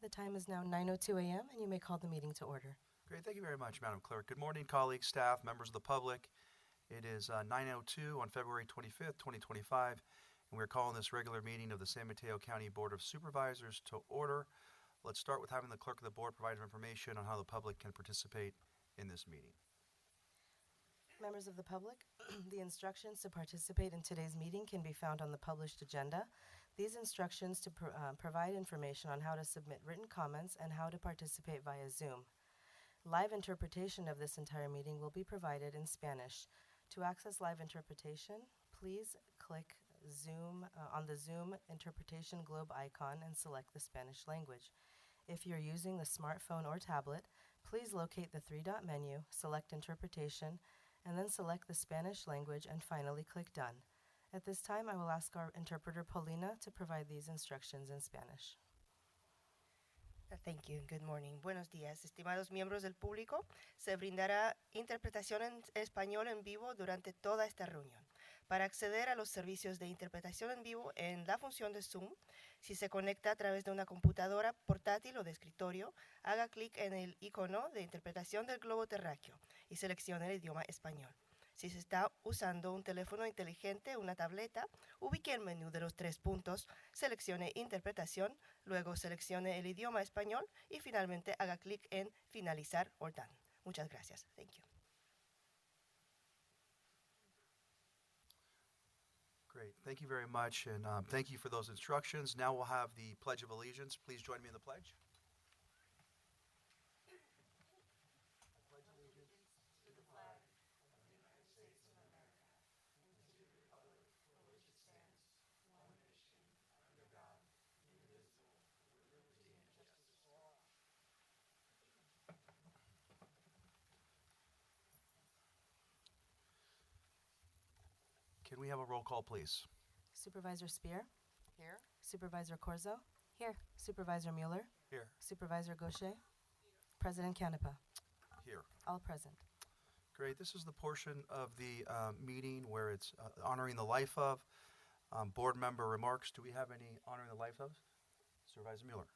The time is now 9:02 a.m. and you may call the meeting to order. Great, thank you very much, Madam Clerk. Good morning, colleagues, staff, members of the public. It is 9:02 on February 25th, 2025, and we're calling this regular meeting of the San Mateo County Board of Supervisors to order. Let's start with having the clerk of the board provide information on how the public can participate in this meeting. Members of the public, the instructions to participate in today's meeting can be found on the published agenda. These instructions to provide information on how to submit written comments and how to participate via Zoom. Live interpretation of this entire meeting will be provided in Spanish. To access live interpretation, please click Zoom on the Zoom interpretation globe icon and select the Spanish language. If you're using the smartphone or tablet, please locate the three-dot menu, select Interpretation, and then select the Spanish language and finally click Done. At this time, I will ask our interpreter, Paulina, to provide these instructions in Spanish. Thank you. Good morning. Buenos días, estimados miembros del público. Se brindará interpretación en español en vivo durante toda esta reunión. Para acceder a los servicios de interpretación en vivo en la función de Zoom, si se conecta a través de una computadora portátil o de escritorio, haga clic en el icono de interpretación del globo terráqueo y seleccione el idioma español. Si se está usando un teléfono inteligente o una tableta, ubique el menú de los 3 puntos, seleccione Interpretación, luego seleccione el idioma español y finalmente haga clic en Finalizar o Done. Muchas gracias. Thank you. Great, thank you very much, and thank you for those instructions. Now we'll have the Pledge of Allegiance. Please join me in the pledge. Can we have a roll call, please? Supervisor Spear, Here. Supervisor Corzo, Here. Supervisor Mueller, Here. Supervisor Gaucher, President Canepa, Here. all present. Great, this is the portion of the meeting where it's honoring the life of. Board member remarks. Do we have any honoring the life of? Supervisor Mueller.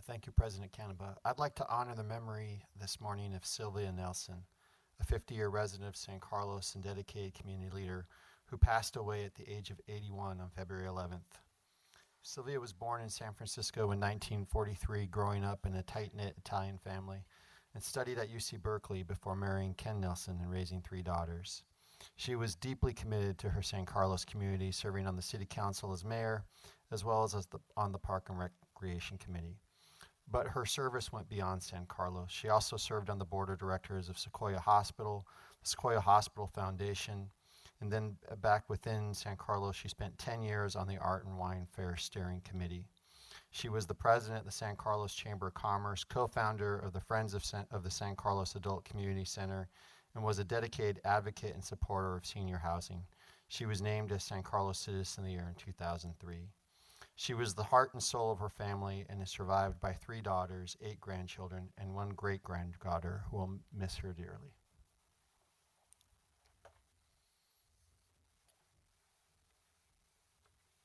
Thank you, President Canepa. I'd like to honor the memory this morning of Sylvia Nelson, a 50-year resident of San Carlos and dedicated community leader who passed away at the age of 81 on February 11th. Sylvia was born in San Francisco in 1943, growing up in a tight-knit Italian family, and studied at UC Berkeley before marrying Ken Nelson and raising 3 daughters. She was deeply committed to her San Carlos community, serving on the city council as mayor, as well as on the Park and Recreation Committee. But her service went beyond San Carlos. She also served on the board of directors of Sequoia Hospital, the Sequoia Hospital Foundation, and then back within San Carlos, she spent 10 years on the Art and Wine Fair Steering Committee. She was the president of the San Carlos Chamber of Commerce, co-founder of the Friends of the San Carlos Adult Community Center, and was a dedicated advocate and supporter of senior housing. She was named as San Carlos Citizen of the Year in 2003. She was the heart and soul of her family and is survived by 3 daughters, 8 grandchildren, and 1 great-granddaughter who will miss her dearly.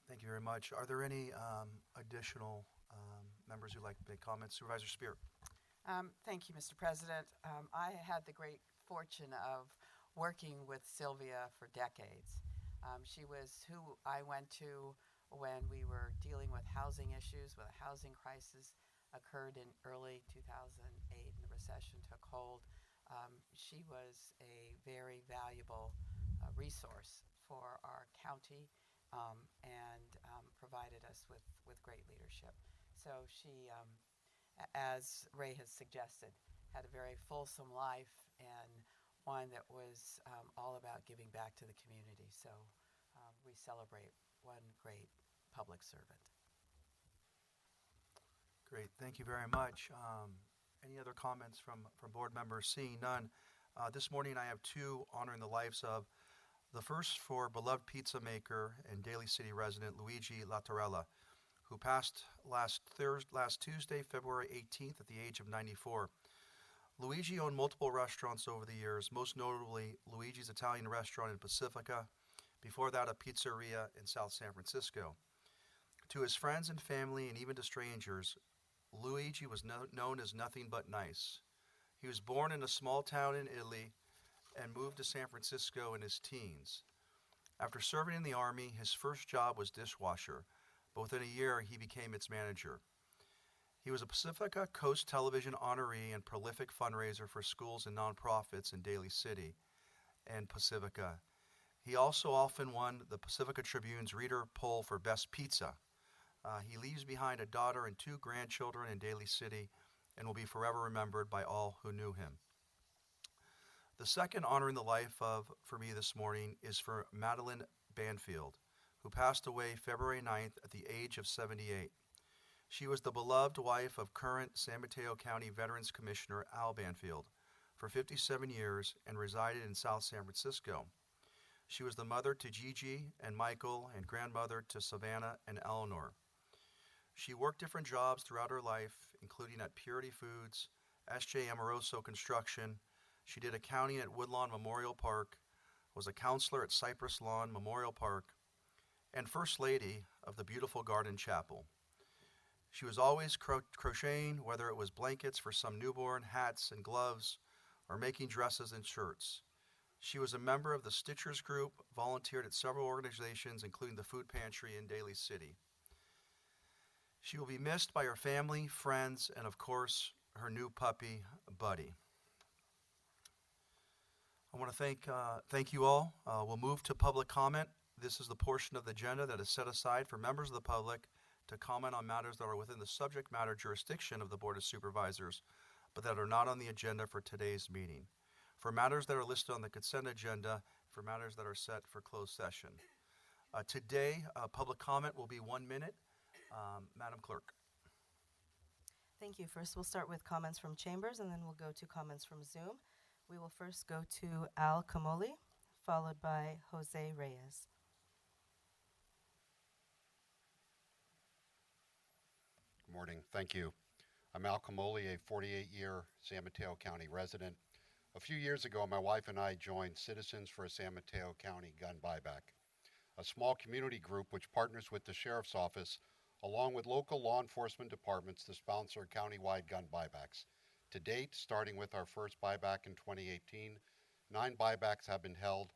Thank you very much. Are there any additional members who'd like to make comments? Supervisor Spear. Thank you, Mr. President. I had the great fortune of working with Sylvia for decades. She was who I went to when we were dealing with housing issues, when the housing crisis occurred in early 2008 and the recession took hold. She was a very valuable resource for our county and provided us with great leadership. So she, as Ray has suggested, had a very fulsome life and one that was all about giving back to the community. So we celebrate one great public servant. Great, thank you very much. Any other comments from board members? Seeing none, this morning I have 2 honoring the lives of. The first for beloved pizza maker and Daly City resident Luigi Lattarella, who passed last Tuesday, February 18th at the age of 94. Luigi owned multiple restaurants over the years, most notably Luigi's Italian restaurant in Pacifica, before that a pizzeria in South San Francisco. To his friends and family and even to strangers, Luigi was known as nothing but nice. He was born in a small town in Italy and moved to San Francisco in his teens. After serving in the Army, his first job was dishwasher, but within a year he became its manager. He was a Pacifica Coast Television honoree and prolific fundraiser for schools and nonprofits in Daly City and Pacifica. He also often won the Pacifica Tribune's reader poll for best pizza. He leaves behind a daughter and 2 grandchildren in Daly City and will be forever remembered by all who knew him. The second honor in the life of, for me this morning, is for Madeline Banfield, who passed away February 9th at the age of 78. She was the beloved wife of current San Mateo County Veterans Commissioner Al Banfield for 57 years and resided in South San Francisco. She was the mother to Gigi and Michael and grandmother to Savannah and Eleanor. She worked different jobs throughout her life, including at Purity Foods, S.J. Amoroso Construction. She did accounting at Woodlawn Memorial Park, was a counselor at Cypress Lawn Memorial Park, and First Lady of the beautiful Garden Chapel. She was always crocheting, whether it was blankets for some newborn, hats and gloves, or making dresses and shirts. She was a member of the Stitchers Group, volunteered at several organizations, including the Food Pantry in Daly City. She will be missed by her family, friends, and of course, her new puppy, Buddy. I want to thank you all. We'll move to public comment. This is the portion of the agenda that is set aside for members of the public to comment on matters that are within the subject matter jurisdiction of the Board of Supervisors, but that are not on the agenda for today's meeting. For matters that are listed on the consent agenda, for matters that are set for closed session. Today, public comment will be 1 minute. Madam Clerk. Thank you. First, we'll start with comments from chambers, and then we'll go to comments from Zoom. We will first go to Al Camoli, followed by Jose Reyes. Good morning. Thank you. I'm Al Camoli, a 48-year San Mateo County resident. A few years ago, my wife and I joined Citizens for a San Mateo County Gun Buyback, a small community group which partners with the Sheriff's Office along with local law enforcement departments to sponsor countywide gun buybacks. To date, starting with our first buyback in 2018, 9 buybacks have been held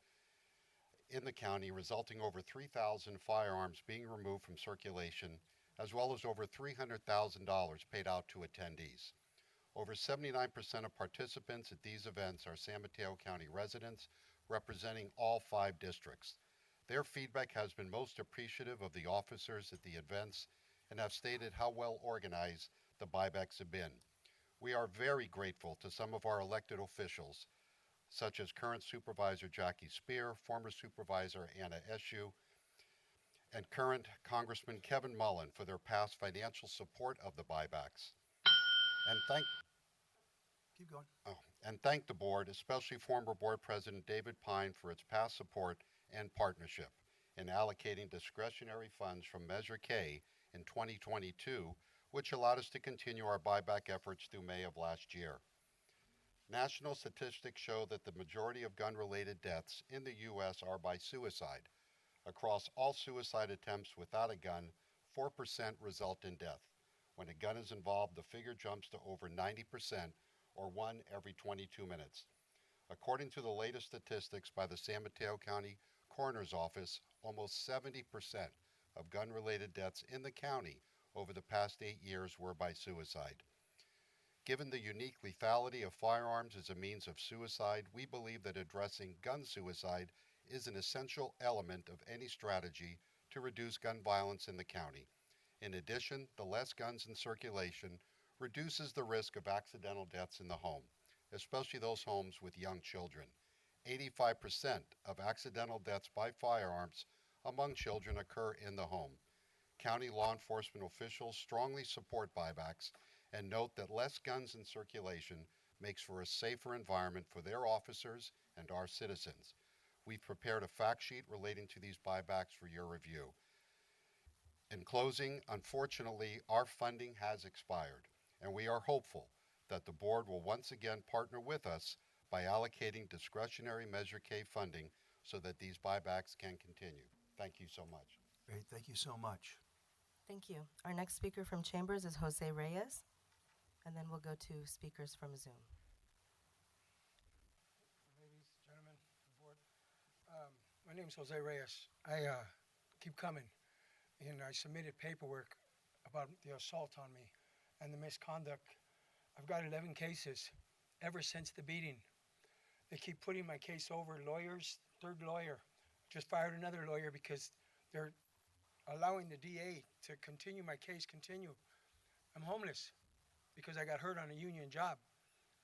in the county, resulting over 3,000 firearms being removed from circulation, as well as over $300,000 paid out to attendees. Over 79% of participants at these events are San Mateo County residents, representing all 5 districts. Their feedback has been most appreciative of the officers at the events and have stated how well organized the buybacks have been. We are very grateful to some of our elected officials, such as current Supervisor Jackie Spear, former Supervisor Anna Eshu, and current Congressman Kevin Mullen for their past financial support of the buybacks. Keep going. And thank the board, especially former board president David Pine, for its past support and partnership in allocating discretionary funds from Measure K in 2022, which allowed us to continue our buyback efforts through May of last year. National statistics show that the majority of gun-related deaths in the U.S. are by suicide. Across all suicide attempts without a gun, 4% result in death. When a gun is involved, the figure jumps to over 90%, or 1 every 22 minutes. According to the latest statistics by the San Mateo County Coroner's Office, almost 70% of gun-related deaths in the county over the past 8 years were by suicide. Given the unique lethality of firearms as a means of suicide, we believe that addressing gun suicide is an essential element of any strategy to reduce gun violence in the county. In addition, the less guns in circulation reduces the risk of accidental deaths in the home, especially those homes with young children. 85% of accidental deaths by firearms among children occur in the home. County law enforcement officials strongly support buybacks and note that less guns in circulation makes for a safer environment for their officers and our citizens. We've prepared a fact sheet relating to these buybacks for your review. In closing, unfortunately, our funding has expired, and we are hopeful that the board will once again partner with us by allocating discretionary Measure K funding so that these buybacks can continue. Thank you so much. Great, thank you so much. Thank you. Our next speaker from Chambers is Jose Reyes, and then we'll go to speakers from Zoom. Ladies, gentlemen, board. My name is Jose Reyes. I keep coming, and I submitted paperwork about the assault on me and the misconduct. I've got 11 cases ever since the beating. They keep putting my case over. Lawyers, third lawyer, just fired another lawyer because they're allowing the DA to continue my case. I'm homeless because I got hurt on a union job,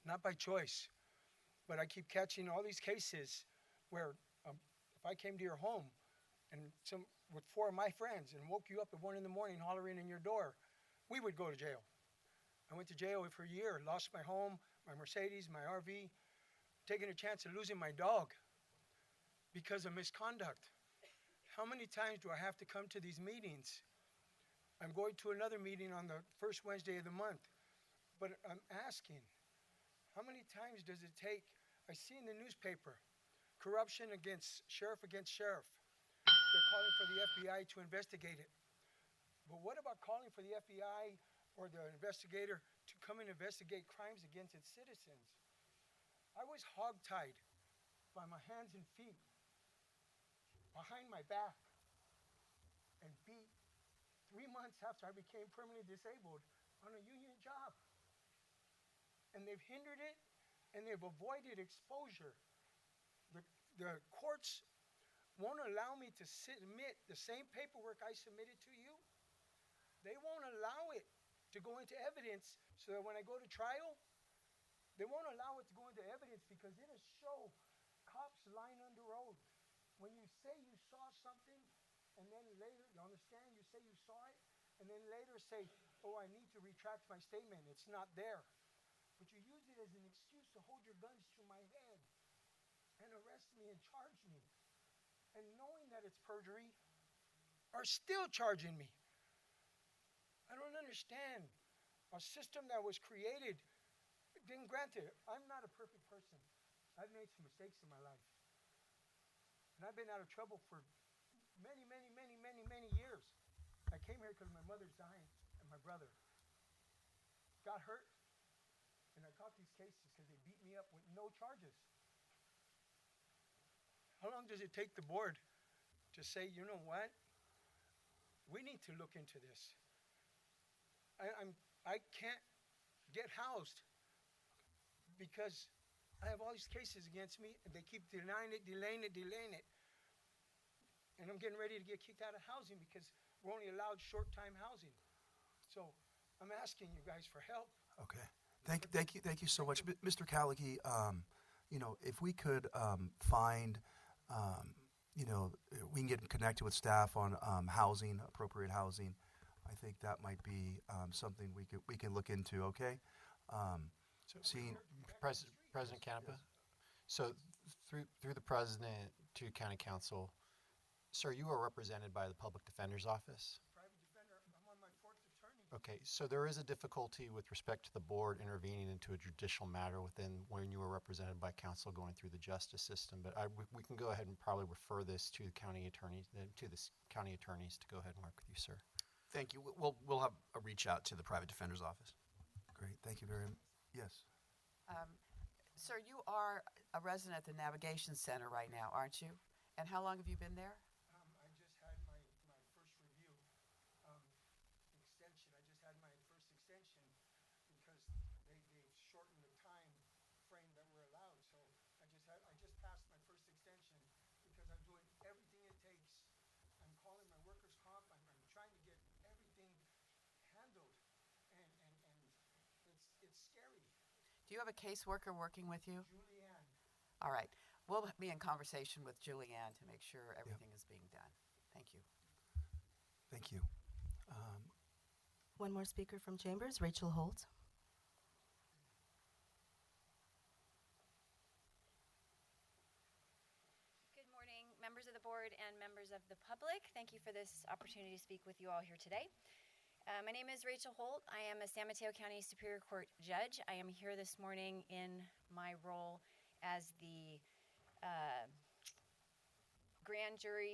not by choice. But I keep catching all these cases where if I came to your home and with 4 of my friends and woke you up at 1 in the morning hollering in your door, we would go to jail. I went to jail for a year, lost my home, my Mercedes, my RV, taking a chance of losing my dog because of misconduct. How many times do I have to come to these meetings? I'm going to another meeting on the first Wednesday of the month, but I'm asking, how many times does it take? I see in the newspaper, corruption against sheriff. They're calling for the FBI to investigate it. But what about calling for the FBI or the investigator to come and investigate crimes against its citizens? I was hogtied by my hands and feet behind my back and beat 3 months after I became permanently disabled on a union job. And they've hindered it, and they've avoided exposure. The courts won't allow me to submit the same paperwork I submitted to you. They won't allow it to go into evidence so that when I go to trial, they won't allow it to go into evidence because it'll show cops lying under oath. When you say you saw something, and then later, you understand, you say you saw it, and then later say, oh, I need to retract my statement. It's not there. But you use it as an excuse to hold your guns to my head and arrest me and charge me. And knowing that it's perjury, are still charging me. I don't understand. A system that was created, then granted, I'm not a perfect person. I've made some mistakes in my life. And I've been out of trouble for many years. I came here because my mother's dying and my brother got hurt. And I caught these cases because they beat me up with no charges. How long does it take the board to say, you know what? We need to look into this. I can't get housed because I have all these cases against me, and they keep delaying it. And I'm getting ready to get kicked out of housing because we're only allowed short-time housing. So I'm asking you guys for help. Okay. Thank you so much. Mr. Callaghy, if we could find, we can get connected with staff on housing, appropriate housing. I think that might be something we can look into, okay? President Canepa, so through the president to county council, sir, you are represented by the public defender's office. Private defender, I'm on my 4th attorney. Okay, so there is a difficulty with respect to the board intervening into a judicial matter within when you are represented by counsel going through the justice system. But we can go ahead and probably refer this to the county attorneys to go ahead and work with you, sir. Thank you. We'll have a reach out to the private defender's office. Great. Thank you very much. Yes. Sir, you are a resident at the Navigation Center right now, aren't you? And how long have you been there? I just had my first review extension. I just had my first extension because they shortened the time frame that we're allowed. So I just passed my first extension because I'm doing everything it takes. I'm calling my workers' comp. I'm trying to get everything handled, and it's scary. Do you have a caseworker working with you? Julianne. All right. We'll be in conversation with Julianne to make sure everything is being done. Thank you. Thank you. One more speaker from Chambers, Rachel Holt. Good morning, members of the board and members of the public. Thank you for this opportunity to speak with you all here today. My name is Rachel Holt. I am a San Mateo County Superior Court judge. I am here this morning in my role as the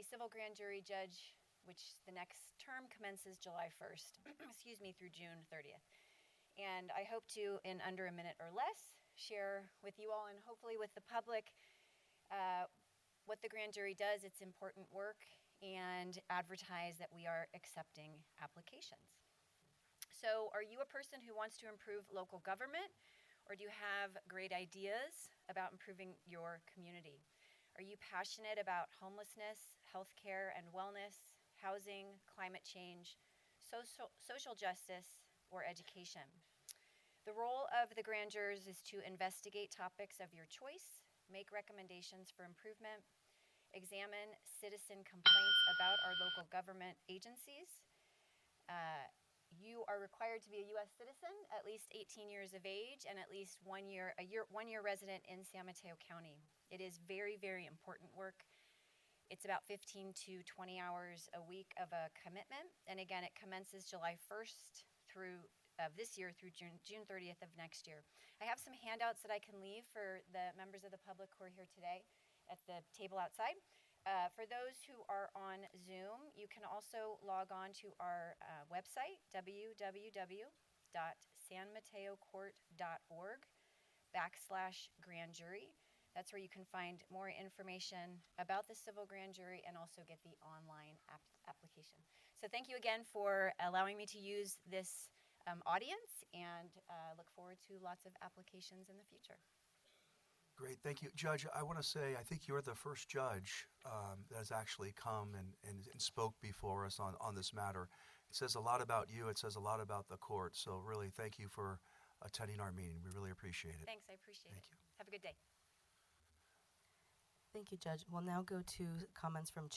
civil grand jury judge which the next term commences July 1st, excuse me, through June 30th. And I hope to, in under a minute or less, share with you all and hopefully with the public what the grand jury does, its important work, and advertise that we are accepting applications. So, are you a person who wants to improve local government, or do you have great ideas about improving your community? Are you passionate about homelessness, healthcare and wellness, housing, climate change, social justice, or education? The role of the grand jurors is to investigate topics of your choice, make recommendations for improvement, examine citizen complaints about our local government agencies. You are required to be a U.S. citizen, at least 18 years of age, and at least 1 year resident in San Mateo County. It is very, very important work. It's about 15 to 20 hours a week of a commitment, and again, it commences July 1st of this year through June 30th of next year. I have some handouts that I can leave for the members of the public who are here today at the table outside. For those who are on Zoom, you can also log on to our website, www.sanmateocourt.org/grand jury. That's where you can find more information about the civil grand jury and also get the online application. So thank you again for allowing me to use this audience, and look forward to lots of applications in the future. Great, thank you. Judge, I want to say I think you're the first judge that has actually come and spoke before us on this matter. It says a lot about you. It says a lot about the court. So really, thank you for attending our meeting. We really appreciate it. Thanks, I appreciate it. Thank you. Have a good day. Thank you, Judge. We'll now go to comments from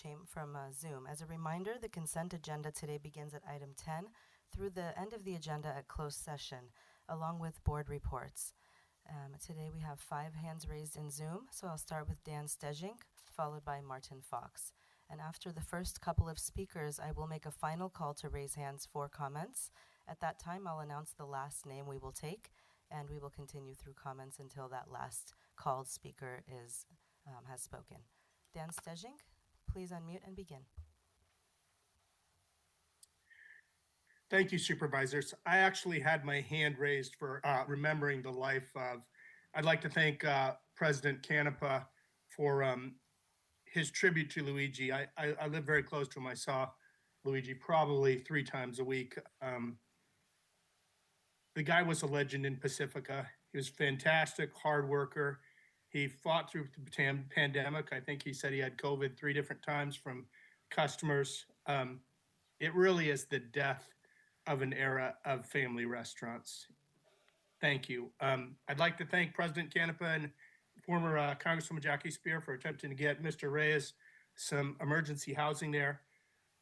Zoom. As a reminder, the consent agenda today begins at item 10 through the end of the agenda at closed session, along with board reports. Today we have 5 hands raised in Zoom, so I'll start with Dan Stejink, followed by Martin Fox. And after the first couple of speakers, I will make a final call to raise hands for comments. At that time, I'll announce the last name we will take, and we will continue through comments until that last called speaker has spoken. Dan Stejink, please unmute and begin. Thank you, Supervisors. I actually had my hand raised for remembering the life of. I'd like to thank President Canepa for his tribute to Luigi. I live very close to him. I saw Luigi probably 3 times a week. The guy was a legend in Pacifica. He was fantastic, hard worker. He fought through the pandemic. I think he said he had COVID 3 different times from customers. It really is the death of an era of family restaurants. Thank you. I'd like to thank President Canepa and former Congresswoman Jackie Spear for attempting to get Mr. Reyes some emergency housing there.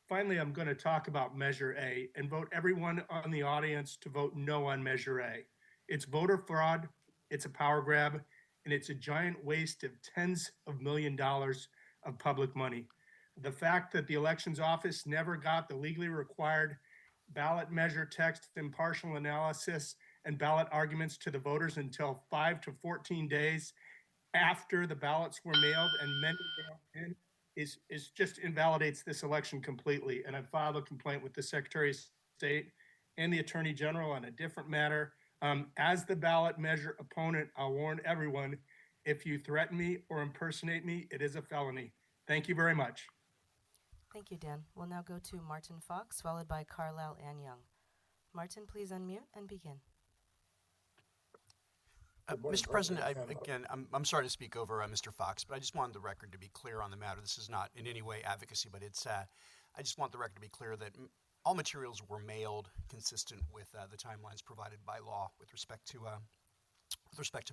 Finally, I'm going to talk about Measure A and vote everyone on the audience to vote no on Measure A. It's voter fraud, it's a power grab, and it's a giant waste of tens of millions of dollars of public money. The fact that the elections office never got the legally required ballot measure text, impartial analysis, and ballot arguments to the voters until 5 to 14 days after the ballots were mailed and many mailed in is just invalidates this election completely. And I filed a complaint with the Secretary of State and the Attorney General on a different matter. As the ballot measure opponent, I'll warn everyone, if you threaten me or impersonate me, it is a felony. Thank you very much. Thank you, Dan. We'll now go to Martin Fox, followed by Carlisle Ann Young. Martin, please unmute and begin. Mr. President, I'm sorry to speak over Mr. Fox, but I just wanted the record to be clear on the matter. This is not in any way advocacy, but I just want the record to be clear that all materials were mailed consistent with the timelines provided by law with respect to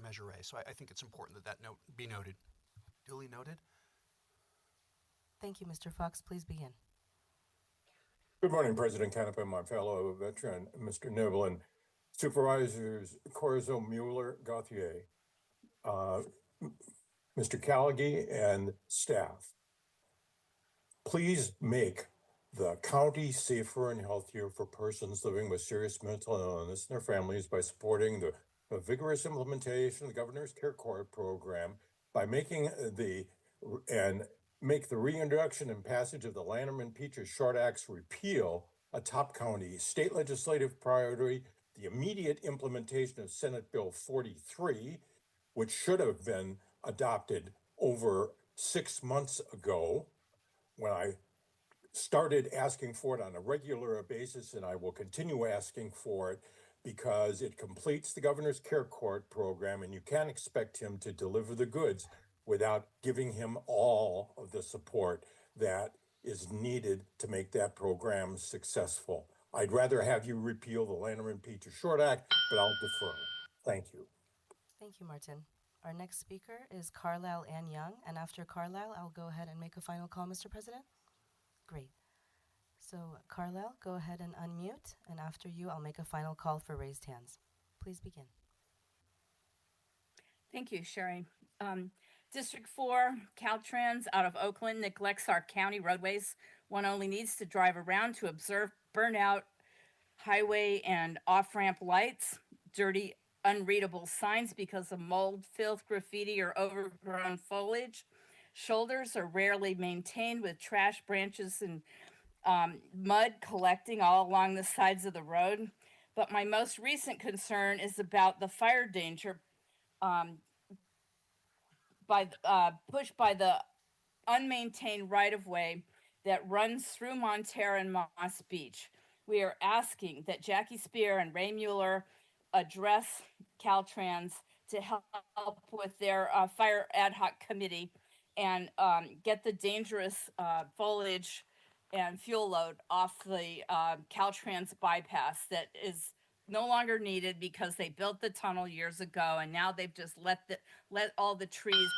Measure A. So I think it's important that note be noted. Duly noted. Thank you, Mr. Fox. Please begin. Good morning, President Canepa, my fellow veteran, Mr. Nibble, and Supervisors Corzo, Mueller, Gauthier, Mr. Callaghy, and staff. Please make the county safer and healthier for persons living with serious mental illness and their families by supporting the vigorous implementation of the Governor's Care Court program by making make the reintroduction and passage of the Lanterman-Peacher-Short Act's repeal a top county state legislative priority, the immediate implementation of Senate Bill 43, which should have been adopted over 6 months ago when I started asking for it on a regular basis, and I will continue asking for it because it completes the Governor's Care Court program, and you can't expect him to deliver the goods without giving him all of the support that is needed to make that program successful. I'd rather have you repeal the Lanterman-Peacher-Short Act, but I'll defer. Thank you. Thank you, Martin. Our next speaker is Carlisle Ann Young, and after Carlisle, I'll go ahead and make a final call, Mr. President. Great. So, Carlisle, go ahead and unmute, and after you, I'll make a final call for raised hands. Please begin. Thank you, Sherry. District 4, Caltrans out of Oakland neglects our county roadways. One only needs to drive around to observe burnout highway and off-ramp lights, dirty, unreadable signs because of mold, filth, graffiti, or overgrown foliage. Shoulders are rarely maintained with trash, branches, and mud collecting all along the sides of the road. But my most recent concern is about the fire danger pushed by the unmaintained right-of-way that runs through Montara and Moss Beach. We are asking that Jackie Spear and Ray Mueller address Caltrans to help with their fire ad hoc committee and get the dangerous foliage and fuel load off the Caltrans bypass that is no longer needed because they built the tunnel years ago, and now they've just let all the trees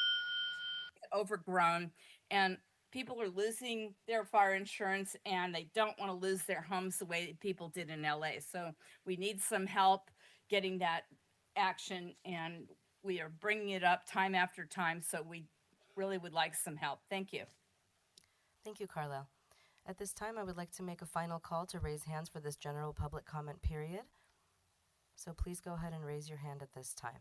get overgrown, and people are losing their fire insurance, and they don't want to lose their homes the way people did in LA. So we need some help getting that action, and we are bringing it up time after time. So we really would like some help. Thank you. Thank you, Carlisle. At this time, I would like to make a final call to raise hands for this general public comment period. So please go ahead and raise your hand at this time.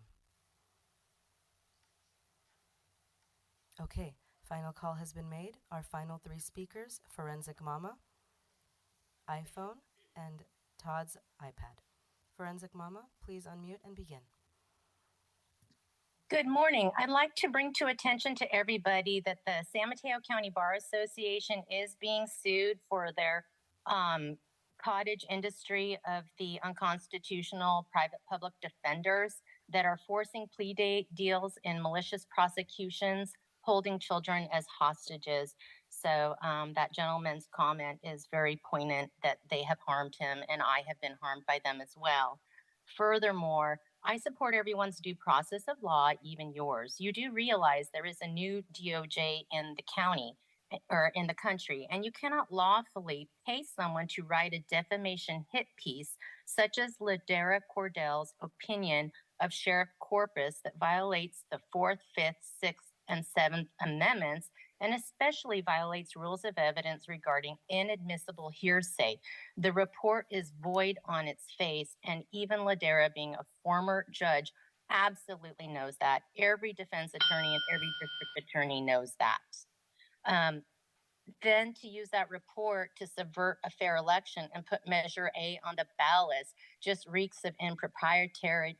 Okay, final call has been made. Our final three speakers, Forensic Mama, iPhone, and Todd's iPad. Forensic Mama, please unmute and begin. Good morning. I'd like to bring to attention to everybody that the San Mateo County Bar Association is being sued for their cottage industry of the unconstitutional private public defenders that are forcing plea deals in malicious prosecutions, holding children as hostages. So that gentleman's comment is very poignant that they have harmed him, and I have been harmed by them as well. Furthermore, I support everyone's due process of law, even yours. You do realize there is a new DOJ in the county or in the country, and you cannot lawfully pay someone to write a defamation hit piece, such as Ladera Cordell's opinion of Sheriff Corpus that violates the 4th, 5th, 6th, and 7th Amendments, and especially violates rules of evidence regarding inadmissible hearsay. The report is void on its face, and even Ladera, being a former judge, absolutely knows that. Every defense attorney and every district attorney knows that. Then to use that report to subvert a fair election and put Measure A on the ballot just reeks of improprietary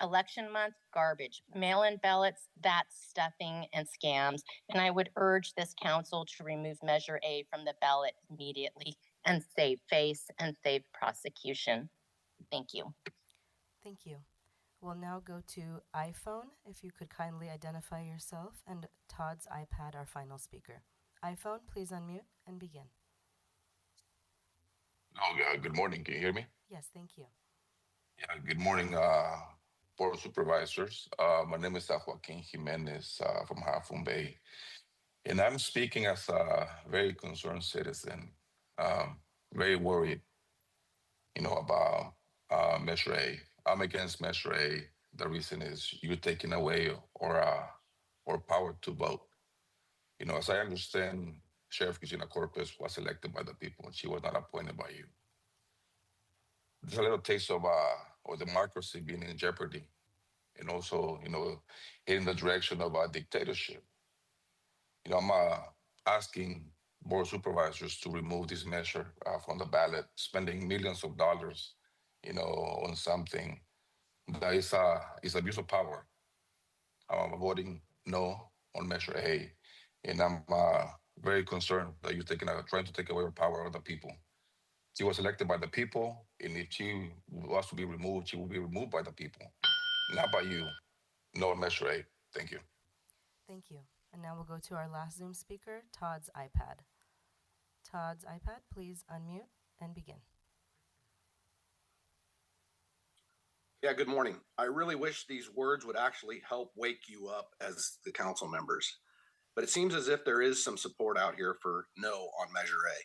election month garbage. Mail-in ballots, that's stuffing and scams. And I would urge this council to remove Measure A from the ballot immediately and save face and save prosecution. Thank you. Thank you. We'll now go to iPhone. If you could kindly identify yourself, and Todd's iPad, our final speaker. iPhone, please unmute and begin. Good morning. Can you hear me? Yes, thank you. Yeah, good morning, Board of Supervisors. My name is Joaquin Jimenez from Half Moon Bay, and I'm speaking as a very concerned citizen, very worried, about Measure A. I'm against Measure A. The reason is you taking away or power to vote. As I understand, Sheriff Cristina Corpus was elected by the people, and she was not appointed by you. There's a little taste of democracy being in jeopardy, and also, in the direction of a dictatorship. I'm asking board supervisors to remove this measure from the ballot, spending millions of dollars, on something that is abuse of power. I'm voting no on Measure A, and I'm very concerned that you're trying to take away the power of the people. She was elected by the people, and if she was to be removed, she will be removed by the people, not by you. No on Measure A. Thank you. Thank you. And now we'll go to our last Zoom speaker, Todd's iPad. Todd's iPad, please unmute and begin. Yeah, good morning. I really wish these words would actually help wake you up as the council members. But it seems as if there is some support out here for no on Measure A.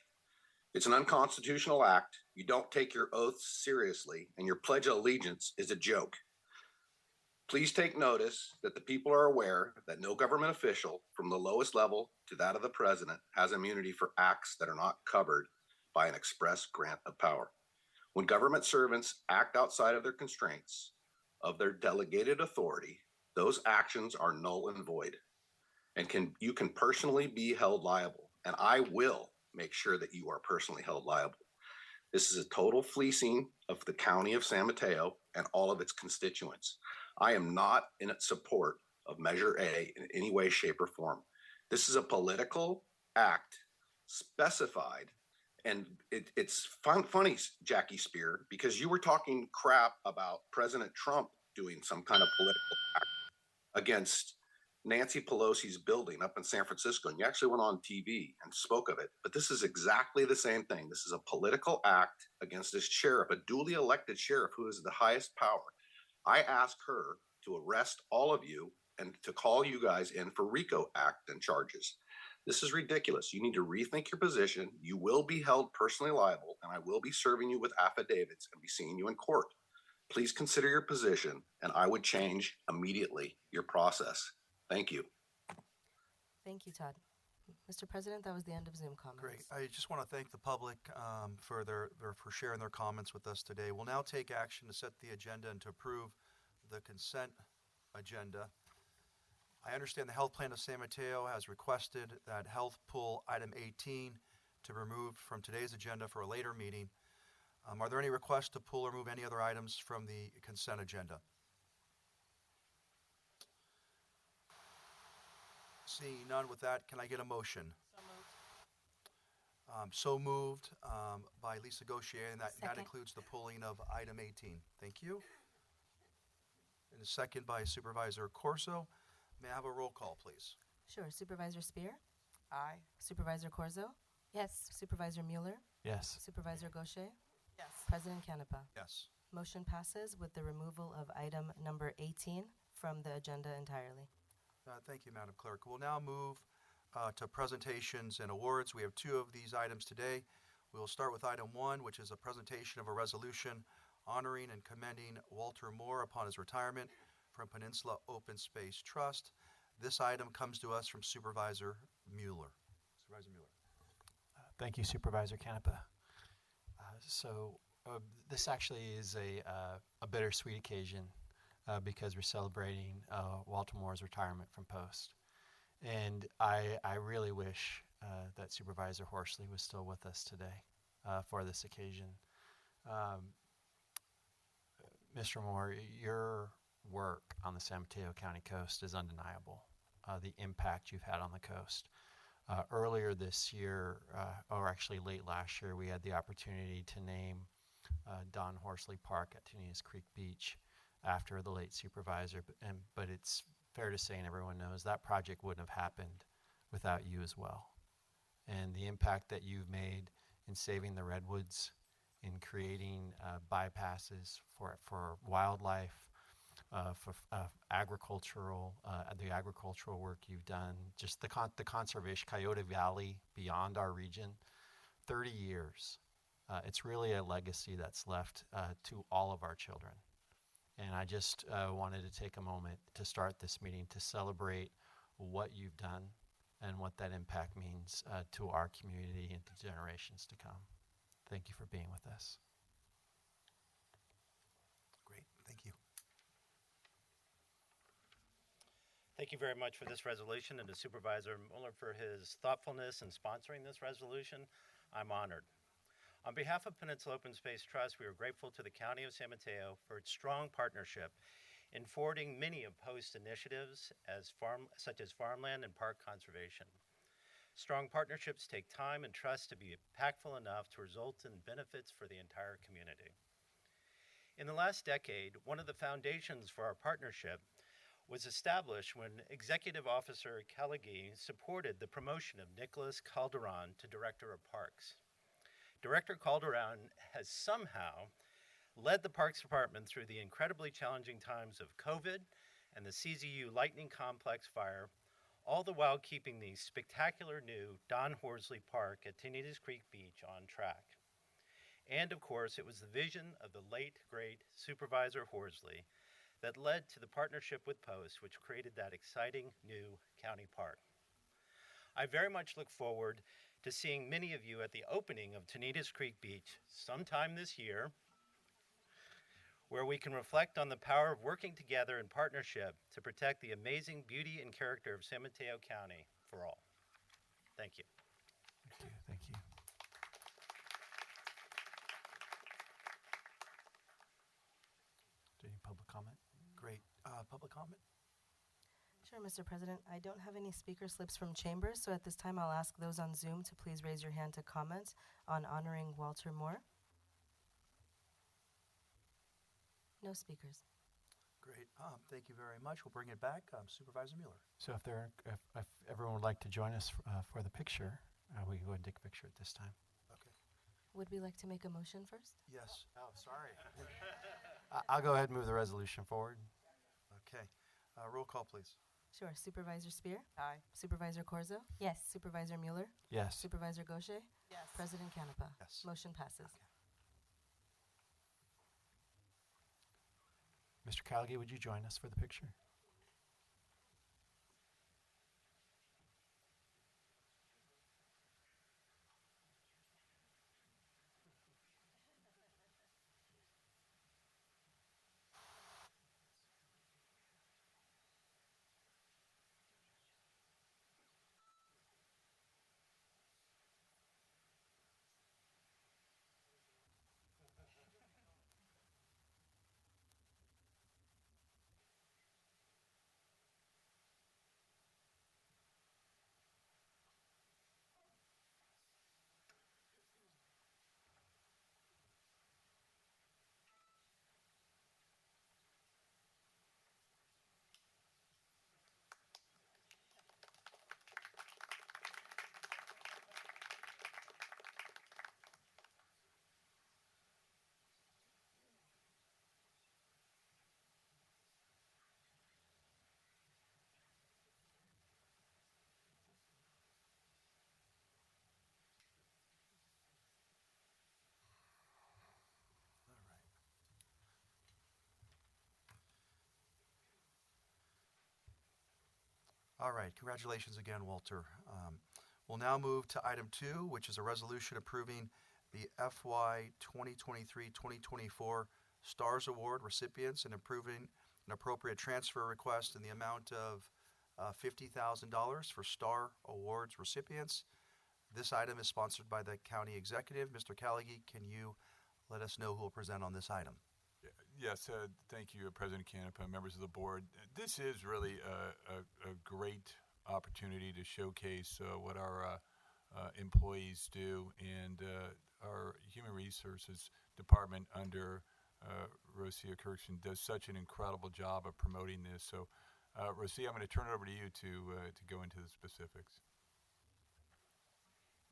It's an unconstitutional act. You don't take your oaths seriously, and your Pledge of Allegiance is a joke. Please take notice that the people are aware that no government official, from the lowest level to that of the president, has immunity for acts that are not covered by an express grant of power. When government servants act outside of their constraints of their delegated authority, those actions are null and void, and you can personally be held liable. And I will make sure that you are personally held liable. This is a total fleecing of the county of San Mateo and all of its constituents. I am not in support of Measure A in any way, shape, or form. This is a political act specified. And it's funny, Jackie Spear, because you were talking crap about President Trump doing some kind of political act against Nancy Pelosi's building up in San Francisco. And you actually went on TV and spoke of it. But this is exactly the same thing. This is a political act against this sheriff, a duly elected sheriff who is the highest power. I asked her to arrest all of you and to call you guys in for RICO Act and charges. This is ridiculous. You need to rethink your position. You will be held personally liable, and I will be serving you with affidavits and be seeing you in court. Please consider your position, and I would change immediately your process. Thank you. Thank you, Todd. Mr. President, that was the end of Zoom comments. Great. I just want to thank the public for for sharing their comments with us today. We'll now take action to set the agenda and to approve the consent agenda. I understand the Health Plan of San Mateo has requested that Health pull item 18 to remove from today's agenda for a later meeting. Are there any requests to pull or move any other items from the consent agenda? Seeing none, with that, can I get a motion? So moved by Lisa Gaucher, and that includes the pulling of item 18. Thank you. And a second by Supervisor Corso. May I have a roll call, please? Sure. Supervisor Spear? Aye. Supervisor Corzo? Yes. Supervisor Mueller? Yes. Supervisor Gaucher? Yes. President Canepa? Yes. Motion passes with the removal of item number 18 from the agenda entirely. Thank you, Madam Clerk. We'll now move to presentations and awards. We have two of these items today. We will start with item 1, which is a presentation of a resolution honoring and commending Walter Moore upon his retirement from Peninsula Open Space Trust. This item comes to us from Supervisor Mueller. Supervisor Mueller. Thank you, Supervisor Canepa. This actually is a bittersweet occasion because we're celebrating Walter Moore's retirement from Post. And I really wish that Supervisor Horsley was still with us today for this occasion. Mr. Moore, your work on the San Mateo County coast is undeniable, the impact you've had on the coast. Earlier this year, or actually late last year, we had the opportunity to name Don Horsley Park at Tunias Creek Beach after the late supervisor, but it's fair to say, and everyone knows, that project wouldn't have happened without you as well. And the impact that you've made in saving the redwoods, in creating bypasses for wildlife, for agricultural, the agricultural work you've done, just the conservation, Coyote Valley beyond our region, 30 years. It's really a legacy that's left to all of our children. And I just wanted to take a moment to start this meeting to celebrate what you've done and what that impact means to our community and to generations to come. Thank you for being with us. Great, thank you. Thank you very much for this resolution and to Supervisor Mueller for his thoughtfulness in sponsoring this resolution. I'm honored. On behalf of Peninsula Open Space Trust, we are grateful to the County of San Mateo for its strong partnership in forwarding many of POST initiatives such as farmland and park conservation. Strong partnerships take time and trust to be impactful enough to result in benefits for the entire community. In the last decade, one of the foundations for our partnership was established when Executive Officer Calighi supported the promotion of Nicholas Calderon to Director of Parks. Director Calderon has somehow led the Parks Department through the incredibly challenging times of COVID and the CZU Lightning Complex fire, all the while keeping the spectacular new Don Horsley Park at Tenitas Creek Beach on track. And of course, it was the vision of the late, great Supervisor Horsley that led to the partnership with Post, which created that exciting new county park. I very much look forward to seeing many of you at the opening of Tenitas Creek Beach sometime this year, where we can reflect on the power of working together in partnership to protect the amazing beauty and character of San Mateo County for all. Thank you. Thank you. Thank you. Any public comment? Great. Public comment? Sure, Mr. President. I don't have any speaker slips from chambers, so at this time I'll ask those on Zoom to please raise your hand to comment on honoring Walter Moore. No speakers. Great. Thank you very much. We'll bring it back. Supervisor Mueller. So if everyone would like to join us for the picture, we can go ahead and take a picture at this time. Okay. Would we like to make a motion first? Yes. Oh, sorry. I'll go ahead and move the resolution forward. Okay. Roll call, please. Sure. Supervisor Spear? Aye. Supervisor Corzo? Yes. Supervisor Mueller? Yes. Supervisor Gaucher? Yes. President Canepa? Yes. Motion passes. Mr. Calighi, would you join us for the picture? All right. Congratulations again, Walter. We'll now move to item 2, which is a resolution approving the FY 2023-2024 STARS Award recipients and approving an appropriate transfer request in the amount of $50,000 for STAR Awards recipients. This item is sponsored by the County Executive. Mr. Calighi, can you let us know who will present on this item? Yes, thank you, President Canepa, members of the board. This is really a great opportunity to showcase what our employees do, and our Human Resources Department under Rosia Kirkson does such an incredible job of promoting this. So, Rosia, I'm going to turn it over to you to go into the specifics.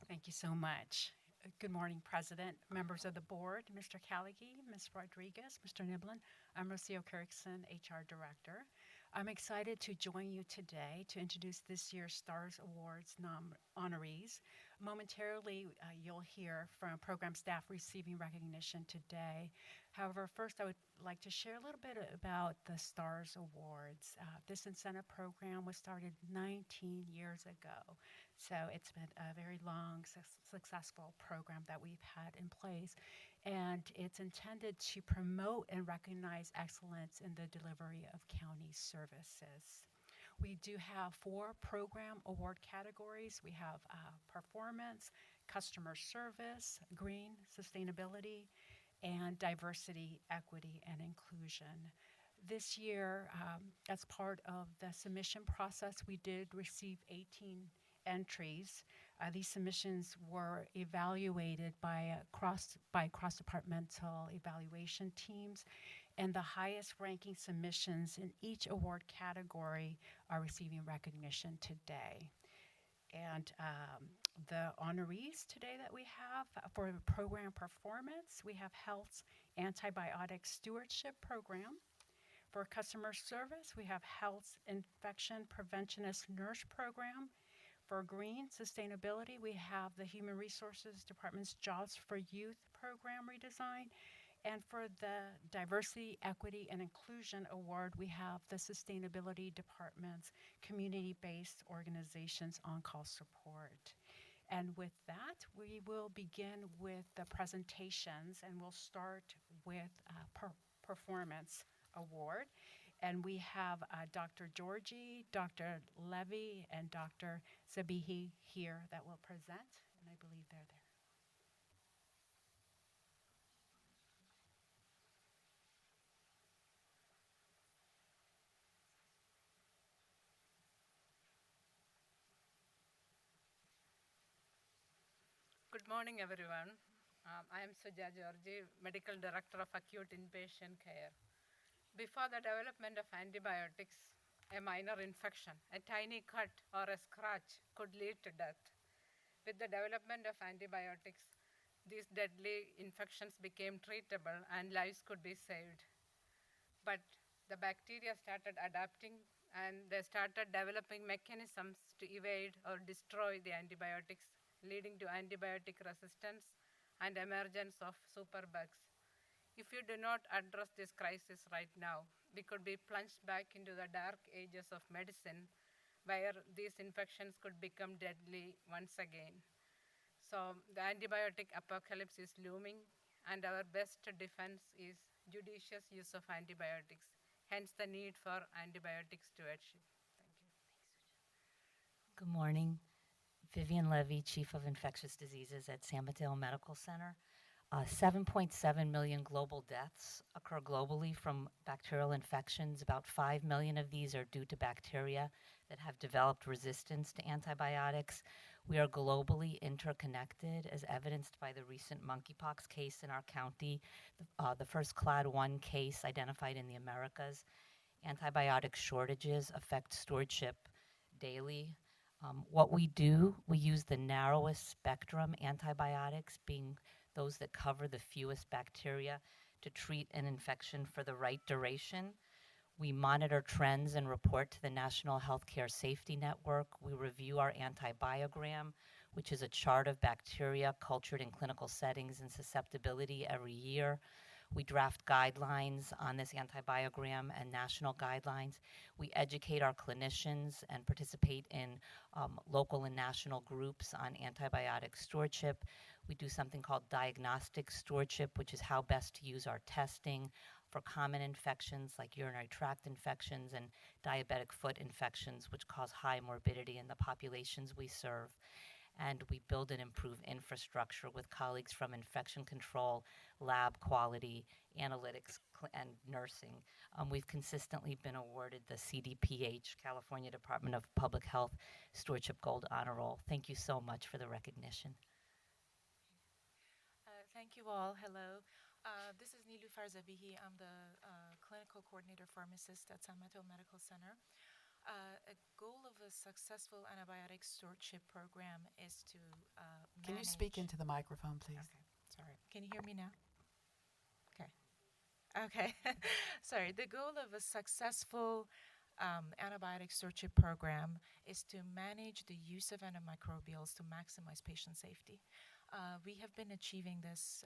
Thank you so much. Good morning, President, members of the board, Mr. Calighi, Ms. Rodriguez, Mr. Niblin. I'm Rocio Kirkson, HR Director. I'm excited to join you today to introduce this year's STARS Awards honorees. Momentarily, you'll hear from program staff receiving recognition today. However, first I would like to share a little bit about the STARS Awards. This incentive program was started 19 years ago. So it's been a very long, successful program that we've had in place. And it's intended to promote and recognize excellence in the delivery of county services. We do have 4 program award categories. We have performance, customer service, green, sustainability, and diversity, equity, and inclusion. This year, as part of the submission process, we did receive 18 entries. These submissions were evaluated by cross-departmental evaluation teams, and the highest ranking submissions in each award category are receiving recognition today. And the honorees today that we have for program performance, we have Health's Antibiotic Stewardship Program. For customer service, we have Health's Infection Preventionist Nurse Program. For green sustainability, we have the Human Resources Department's Jobs for Youth program redesign. And for the Diversity, Equity, and Inclusion Award, we have the Sustainability Department's Community-Based Organizations On-Call Support. And with that, we will begin with the presentations, and we'll start with Performance Award. And we have Dr. Georgie, Dr. Levy, and Dr. Zabihi here that will present, and I believe they're there. Good morning, everyone. I am Sujya Georgie, Medical Director of Acute Inpatient Care. Before the development of antibiotics, a minor infection, a tiny cut, or a scratch could lead to death. With the development of antibiotics, these deadly infections became treatable and lives could be saved. But the bacteria started adapting and they started developing mechanisms to evade or destroy the antibiotics, leading to antibiotic resistance and emergence of superbugs. If we do not address this crisis right now, we could be plunged back into the dark ages of medicine where these infections could become deadly once again. So the antibiotic apocalypse is looming, and our best defense is judicious use of antibiotics, hence the need for antibiotic stewardship. Thank you. Good morning. Vivian Levy, Chief of Infectious Diseases at San Mateo Medical Center. 7.7 million global deaths occur globally from bacterial infections. About 5 million of these are due to bacteria that have developed resistance to antibiotics. We are globally interconnected, as evidenced by the recent monkeypox case in our county, the first Clade 1 case identified in the Americas. Antibiotic shortages affect stewardship daily. What we do, we use the narrowest spectrum antibiotics, being those that cover the fewest bacteria, to treat an infection for the right duration. We monitor trends and report to the National Healthcare Safety Network. We review our antibiogram, which is a chart of bacteria cultured in clinical settings and susceptibility every year. We draft guidelines on this antibiogram and national guidelines. We educate our clinicians and participate in local and national groups on antibiotic stewardship. We do something called diagnostic stewardship, which is how best to use our testing for common infections like urinary tract infections and diabetic foot infections, which cause high morbidity in the populations we serve. And we build and improve infrastructure with colleagues from infection control, lab quality, analytics, and nursing. We've consistently been awarded the CDPH, California Department of Public Health Stewardship Gold Honor Roll. Thank you so much for the recognition. Thank you all. Hello. This is Nilufar Zabihi. I'm the clinical coordinator pharmacist at San Mateo Medical Center. A goal of a successful antibiotic stewardship program is to manage... Can you speak into the microphone, please? Okay, sorry. Can you hear me now? Okay. Okay. Sorry. The goal of a successful antibiotic stewardship program is to manage the use of antimicrobials to maximize patient safety. We have been achieving this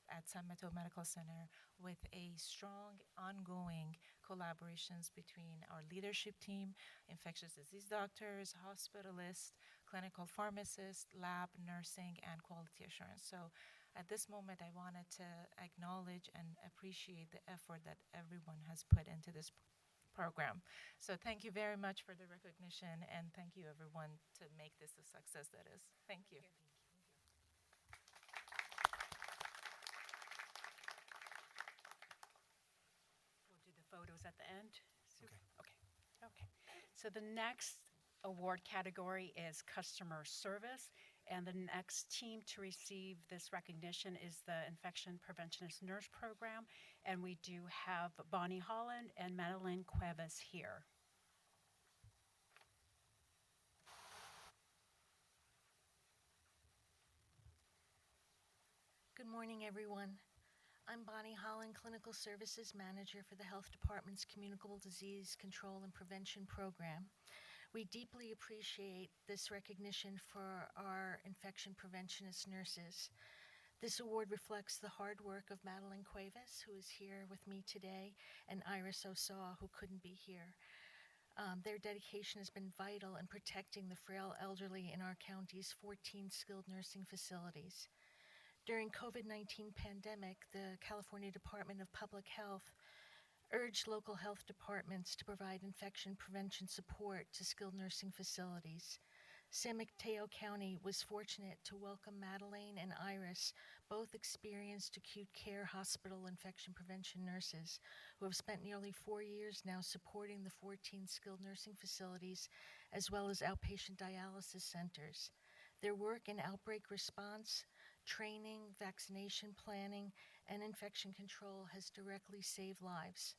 at San Mateo Medical Center with a strong ongoing collaborations between our leadership team, infectious disease doctors, hospitalists, clinical pharmacists, lab nursing, and quality assurance. So at this moment, I wanted to acknowledge and appreciate the effort that everyone has put into this program. So thank you very much for the recognition, and thank you everyone to make this a success that is. Thank you. We'll do the photos at the end. Okay. Okay. So the next award category is customer service, and the next team to receive this recognition is the Infection Preventionist Nurse Program, and we do have Bonnie Holland and Madeline Cuevas here. Good morning, everyone. I'm Bonnie Holland, Clinical Services Manager for the Health Department's Communicable Disease Control and Prevention Program. We deeply appreciate this recognition for our infection preventionist nurses. This award reflects the hard work of Madeline Cuevas, who is here with me today, and Iris Osaw, who couldn't be here. Their dedication has been vital in protecting the frail elderly in our county's 14 skilled nursing facilities. During COVID-19 pandemic, the California Department of Public Health urged local health departments to provide infection prevention support to skilled nursing facilities. San Mateo County was fortunate to welcome Madeleine and Iris, both experienced acute care hospital infection prevention nurses, who have spent nearly 4 years now supporting the 14 skilled nursing facilities as well as outpatient dialysis centers. Their work in outbreak response, training, vaccination planning, and infection control has directly saved lives.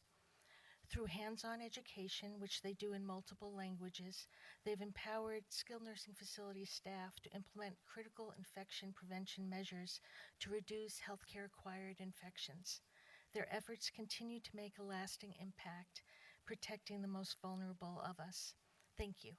Through hands-on education, which they do in multiple languages, they've empowered skilled nursing facility staff to implement critical infection prevention measures to reduce healthcare-acquired infections. Their efforts continue to make a lasting impact, protecting the most vulnerable of us. Thank you.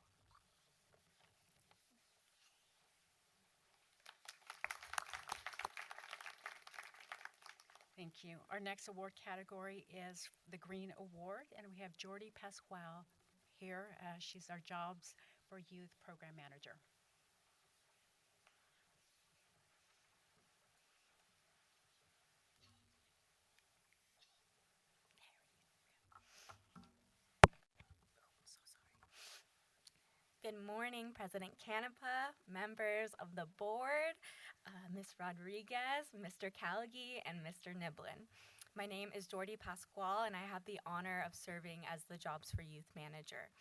Thank you. Our next award category is the Green Award, and we have Jordi Pasquale here. She's our Jobs for Youth Program Manager. Good morning, President Canepa, members of the board, Ms. Rodriguez, Mr. Callaghy, and Mr. Niblin. My name is Jordi Pasquale, and I have the honor of serving as the Jobs for Youth Manager.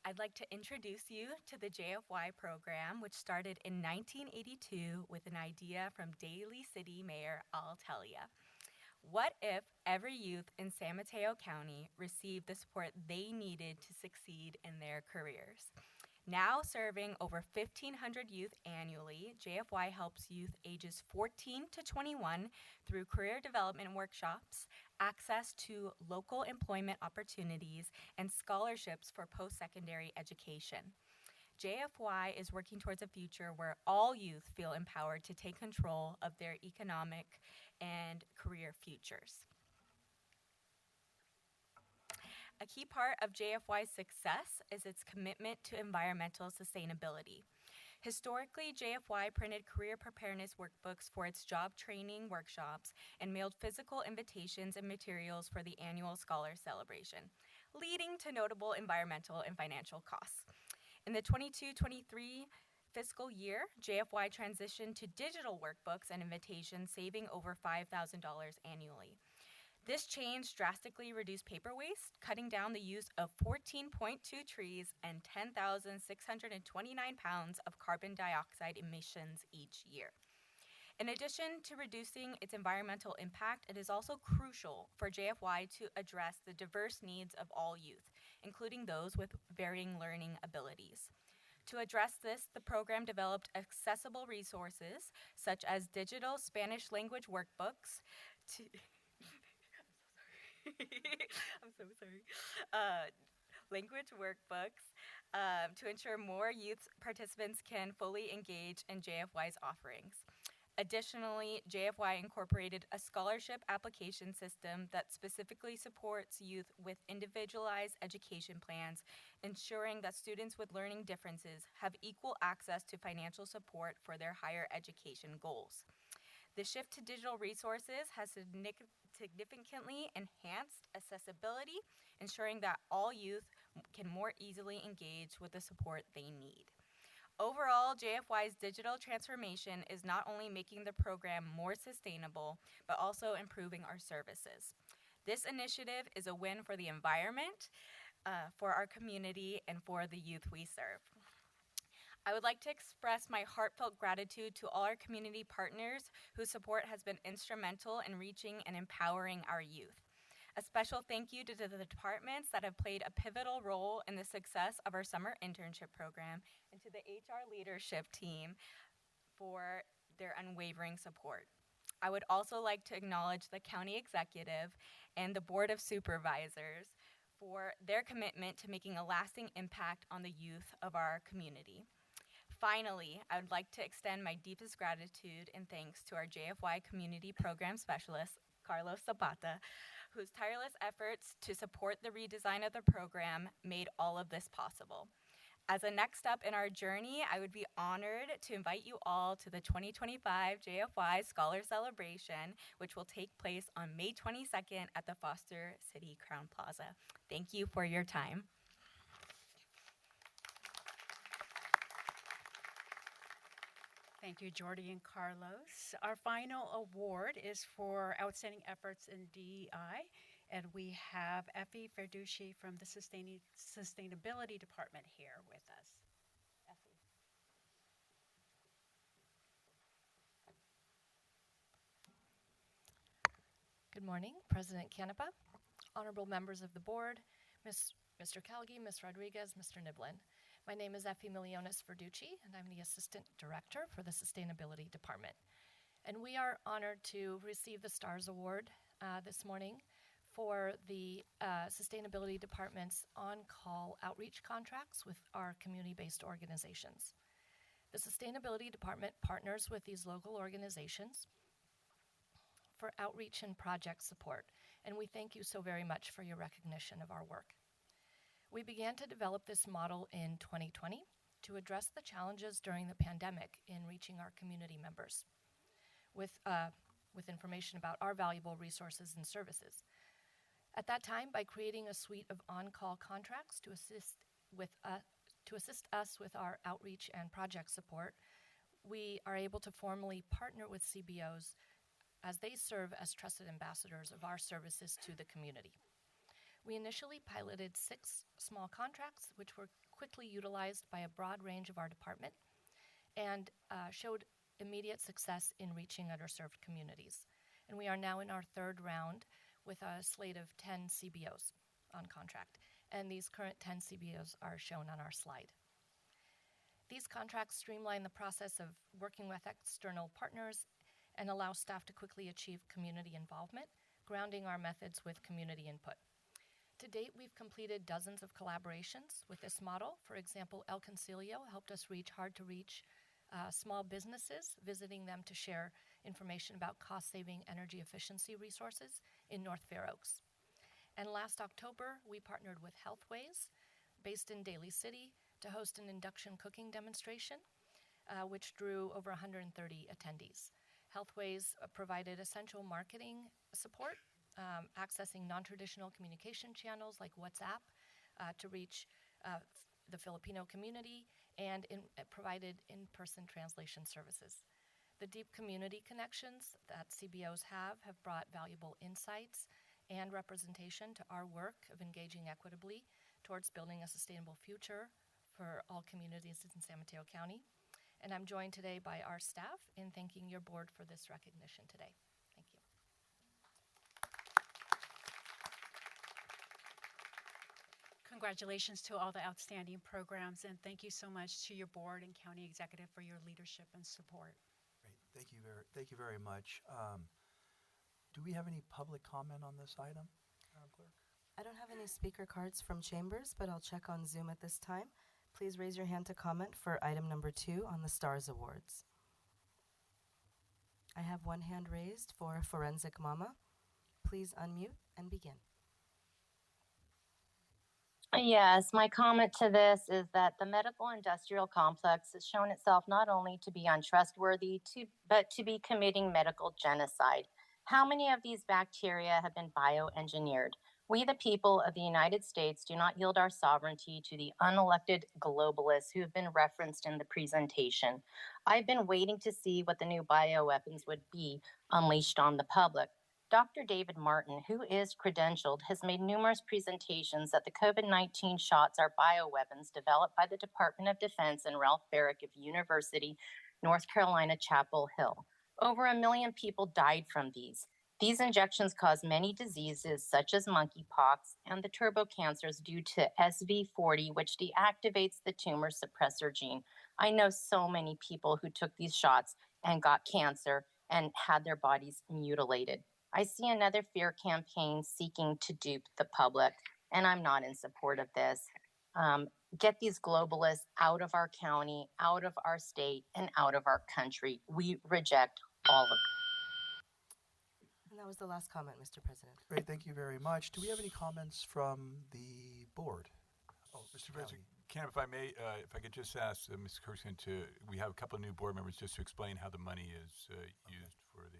I'd like to introduce you to the JFY program, which started in 1982 with an idea from Daly City Mayor Al Talia. What if every youth in San Mateo County received the support they needed to succeed in their careers? Now serving over 1,500 youth annually, JFY helps youth ages 14 to 21 through career development workshops, access to local employment opportunities, and scholarships for post-secondary education. JFY is working towards a future where all youth feel empowered to take control of their economic and career futures. A key part of JFY's success is its commitment to environmental sustainability. Historically, JFY printed career preparedness workbooks for its job training workshops and mailed physical invitations and materials for the annual Scholar Celebration, leading to notable environmental and financial costs. In the 22-23 fiscal year, JFY transitioned to digital workbooks and invitations, saving over $5,000 annually. This change drastically reduced paper waste, cutting down the use of 14.2 trees and 10,629 pounds of carbon dioxide emissions each year. In addition to reducing its environmental impact, it is also crucial for JFY to address the diverse needs of all youth, including those with varying learning abilities. To address this, the program developed accessible resources such as digital Spanish language workbooks to I'm so sorry. Language workbooks to ensure more youth participants can fully engage in JFY's offerings. Additionally, JFY incorporated a scholarship application system that specifically supports youth with individualized education plans, ensuring that students with learning differences have equal access to financial support for their higher education goals. The shift to digital resources has significantly enhanced accessibility, ensuring that all youth can more easily engage with the support they need. Overall, JFY's digital transformation is not only making the program more sustainable, but also improving our services. This initiative is a win for the environment, for our community, and for the youth we serve. I would like to express my heartfelt gratitude to all our community partners whose support has been instrumental in reaching and empowering our youth. A special thank you to the departments that have played a pivotal role in the success of our summer internship program, and to the HR leadership team for their unwavering support. I would also like to acknowledge the county executive and the board of supervisors for their commitment to making a lasting impact on the youth of our community. Finally, I would like to extend my deepest gratitude and thanks to our JFY Community Program Specialist, Carlos Zapata, whose tireless efforts to support the redesign of the program made all of this possible. As a next step in our journey, I would be honored to invite you all to the 2025 JFY Scholar Celebration, which will take place on May 22nd at the Foster City Crown Plaza. Thank you for your time. Thank you, Jordy and Carlos. Our final award is for outstanding efforts in DEI, and we have Effie Ferducci from the Sustainability Department here with us. Effie. Good morning, President Canepa, honorable members of the board, Mr. Calgi, Ms. Rodriguez, Mr. Niblin. My name is Effie Miliones Verducci, and I'm the Assistant Director for the Sustainability Department. And we are honored to receive the STARS Award this morning for the Sustainability Department's on-call outreach contracts with our community-based organizations. The Sustainability Department partners with these local organizations for outreach and project support, and we thank you so very much for your recognition of our work. We began to develop this model in 2020 to address the challenges during the pandemic in reaching our community members with information about our valuable resources and services. At that time, by creating a suite of on-call contracts to assist us with our outreach and project support, we are able to formally partner with CBOs as they serve as trusted ambassadors of our services to the community. We initially piloted 6 small contracts, which were quickly utilized by a broad range of our department and showed immediate success in reaching underserved communities. And we are now in our 3rd round with a slate of 10 CBOs on contract, and these current 10 CBOs are shown on our slide. These contracts streamline the process of working with external partners and allow staff to quickly achieve community involvement, grounding our methods with community input. To date, we've completed dozens of collaborations with this model. For example, El Concilio helped us reach hard-to-reach small businesses, visiting them to share information about cost-saving energy efficiency resources in North Fair Oaks. And last October, we partnered with Healthways, based in Daly City, to host an induction cooking demonstration, which drew over 130 attendees. Healthways provided essential marketing support, accessing non-traditional communication channels like WhatsApp to reach the Filipino community, and provided in-person translation services. The deep community connections that CBOs have brought valuable insights and representation to our work of engaging equitably towards building a sustainable future for all communities in San Mateo County. And I'm joined today by our staff in thanking your board for this recognition today. Thank you. Congratulations to all the outstanding programs, and thank you so much to your board and county executive for your leadership and support. Great. Thank you very much. Do we have any public comment on this item, Madam Clerk? I don't have any speaker cards from chambers, but I'll check on Zoom at this time. Please raise your hand to comment for item number 2 on the STARS Awards. I have one hand raised for Forensic Mama. Please unmute and begin. Yes, my comment to this is that the medical industrial complex has shown itself not only to be untrustworthy, but to be committing medical genocide. How many of these bacteria have been bioengineered? We, the people of the United States, do not yield our sovereignty to the unelected globalists who have been referenced in the presentation. I've been waiting to see what the new bioweapons would be unleashed on the public. Dr. David Martin, who is credentialed, has made numerous presentations that the COVID-19 shots are bioweapons developed by the Department of Defense and Ralph Barrick of University, North Carolina, Chapel Hill. Over 1 million people died from these. These injections cause many diseases such as monkeypox and the turbo cancers due to SV40, which deactivates the tumor suppressor gene. I know so many people who took these shots and got cancer and had their bodies mutilated. I see another fear campaign seeking to dupe the public, and I'm not in support of this. Get these globalists out of our county, out of our state, and out of our country. We reject all of them. And that was the last comment, Mr. President. Great, thank you very much. Do we have any comments from the board? Oh, Mr. President, Camp, if I may, if I could just ask Ms. Kirsten we have a couple of new board members just to explain how the money is used for the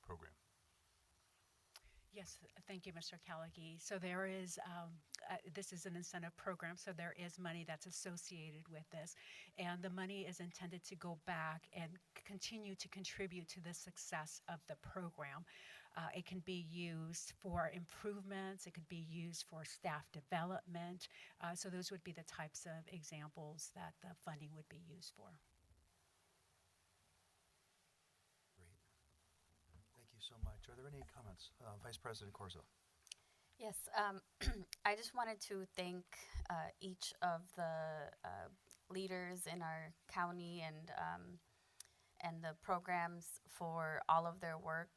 program. Yes, thank you, Mr. Callaghy. So there is, this is an incentive program, so there is money that's associated with this. And the money is intended to go back and continue to contribute to the success of the program. It can be used for improvements. It could be used for staff development. So those would be the types of examples that the funding would be used for. Thank you so much. Are there any comments? Vice President Corzo. Yes, I just wanted to thank each of the leaders in our county and the programs for all of their work.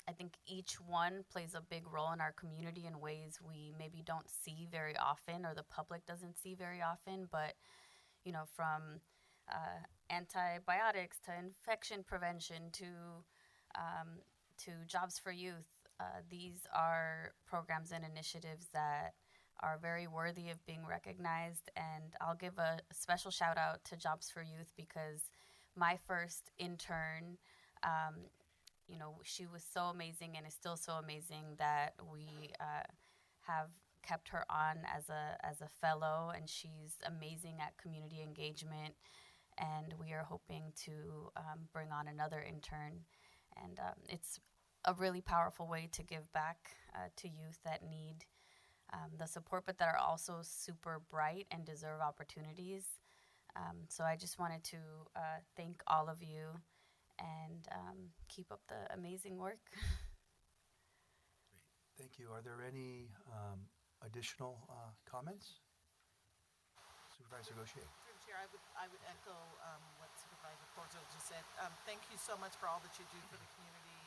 I think each one plays a big role in our community in ways we maybe don't see very often, or the public doesn't see very often. But you know, from antibiotics to infection prevention to Jobs for Youth. These are programs and initiatives that are very worthy of being recognized, and I'll give a special shout out to Jobs for Youth because my first intern, you know, she was so amazing and is still so amazing that we have kept her on as a fellow, and she's amazing at community engagement, and we are hoping to bring on another intern. And it's a really powerful way to give back to youth that need the support, but that are also super bright and deserve opportunities. So I just wanted to thank all of you and keep up the amazing work. Thank you. Are there any additional comments? Supervisor Gaucher. Through the chair, I would echo what Supervisor Corzo just said. Thank you so much for all that you do for the community.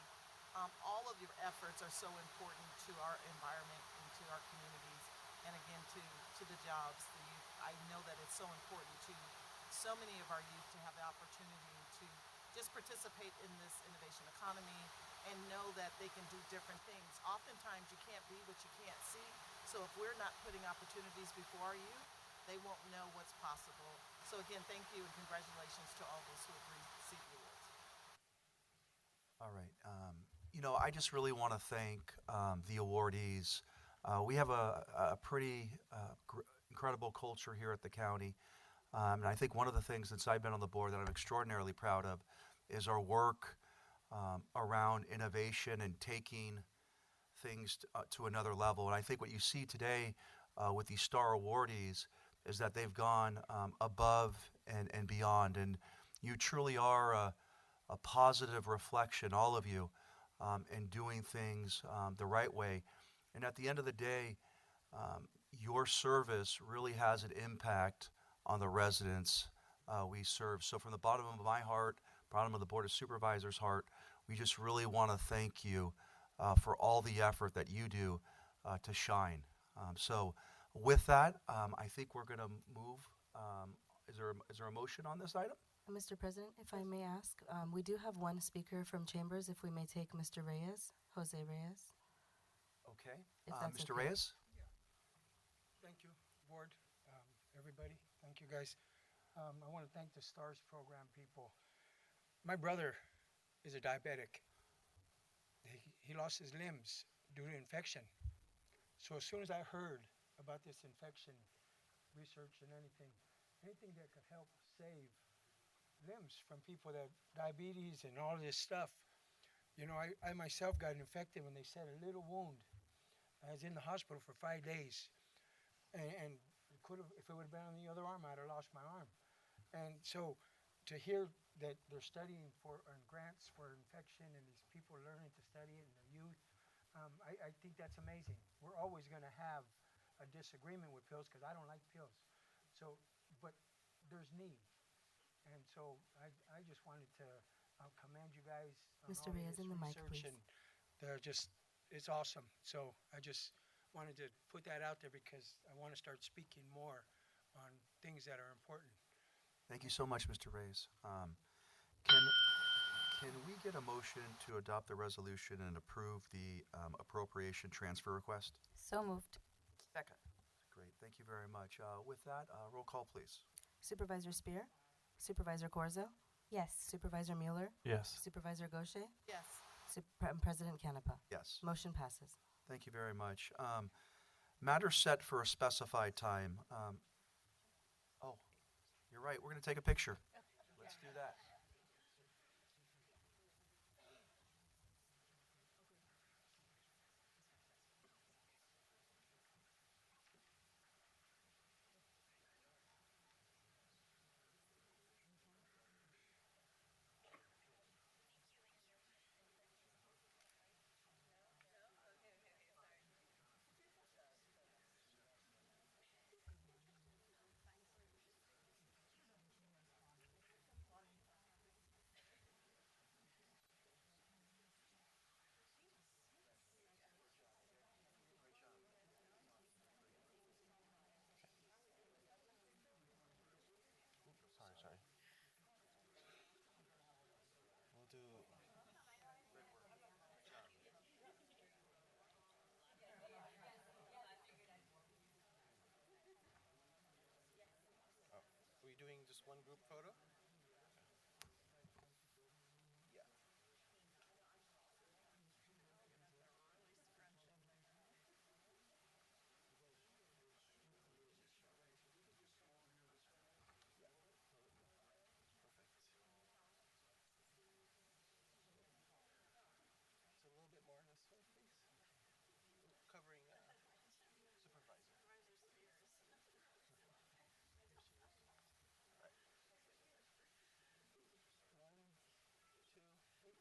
All of your efforts are so important to our environment and to our communities, and again to the jobs, the youth. I know that it's so important to so many of our youth to have the opportunity to just participate in this innovation economy and know that they can do different things. Oftentimes you can't be what you can't see, so if we're not putting opportunities before our youth, they won't know what's possible. So again, thank you and congratulations to all those who have received awards. All right. You know, I just really want to thank the awardees. We have a pretty incredible culture here at the county. And I think one of the things since I've been on the board that I'm extraordinarily proud of is our work around innovation and taking things to another level. And I think what you see today with these star awardees is that they've gone above and beyond. And you truly are a positive reflection, all of you, in doing things the right way. And at the end of the day, your service really has an impact on the residents we serve. So from the bottom of my heart, bottom of the Board of Supervisors' heart, we just really want to thank you for all the effort that you do to shine. So with that, I think we're going to move. Is there a motion on this item? Mr. President, if I may ask, we do have one speaker from Chambers. If we may take Mr. Reyes, Jose Reyes. Okay. If that's Mr. okay. Reyes? Thank you, board, everybody. Thank you, guys. I want to thank the STARS program people. My brother is a diabetic. He lost his limbs due to infection. So as soon as I heard about this infection research and anything that could help save limbs from people that diabetes and all this stuff, you know, I myself got infected when they said a little wound. I was in the hospital for 5 days, and it could have, if it would have been on the other arm, I'd have lost my arm. And so, to hear that they're studying for grants for infection, and these people learning to study it, and the youth, I think that's amazing. We're always going to have a disagreement with pills because I don't like pills. So, but there's need, and so I just wanted to commend you guys on Mr. all of Reyes, this in the mic, research, please. and they're just, it's awesome. So I just wanted to put that out there because I want to start speaking more on things that are important. Thank you so much, Mr. Reyes. Can we get a motion to adopt the resolution and approve the appropriation transfer request? So moved. Second. Great, thank you very much. With that, roll call, please. Supervisor Spear? Supervisor Corzo? Yes. Supervisor Mueller? Yes. Supervisor Gaucher? Yes. President Canepa? Yes. Motion passes. Thank you very much. Matter set for a specified time. Oh, you're right, we're going to take a picture. Let's do that. Sorry. We'll do. Oh, are we doing just one group photo? Yeah. It's a little bit more on this way, please. Covering supervisor. Right. 1, 2, 3. Thank you.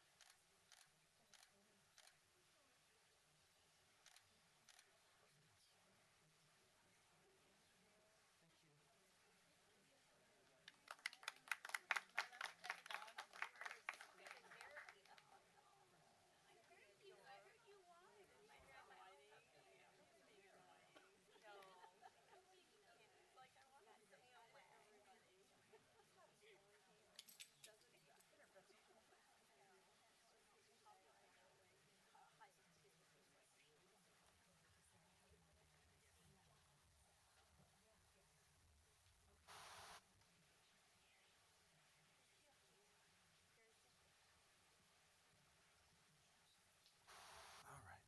All right.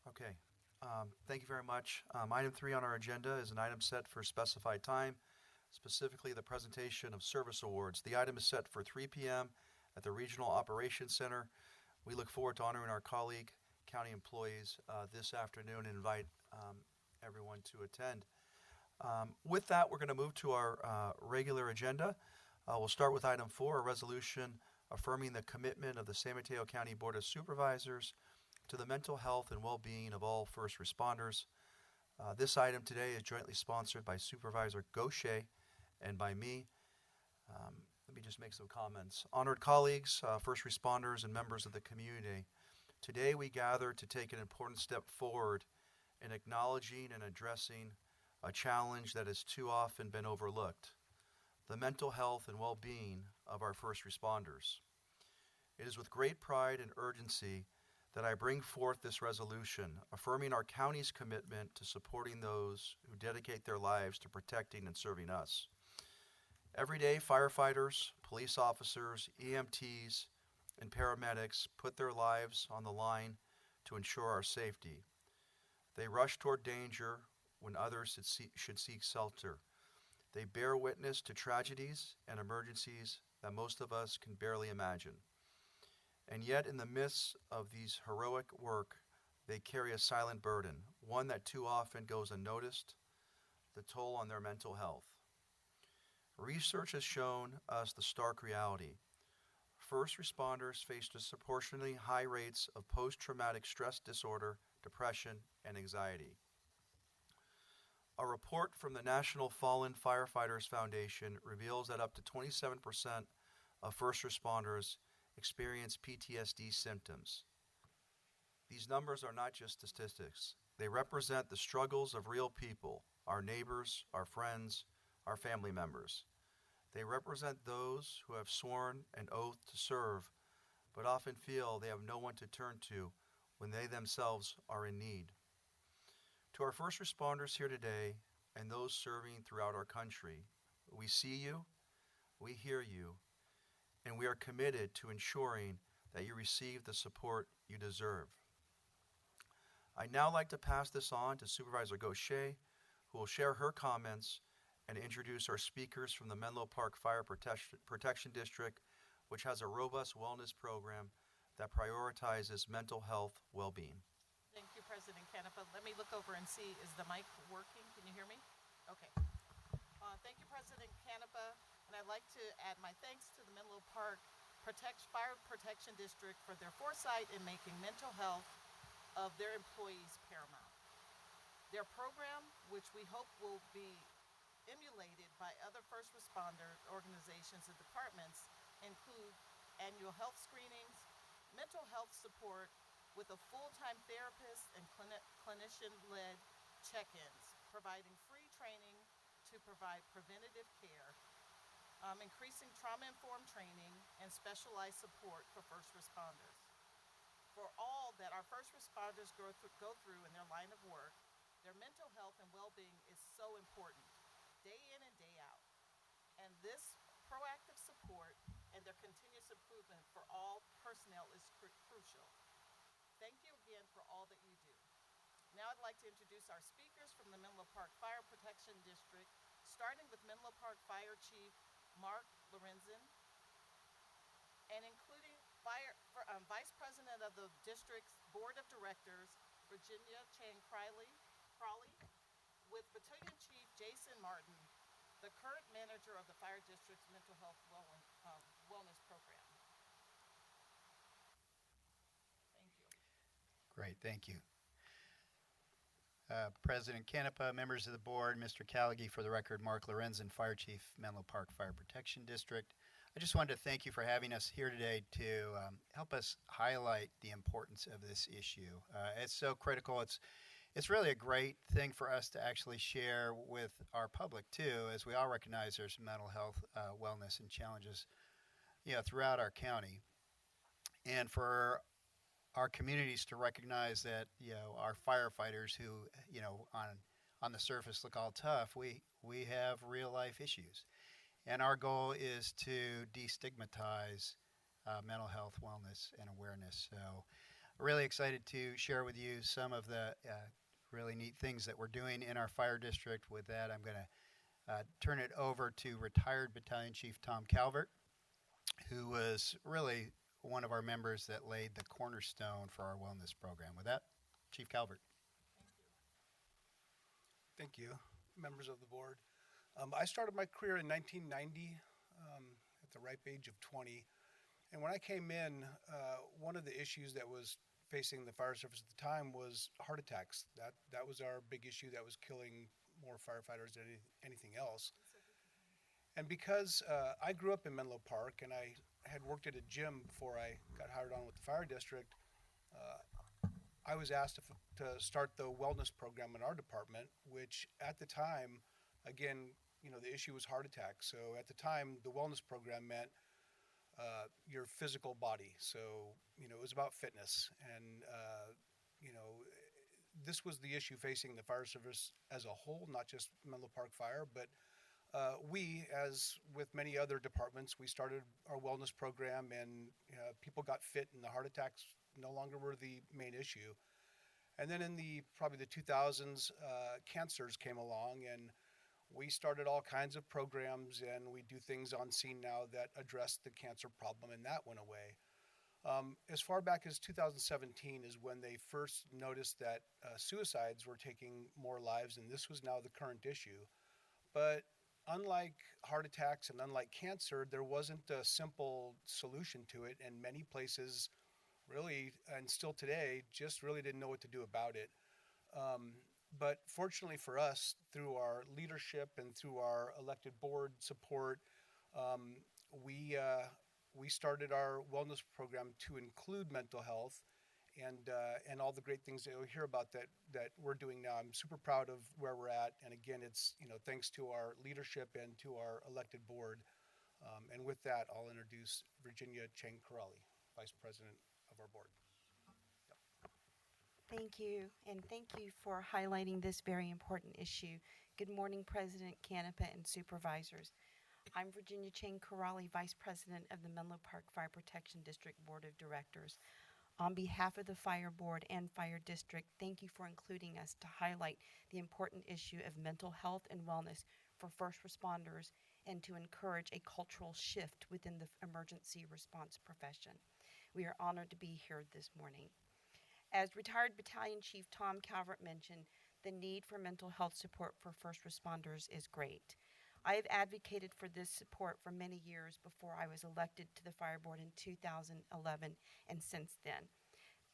Okay, thank you very much. Item 3 on our agenda is an item set for specified time, specifically the presentation of service awards. The item is set for 3 p.m. at the Regional Operations Center. We look forward to honoring our colleague, county employees, this afternoon and invite everyone to attend. With that, we're going to move to our regular agenda. We'll start with item 4, a resolution affirming the commitment of the San Mateo County Board of Supervisors to the mental health and well-being of all first responders. This item today is jointly sponsored by Supervisor Gaucher and by me. Let me just make some comments. Honored colleagues, first responders, and members of the community, today we gather to take an important step forward in acknowledging and addressing a challenge that has too often been overlooked: the mental health and well-being of our first responders. It is with great pride and urgency that I bring forth this resolution, affirming our county's commitment to supporting those who dedicate their lives to protecting and serving us. Every day, firefighters, police officers, EMTs, and paramedics put their lives on the line to ensure our safety. They rush toward danger when others should seek shelter. They bear witness to tragedies and emergencies that most of us can barely imagine. And yet, in the midst of these heroic work, they carry a silent burden, one that too often goes unnoticed: the toll on their mental health. Research has shown us the stark reality. First responders face disproportionately high rates of post-traumatic stress disorder, depression, and anxiety. A report from the National Fallen Firefighters Foundation reveals that up to 27% of first responders experience PTSD symptoms. These numbers are not just statistics. They represent the struggles of real people, our neighbors, our friends, our family members. They represent those who have sworn an oath to serve, but often feel they have no one to turn to when they themselves are in need. To our first responders here today and those serving throughout our country, we see you, we hear you, and we are committed to ensuring that you receive the support you deserve. I'd now like to pass this on to Supervisor Gaucher, who will share her comments and introduce our speakers from the Menlo Park Fire Protection District, which has a robust wellness program that prioritizes mental health well-being. Thank you, President Canepa. Let me look over and see, is the mic working? Can you hear me? Okay. Thank you, President Canepa. And I'd like to add my thanks to the Menlo Park Fire Protection District for their foresight in making mental health of their employees paramount. Their program, which we hope will be emulated by other first responder organizations and departments, include annual health screenings, mental health support with a full-time therapist and clinician-led check-ins, providing free training to provide preventative care, increasing trauma-informed training, and specialized support for first responders. For all that our first responders go through in their line of work, their mental health and well-being is so important, day in and day out. And this proactive support and their continuous improvement for all personnel is crucial. Thank you again for all that you do. Now I'd like to introduce our speakers from the Menlo Park Fire Protection District, starting with Menlo Park Fire Chief Mark Lorenzen, and including Vice President of the District's Board of Directors, Virginia Chan Crawley, with Battalion Chief Jason Martin, the current manager of the Fire District's Mental Health Wellness Program. Thank you. Great, thank you. President Canepa, members of the board, Mr. Callaghy, for the record, Mark Lorenzen, Fire Chief, Menlo Park Fire Protection District. I just wanted to thank you for having us here today to help us highlight the importance of this issue. It's so critical. It's really a great thing for us to actually share with our public too, as we all recognize there's mental health, wellness, and challenges, throughout our county, and for our communities to recognize that our firefighters who on the surface look all tough, we have real life issues, and our goal is to destigmatize mental health, wellness, and awareness. So really excited to share with you some of the really neat things that we're doing in our fire district. With that, I'm going to turn it over to retired Battalion Chief Tom Calvert, who was really one of our members that laid the cornerstone for our wellness program. With that, Chief Calvert. Thank you, members of the board. I started my career in 1990 at the ripe age of 20. And when I came in, one of the issues that was facing the fire service at the time was heart attacks. That was our big issue. That was killing more firefighters than anything else. And because I grew up in Menlo Park and I had worked at a gym before I got hired on with the fire district, I was asked to start the wellness program in our department, which at the time, again, the issue was heart attacks. So at the time, the wellness program meant your physical body. So, it was about fitness. And, this was the issue facing the fire service as a whole, not just Menlo Park Fire, but we, as with many other departments, we started our wellness program, and people got fit, and the heart attacks no longer were the main issue. And then in probably the 2000s, cancers came along, and we started all kinds of programs, and we do things on scene now that address the cancer problem, and that went away. As far back as 2017 is when they first noticed that suicides were taking more lives, and this was now the current issue. But unlike heart attacks and unlike cancer, there wasn't a simple solution to it, and many places really, and still today, just really didn't know what to do about it. But fortunately for us, through our leadership and through our elected board support, we started our wellness program to include mental health and all the great things that you'll hear about that we're doing now. I'm super proud of where we're at, and again, it's thanks to our leadership and to our elected board. And with that, I'll introduce Virginia Cheng Corrali, Vice President of our board. Thank you, and thank you for highlighting this very important issue. Good morning, President Canepa and Supervisors. I'm Virginia Cheng Corrali, Vice President of the Menlo Park Fire Protection District Board of Directors. On behalf of the Fire Board and Fire District, thank you for including us to highlight the important issue of mental health and wellness for first responders and to encourage a cultural shift within the emergency response profession. We are honored to be here this morning. As retired Battalion Chief Tom Calvert mentioned, the need for mental health support for first responders is great. I have advocated for this support for many years before I was elected to the Fire Board in 2011 and since then.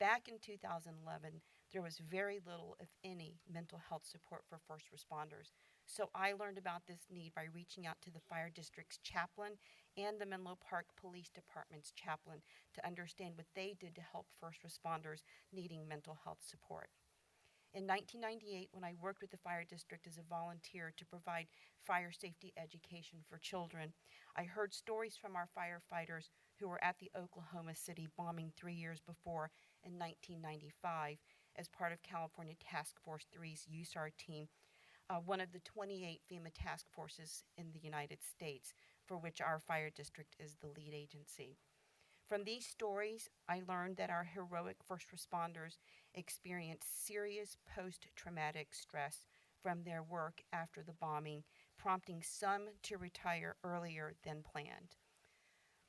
Back in 2011, there was very little, if any, mental health support for first responders. So I learned about this need by reaching out to the Fire District's chaplain and the Menlo Park Police Department's chaplain to understand what they did to help first responders needing mental health support. In 1998, when I worked with the Fire District as a volunteer to provide fire safety education for children, I heard stories from our firefighters who were at the Oklahoma City bombing 3 years before in 1995 as part of California Task Force 3's USAR team, one of the 28 FEMA task forces in the United States, for which our fire district is the lead agency. From these stories, I learned that our heroic first responders experienced serious post-traumatic stress from their work after the bombing, prompting some to retire earlier than planned.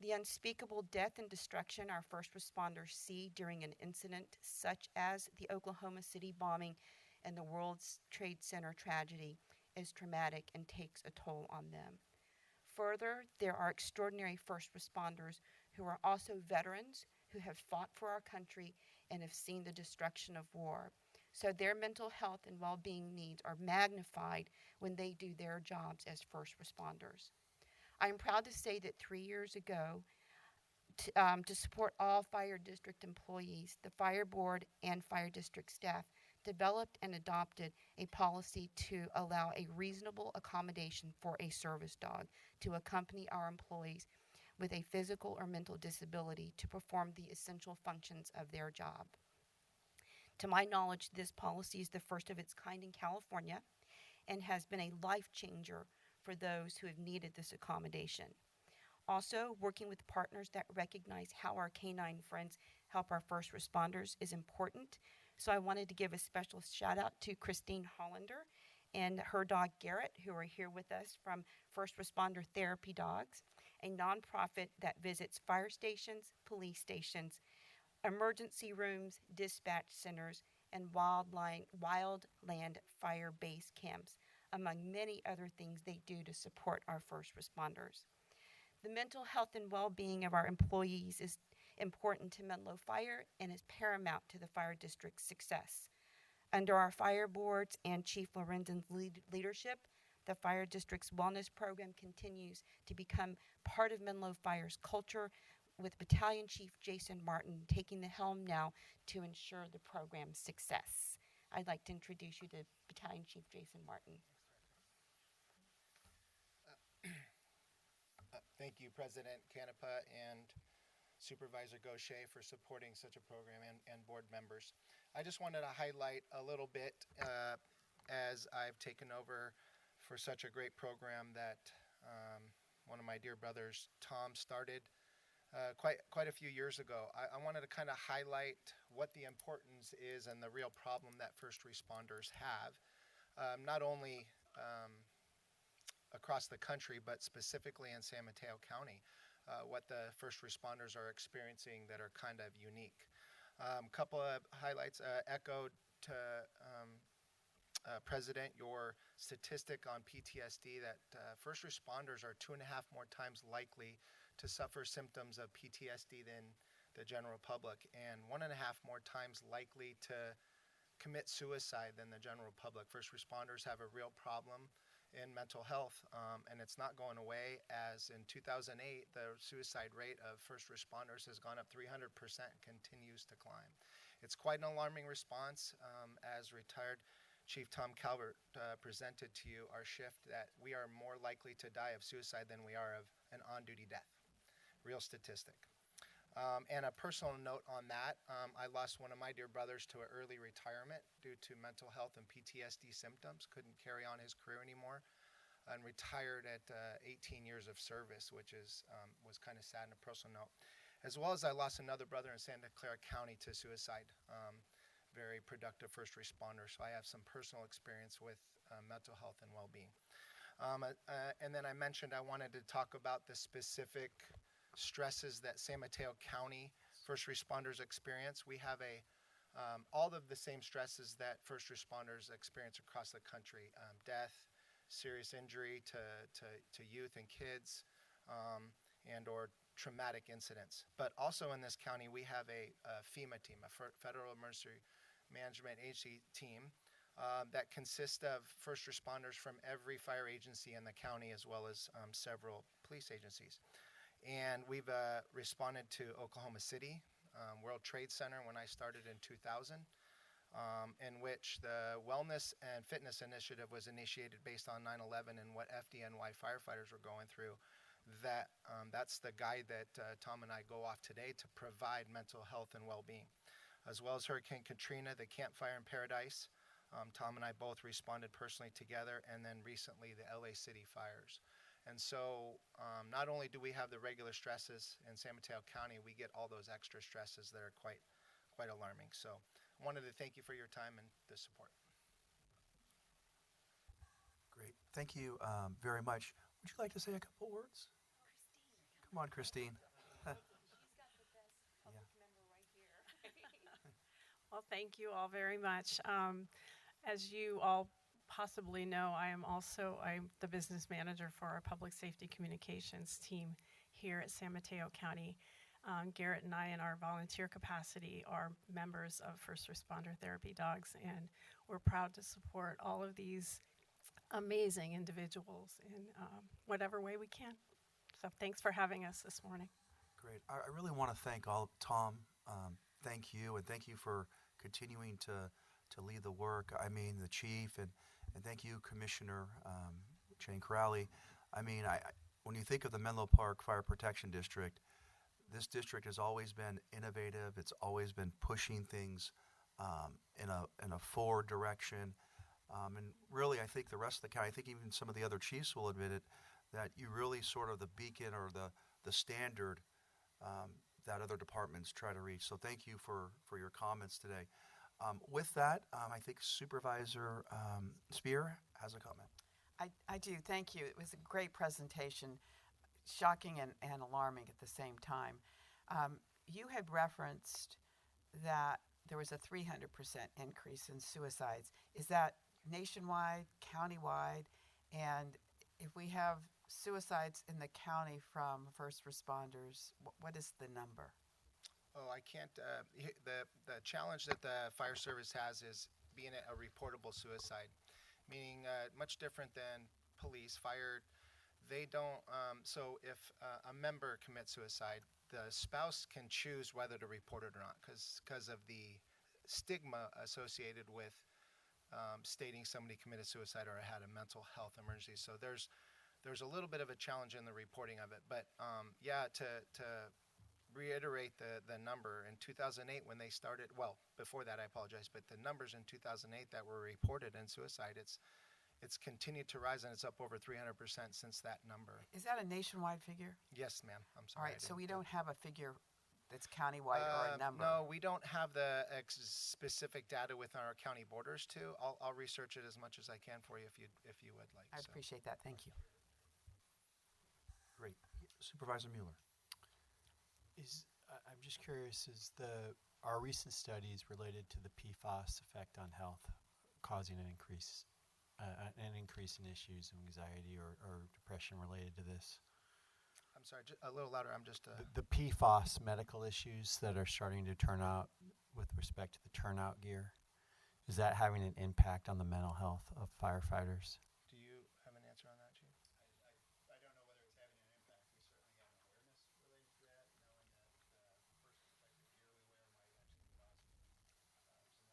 The unspeakable death and destruction our first responders see during an incident such as the Oklahoma City bombing and the World Trade Center tragedy is traumatic and takes a toll on them. Further, there are extraordinary first responders who are also veterans who have fought for our country and have seen the destruction of war. So their mental health and well-being needs are magnified when they do their jobs as first responders. I am proud to say that 3 years ago, to support all fire district employees, the fire board and fire district staff developed and adopted a policy to allow a reasonable accommodation for a service dog to accompany our employees with a physical or mental disability to perform the essential functions of their job. To my knowledge, this policy is the first of its kind in California and has been a life changer for those who have needed this accommodation. Also, working with partners that recognize how our canine friends help our first responders is important. So I wanted to give a special shout out to Christine Hollander and her dog Garrett, who are here with us from First Responder Therapy Dogs, a nonprofit that visits fire stations, police stations, emergency rooms, dispatch centers, and wildland fire base camps, among many other things they do to support our first responders. The mental health and well-being of our employees is important to Menlo Fire and is paramount to the fire district's success. Under our fire boards and Chief Lorenzen's leadership, the fire district's wellness program continues to become part of Menlo Fire's culture, with Battalion Chief Jason Martin taking the helm now to ensure the program's success. I'd like to introduce you to Battalion Chief Jason Martin. Thank you, President Canepa and Supervisor Gaucher, for supporting such a program, and board members. I just wanted to highlight a little bit as I've taken over for such a great program that one of my dear brothers, Tom, started quite a few years ago. I wanted to kind of highlight what the importance is and the real problem that first responders have, not only across the country, but specifically in San Mateo County, what the first responders are experiencing that are kind of unique. Couple of highlights, echoed to President, your statistic on PTSD, that first responders are 2.5 more times likely to suffer symptoms of PTSD than the general public, and 1.5 more times likely to commit suicide than the general public. First responders have a real problem in mental health, and it's not going away, as in 2008, the suicide rate of first responders has gone up 300% and continues to climb. It's quite an alarming response. As retired Chief Tom Calvert presented to you our shift, that we are more likely to die of suicide than we are of an on-duty death. Real statistic. And a personal note on that, I lost one of my dear brothers to an early retirement due to mental health and PTSD symptoms, couldn't carry on his career anymore, and retired at 18 years of service, which was kind of sad on a personal note. As well as I lost another brother in Santa Clara County to suicide, very productive first responder, so I have some personal experience with mental health and well-being. And then I mentioned I wanted to talk about the specific stresses that San Mateo County first responders experience. We have all of the same stresses that first responders experience across the country: death, serious injury to youth and kids, and or traumatic incidents. But also in this county, we have a FEMA team, a Federal Emergency Management Agency team, that consists of first responders from every fire agency in the county, as well as several police agencies. And we've responded to Oklahoma City, World Trade Center when I started in 2000, in which the Wellness and Fitness Initiative was initiated based on 9/11 and what FDNY firefighters were going through. That's the guide that Tom and I go off today to provide mental health and well-being. As well as Hurricane Katrina, the Camp Fire in Paradise. Tom and I both responded personally together, and then recently the LA City fires. And so not only do we have the regular stresses in San Mateo County, we get all those extra stresses that are quite alarming. So I wanted to thank you for your time and the support. Great. Thank you very much. Would you like to say a couple words? Christine. Come on, Christine. Well, thank you all very much. As you all possibly know, I'm the business manager for our public safety communications team here at San Mateo County. Garrett and I, in our volunteer capacity, are members of First Responder Therapy Dogs, and we're proud to support all of these amazing individuals in whatever way we can. So thanks for having us this morning. Great. I really want to thank Tom, thank you, and thank you for continuing to lead the work. I mean, the chief, and thank you, Commissioner Jane Corrali. I mean, when you think of the Menlo Park Fire Protection District, this district has always been innovative. It's always been pushing things in a forward direction. And really, I think the rest of the county, I think even some of the other chiefs will admit it, that you really sort of the beacon or the standard that other departments try to reach. So thank you for your comments today. With that, I think Supervisor Spear has a comment. I do. Thank you. It was a great presentation, shocking and alarming at the same time. You had referenced that there was a 300% increase in suicides. Is that nationwide, countywide? And if we have suicides in the county from first responders, what is the number? Oh, I can't. The challenge that the fire service has is being a reportable suicide, meaning much different than police. Fire, they don't. So if a member commits suicide, the spouse can choose whether to report it or not, because of the stigma associated with stating somebody committed suicide or had a mental health emergency. So there's a little bit of a challenge in the reporting of it. But yeah, to reiterate the number in 2008 when they started, well, before that I apologize, but the numbers in 2008 that were reported in suicide, it's continued to rise, and it's up over 300% since that number. Is that a nationwide figure? Yes, ma'am. I'm All sorry. right, so we don't have a figure that's countywide or a number? No, we don't have the specific data with our county borders too. I'll research it as much as I can for you if you would like. I appreciate that. Thank you. Great. Supervisor Mueller. I'm just curious, are recent studies related to the PFAS effect on health causing an increase in issues of anxiety or depression related to this? I'm sorry, a little louder. I'm just The PFAS medical issues that are starting to turn out with respect to the turnout gear, is that having an impact on the mental health of firefighters? Do you have an answer on that, Chief? I don't know whether it's having an impact. We certainly have an awareness related to that, knowing that the personal protective gear we wear might actually cause some long-term health issues for us.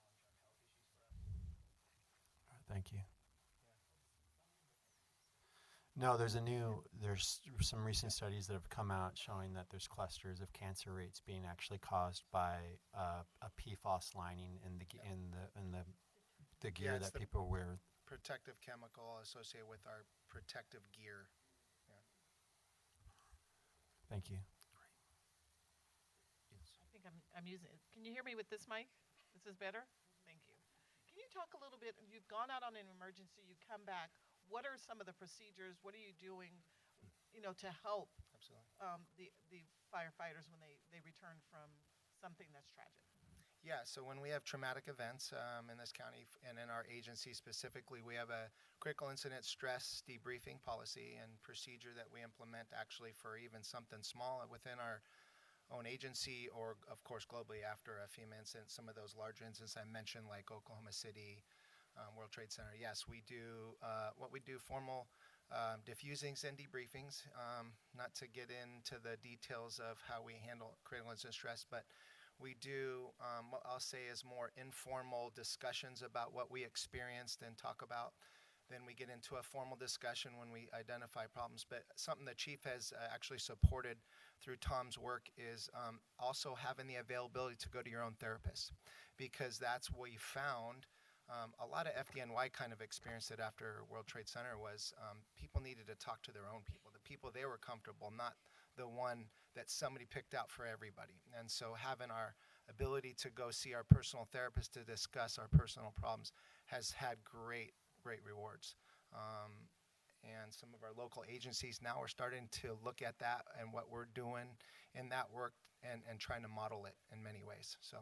All right, thank you. No, there's some recent studies that have come out showing that there's clusters of cancer rates being actually caused by a PFAS lining in the gear it's that the people wear. protective chemical associated with our protective gear. Yeah. Thank you. I think I'm using it. Can you hear me with this mic? This is better? Thank you. Can you talk a little bit, you've gone out on an emergency, you come back, what are some of the procedures, what are you doing, to help the firefighters when they return from something that's tragic? Yeah, so when we have traumatic events in this county and in our agency specifically, we have a critical incident stress debriefing policy and procedure that we implement actually for even something small within our own agency or, of course, globally after a FEMA incident. Some of those larger incidents I mentioned, like Oklahoma City, World Trade Center. Yes, we do formal diffusings and debriefings, not to get into the details of how we handle critical incident stress, but we do what I'll say is more informal discussions about what we experienced and talk about. Then we get into a formal discussion when we identify problems. But something the chief has actually supported through Tom's work is also having the availability to go to your own therapist, because that's what we found. A lot of FDNY kind of experienced it after World Trade Center was people needed to talk to their own people, the people they were comfortable, not the one that somebody picked out for everybody. And so having our ability to go see our personal therapist to discuss our personal problems has had great rewards. And some of our local agencies now are starting to look at that and what we're doing in that work and trying to model it in many ways. So,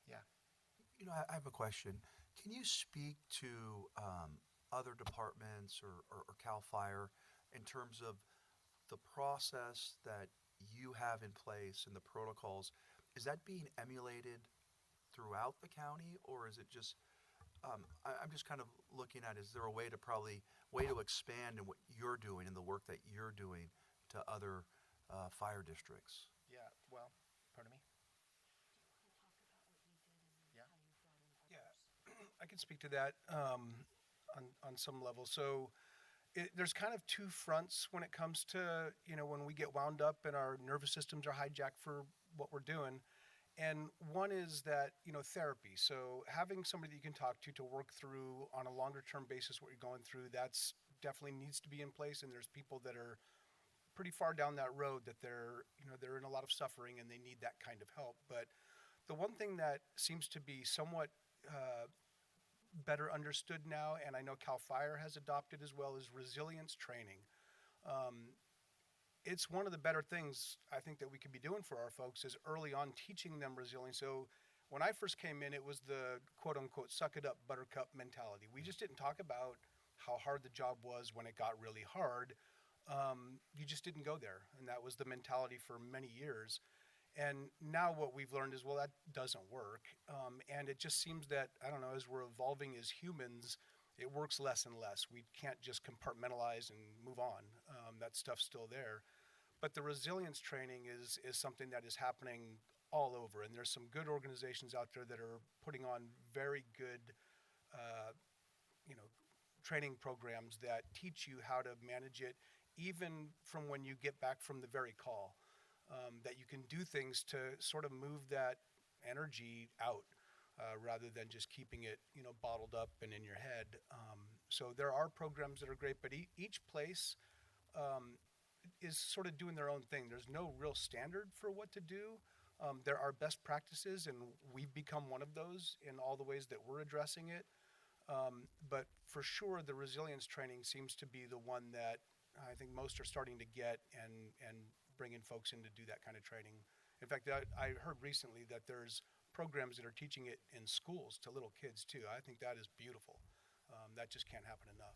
yeah. I have a question. Can you speak to other departments or CAL FIRE in terms of the process that you have in place and the protocols? Is that being emulated throughout the county, or is it just I'm just kind of looking at, is there a way to expand in what you're doing and the work that you're doing to other fire districts? Yeah, well, pardon me? I can speak to that on some level. So there's kind of two fronts when it comes to, when we get wound up and our nervous systems are hijacked for what we're doing. And one is that, therapy. So having somebody that you can talk to work through on a longer term basis what you're going through, that's definitely needs to be in place. And there's people that are pretty far down that road that they're in a lot of suffering and they need that kind of help. But the one thing that seems to be somewhat better understood now, and I know CAL FIRE has adopted as well, is resilience training. It's one of the better things I think that we could be doing for our folks is early on teaching them resilience. So when I first came in, it was the quote unquote suck it up buttercup mentality. We just didn't talk about how hard the job was when it got really hard. You just didn't go there. And that was the mentality for many years. And now what we've learned is, well, that doesn't work. And it just seems that, I don't know, as we're evolving as humans, it works less and less. We can't just compartmentalize and move on. That stuff's still there. But the resilience training is something that is happening all over. And there's some good organizations out there that are putting on very good, training programs that teach you how to manage it, even from when you get back from the very call. That you can do things to sort of move that energy out rather than just keeping it, bottled up and in your head. So there are programs that are great, but each place is sort of doing their own thing. There's no real standard for what to do. There are best practices, and we've become one of those in all the ways that we're addressing it. But for sure, the resilience training seems to be the one that I think most are starting to get and bringing folks in to do that kind of training. In fact, I heard recently that there's programs that are teaching it in schools to little kids too. I think that is beautiful. That just can't happen enough.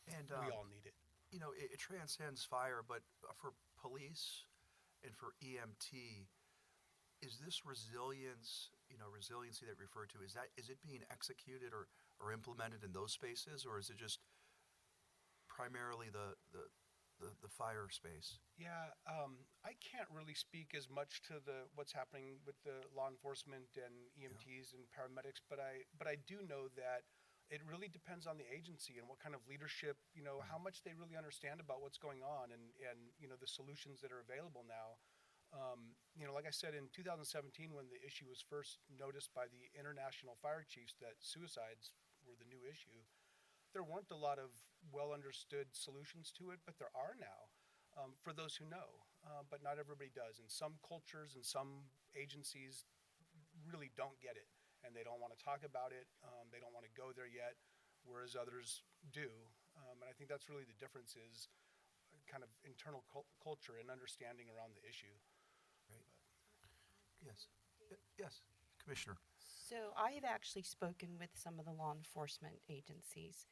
And we all need it. It transcends fire, but for police and for EMT, is this resiliency that you referred to, is it being executed or implemented in those spaces, or is it just primarily the fire space? Yeah, I can't really speak as much to what's happening with the law enforcement and EMTs and paramedics, but I do know that it really depends on the agency and what kind of leadership, how much they really understand about what's going on and the solutions that are available now. Like I said, in 2017, when the issue was first noticed by the international fire chiefs that suicides were the new issue, there weren't a lot of well understood solutions to it, but there are now for those who know, but not everybody does. And some cultures and some agencies really don't get it, and they don't want to talk about it. They don't want to go there yet, whereas others do. And I think that's really the difference, is kind of internal culture and understanding around the issue. Right. Yes. Yes, Commissioner. So I have actually spoken with some of the law enforcement agencies.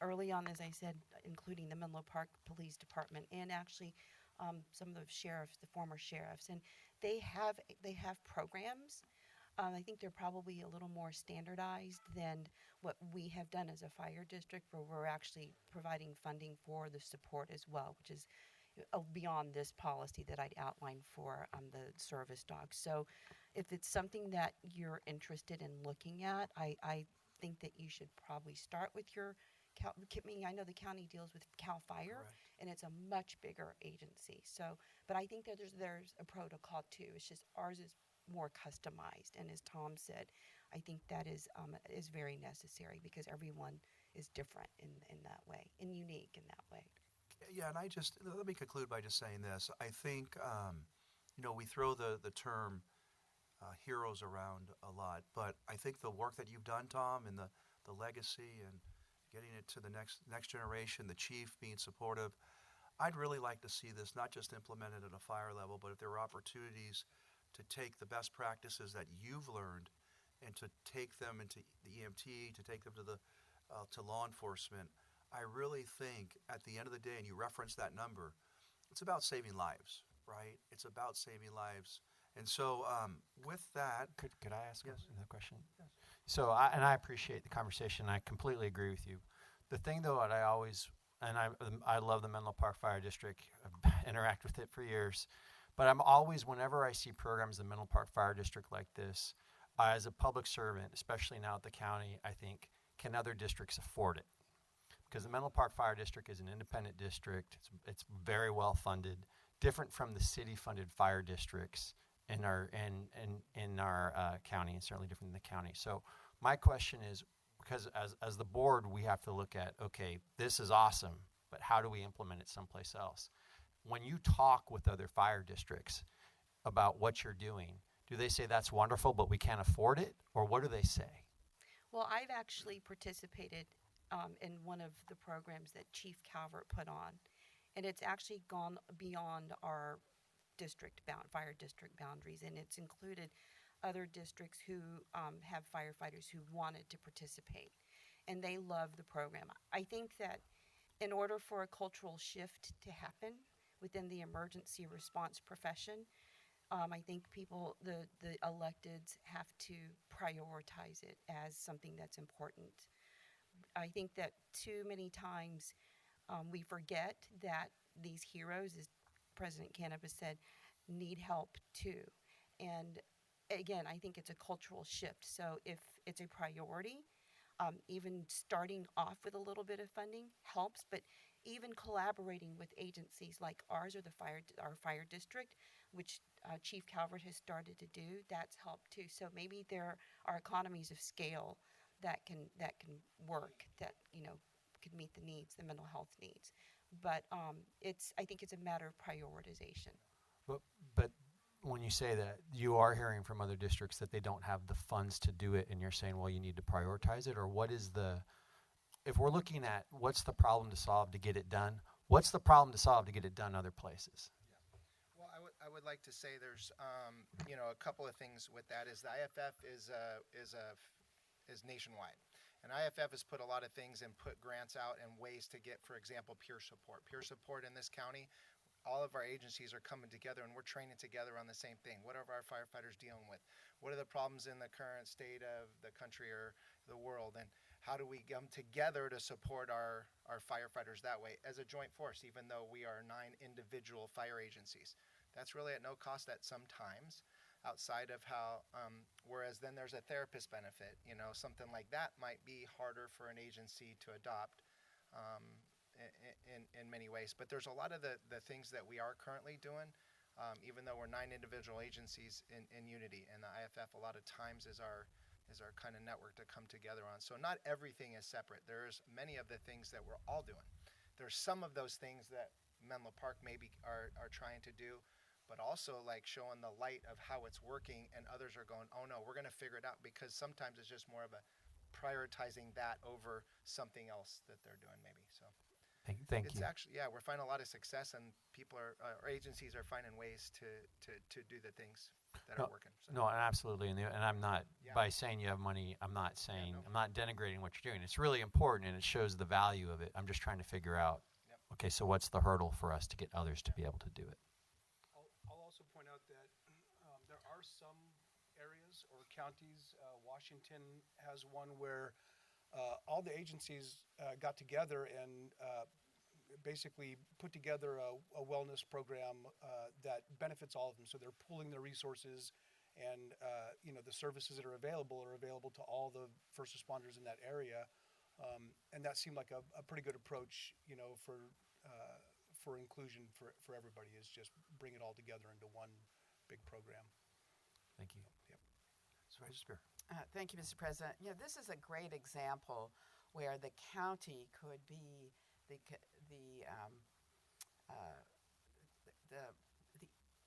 Early on, as I said, including the Menlo Park Police Department and actually some of the sheriffs, the former sheriffs, and they have programs. I think they're probably a little more standardized than what we have done as a fire district, where we're actually providing funding for the support as well, which is beyond this policy that I'd outlined for the service dogs. So if it's something that you're interested in looking at, I think that you should probably start with your I know the county deals with CAL FIRE, Correct. and it's a much bigger agency. So, but I think that there's a protocol too. It's just ours is more customized, and as Tom said, I think that is very necessary because everyone is different in that way and unique in that way. Yeah, and let me conclude by just saying this. I think, we throw the term heroes around a lot, but I think the work that you've done, Tom, and the legacy and getting it to the next generation, the chief being supportive, I'd really like to see this not just implemented at a fire level, but if there are opportunities to take the best practices that you've learned and to take them into the EMT, to take them to law enforcement. I really think at the end of the day, and you referenced that number, it's about saving lives, right? It's about saving lives. And so with that... Could I ask Yes. another question? Yes. So, I appreciate the conversation. I completely agree with you. The thing, though, that I love the Menlo Park Fire District. I've interacted with it for years. But I'm always, whenever I see programs in the Menlo Park Fire District like this, as a public servant, especially now at the county, I think, can other districts afford it? Because the Menlo Park Fire District is an independent district. It's very well funded, different from the city-funded fire districts in our county, and certainly different than the county. So my question is, because as the board, we have to look at, okay, this is awesome, but how do we implement it someplace else? When you talk with other fire districts about what you're doing, do they say that's wonderful, but we can't afford it? Or what do they say? Well, I've actually participated in one of the programs that Chief Calvert put on, and it's actually gone beyond our fire district boundaries, and it's included other districts who have firefighters who wanted to participate, and they love the program. I think that in order for a cultural shift to happen within the emergency response profession, I think the electeds have to prioritize it as something that's important. I think that too many times we forget that these heroes, as President Canapa said, need help too. And again, I think it's a cultural shift. So if it's a priority, even starting off with a little bit of funding helps, but even collaborating with agencies like ours or our fire district, which Chief Calvert has started to do, that's helped too. So maybe there are economies of scale that can work, that could meet the needs, the mental health needs. But I think it's a matter of prioritization. But when you say that, you are hearing from other districts that they don't have the funds to do it, and you're saying, well, you need to prioritize it, or what is if we're looking at what's the problem to solve to get it done, what's the problem to solve to get it done other places? Well, I would like to say there's a couple of things with that. Is the IFF is nationwide, and IFF has put a lot of things and put grants out and ways to get, for example, peer support. Peer support in this county, all of our agencies are coming together and we're training together on the same thing. What are our firefighters dealing with? What are the problems in the current state of the country or the world? And how do we come together to support our firefighters that way as a joint force, even though we are 9 individual fire agencies? That's really at no cost at some times outside of how, whereas then there's a therapist benefit, something like that might be harder for an agency to adopt. In many ways, but there's a lot of the things that we are currently doing, even though we're 9 individual agencies in unity, and the IFF a lot of times is our kind of network to come together on. So not everything is separate. There's many of the things that we're all doing. There's some of those things that Menlo Park maybe are trying to do, but also like showing the light of how it's working, and others are going, oh no, we're going to figure it out, because sometimes it's just more of a prioritizing that over something else that they're doing maybe. So. Thank It's you. actually, we're finding a lot of success, and people our agencies are finding ways to do the things that are working. So. No, absolutely, and I'm not, Yeah. by saying you have money, I'm not saying, I'm not denigrating what you're doing. It's really important, and it shows the value of it. I'm just trying to figure out, okay, so what's the hurdle for us to get others to be able to do it? I'll also point out that there are some areas or counties, Washington has one where all the agencies got together and basically put together a wellness program that benefits all of them. So they're pooling their resources, and the services that are available to all the first responders in that area. And that seemed like a pretty good approach, for inclusion for everybody, is just bring it all together into one big program. Thank you. Yep. Supervisor Spear. Thank you, Mr. President. This is a great example where the county could be the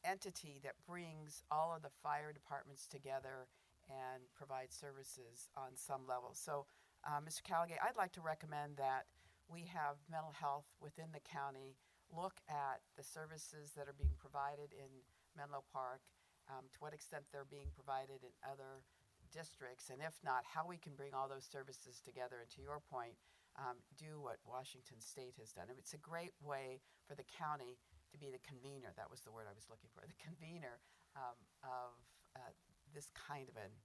entity that brings all of the fire departments together and provides services on some level. So, Mr. Callagay, I'd like to recommend that we have mental health within the county look at the services that are being provided in Menlo Park, to what extent they're being provided in other districts, and if not, how we can bring all those services together, and to your point, do what Washington State has done. I mean, it's a great way for the county to be the convener, that was the word I was looking for, the convener of this kind of an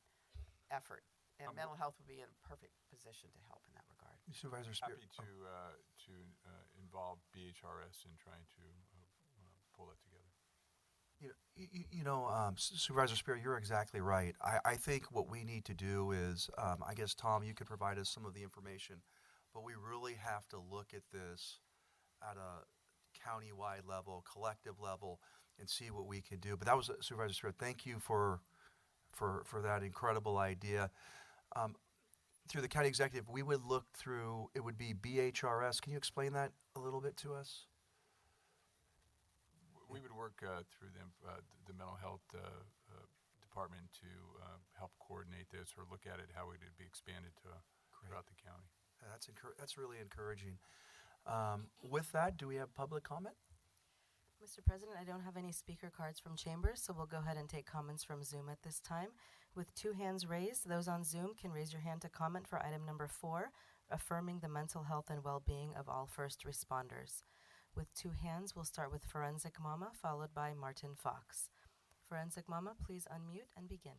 effort. And mental health would be in a perfect position to help in that regard. Supervisor Spear. Happy to involve BHRS in trying to pull that together. Supervisor Spear, you're exactly right. I think what we need to do is, I guess, Tom, you could provide us some of the information, but we really have to look at this at a county-wide level, collective level, and see what we can do. But that was, Supervisor Spear, thank you for that incredible idea. Through the county executive, we would look through, it would be BHRS. Can you explain that a little bit to us? We would work through the mental health department to help coordinate this or look at it, how it would be expanded throughout the county. That's really encouraging. With that, do we have public comment? Mr. President, I don't have any speaker cards from Chambers, so we'll go ahead and take comments from Zoom at this time. With 2 hands raised, those on Zoom can raise your hand to comment for item number 4, affirming the mental health and well-being of all first responders. With 2 hands, we'll start with Forensic Mama, followed by Martin Fox. Forensic Mama, please unmute and begin.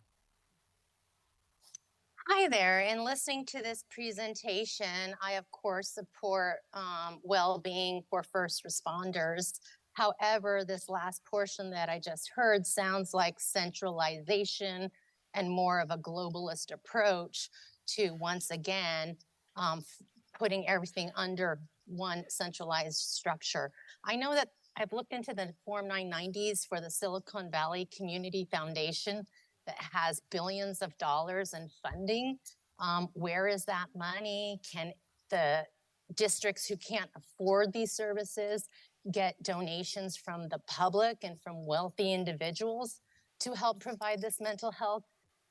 Hi there. In listening to this presentation, I of course support well-being for first responders. However, this last portion that I just heard sounds like centralization and more of a globalist approach to once again putting everything under one centralized structure. I know that I've looked into the Form 990s for the Silicon Valley Community Foundation that has billions of dollars in funding. Where is that money? Can the districts who can't afford these services get donations from the public and from wealthy individuals to help provide this mental health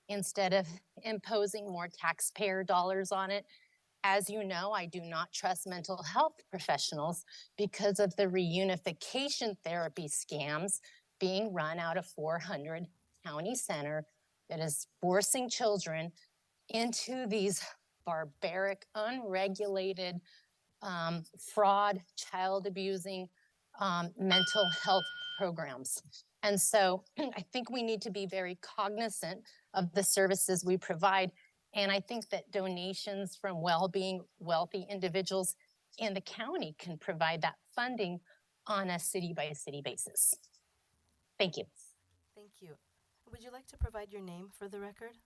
instead of imposing more taxpayer dollars on it? As you know, I do not trust mental health professionals because of the reunification therapy scams being run out of 400 County Center that is forcing children into these barbaric, unregulated, fraud, child abusing, mental health programs. And so I think we need to be very cognizant of the services we provide. And I think that donations from well-being, wealthy individuals in the county can provide that funding on a city-by-city basis. Thank you. Thank you. Would you like to provide your name for the record?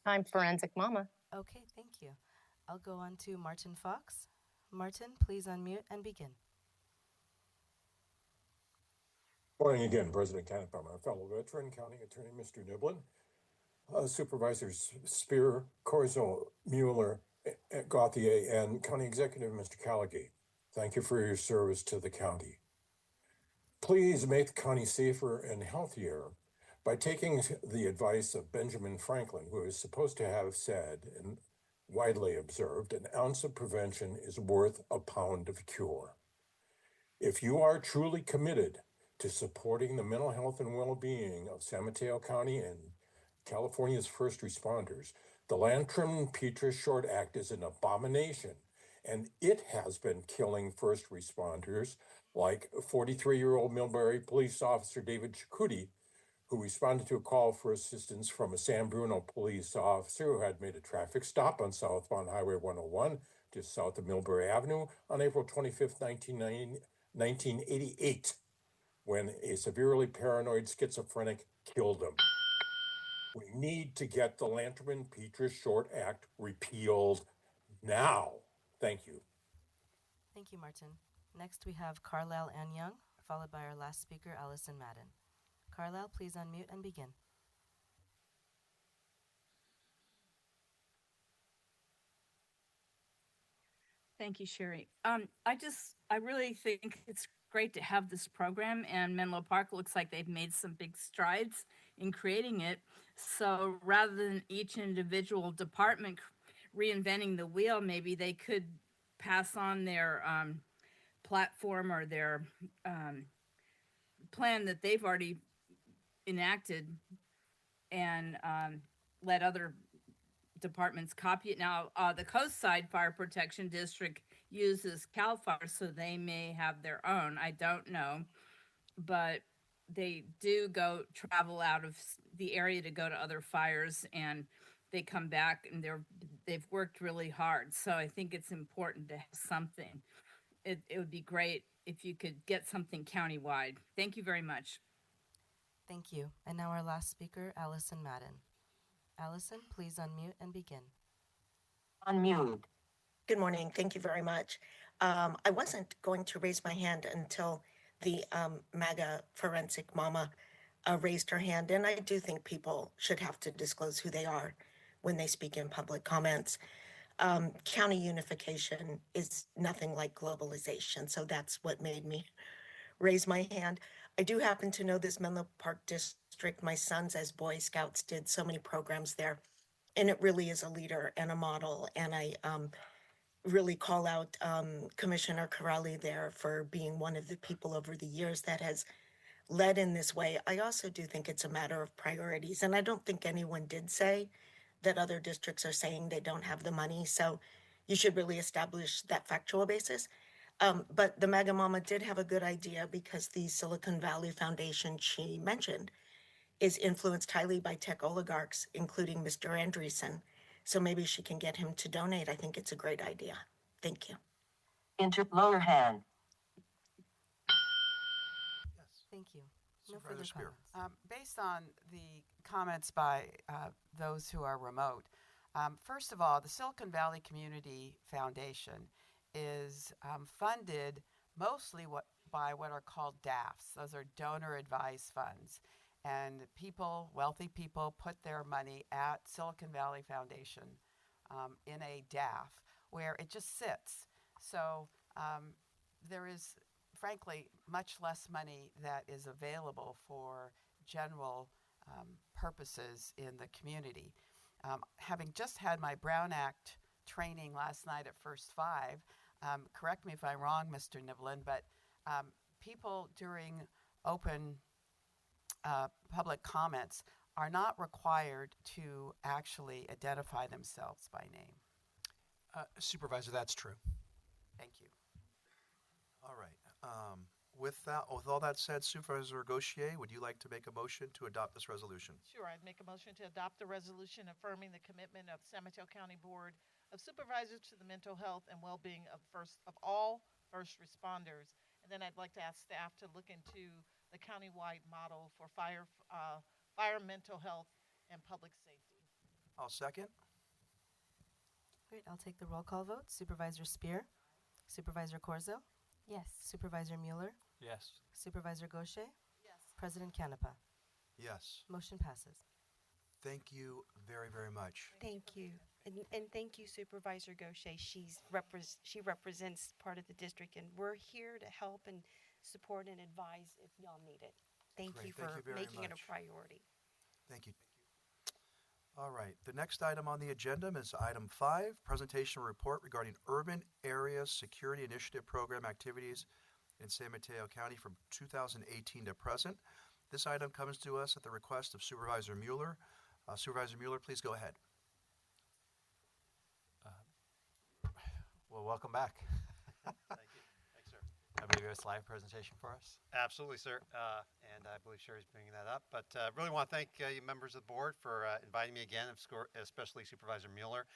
I'm Forensic Mama. Okay, thank you. I'll go on to Martin Fox. Martin, please unmute and begin. Morning again, President Canepa, my fellow veteran, County Attorney Mr. Niblin, Supervisors Spear, Corzo, Mueller, Gauthier, and County Executive Mr. Callaghy. Thank you for your service to the county. Please make the county safer and healthier by taking the advice of Benjamin Franklin, who is supposed to have said and widely observed, an ounce of prevention is worth a pound of cure. If you are truly committed to supporting the mental health and well-being of San Mateo County and California's first responders, the Lantrim-Petras Short Act is an abomination, and it has been killing first responders like 43-year-old Millbury police officer David Chakouti, who responded to a call for assistance from a San Bruno police officer who had made a traffic stop on southbound Highway 101 just south of Millbury Avenue on April 25th, 1988, when a severely paranoid schizophrenic killed him. We need to get the Lantrim-Petras Short Act repealed now. Thank you. Thank you, Martin. Next, we have Carlisle Ann Young, followed by our last speaker, Allison Madden. Carlisle, please unmute and begin. Thank you, Sherry. I really think it's great to have this program, and Menlo Park looks like they've made some big strides in creating it. So rather than each individual department reinventing the wheel, maybe they could pass on their platform or their plan that they've already enacted and let other departments copy it. Now, the Coast Side Fire Protection District uses CAL FIRE, so they may have their own. I don't know, but they do travel out of the area to go to other fires, and they come back and they've worked really hard. So I think it's important to have something. It would be great if you could get something countywide. Thank you very much. Thank you. And now our last speaker, Allison Madden. Allison, please unmute and begin. Unmute. Good morning. Thank you very much. I wasn't going to raise my hand until the MAGA Forensic Mama raised her hand, and I do think people should have to disclose who they are when they speak in public comments. County unification is nothing like globalization, so that's what made me raise my hand. I do happen to know this Menlo Park district. My sons, as Boy Scouts, did so many programs there, and it really is a leader and a model. And I really call out Commissioner Corrali there for being one of the people over the years that has led in this way. I also do think it's a matter of priorities, and I don't think anyone did say that other districts are saying they don't have the money. So you should really establish that factual basis. But the Mega Mama did have a good idea because the Silicon Valley Foundation she mentioned is influenced highly by tech oligarchs, including Mr. Andreessen. So maybe she can get him to donate. I think it's a great idea. Thank you. Lower hand. Thank you. No Supervisor further Spear. comments. Based on the comments by those who are remote, first of all, the Silicon Valley Community Foundation is funded mostly by what are called DAFs. Those are donor advised funds. And people, wealthy people, put their money at Silicon Valley Foundation in a DAF where it just sits. So there is, frankly, much less money that is available for general purposes in the community. Having just had my Brown Act training last night at First Five, correct me if I'm wrong, Mr. Niblin, but people during open public comments are not required to actually identify themselves by name. Supervisor, that's true. Thank you. All right. With all that said, Supervisor Gauchier, would you like to make a motion to adopt this resolution? Sure, I'd make a motion to adopt the resolution affirming the commitment of San Mateo County Board of Supervisors to the mental health and well-being of all first responders. And then I'd like to ask staff to look into the countywide model for fire mental health and public safety. I'll second. Great, I'll take the roll call vote. Supervisor Spear, Supervisor Corzo, Yes. Supervisor Mueller, Yes. Supervisor Gaucher, Yes. President Canepa. Yes. Motion passes. Thank you very, very much. Thank you. And thank you, Supervisor Gaucher. She represents part of the district, and we're here to help and support and advise if y'all need it. Thank Great. you Thank for you very making it much. a priority. Thank you. All right. The next item on the agenda is item 5, presentation report regarding urban areas security initiative program activities in San Mateo County from 2018 to present. This item comes to us at the request of Supervisor Mueller. Supervisor Mueller, please go ahead. Well, welcome back. Thank you. Thanks, sir. Have you a slide presentation for us? Absolutely, sir. And I believe Sherry's bringing that up. But really want to thank you members of the board for inviting me again, especially Supervisor Mueller.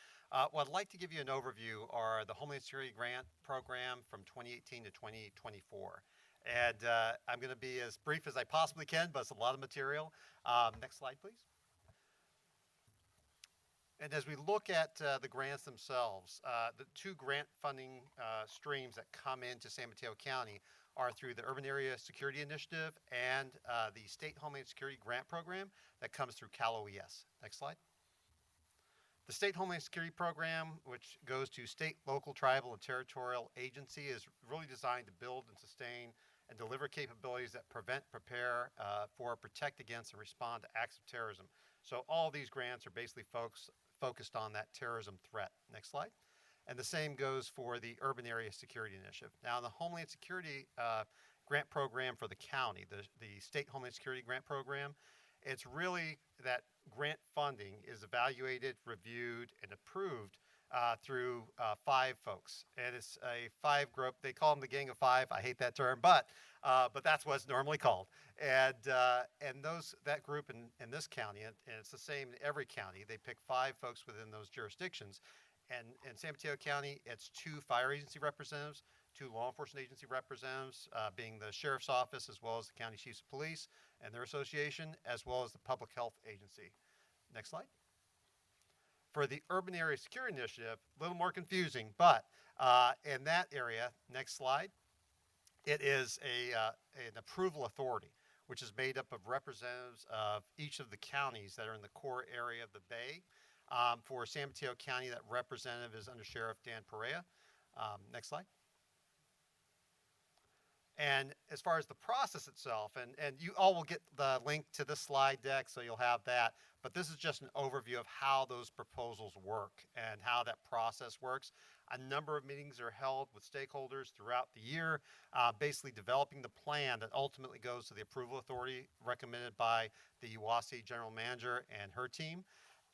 What I'd like to give you an overview are the Homeland Security Grant Program from 2018 to 2024. And I'm going to be as brief as I possibly can, but it's a lot of material. Next slide, please. And as we look at the grants themselves, the two grant funding streams that come into San Mateo County are through the Urban Area Security Initiative and the State Homeland Security Grant Program that comes through Cal OES. Next slide. The State Homeland Security Program, which goes to state, local, tribal, and territorial agency, is really designed to build and sustain and deliver capabilities that prevent, prepare for, protect against, and respond to acts of terrorism. So all these grants are basically focused on that terrorism threat. Next slide. And the same goes for the Urban Area Security Initiative. Now, the Homeland Security Grant Program for the county, the State Homeland Security Grant Program, it's really that grant funding is evaluated, reviewed, and approved through 5 folks. And it's a 5 group. They call them the Gang of 5. I hate that term, but that's what it's normally called. And that group in this county, and it's the same in every county, they pick 5 folks within those jurisdictions. And in San Mateo County, it's 2 fire agency representatives, 2 law enforcement agency representatives, being the sheriff's office as well as the county chiefs of police and their association, as well as the public health agency. Next slide. For the Urban Area Security Initiative, a little more confusing, but in that area, next slide, it is an approval authority, which is made up of representatives of each of the counties that are in the core area of the Bay. For San Mateo County, that representative is Under Sheriff Dan Perea. Next slide. And as far as the process itself, and you all will get the link to the slide deck, so you'll have that. But this is just an overview of how those proposals work and how that process works. A number of meetings are held with stakeholders throughout the year, basically developing the plan that ultimately goes to the approval authority recommended by the UWASI general manager and her team.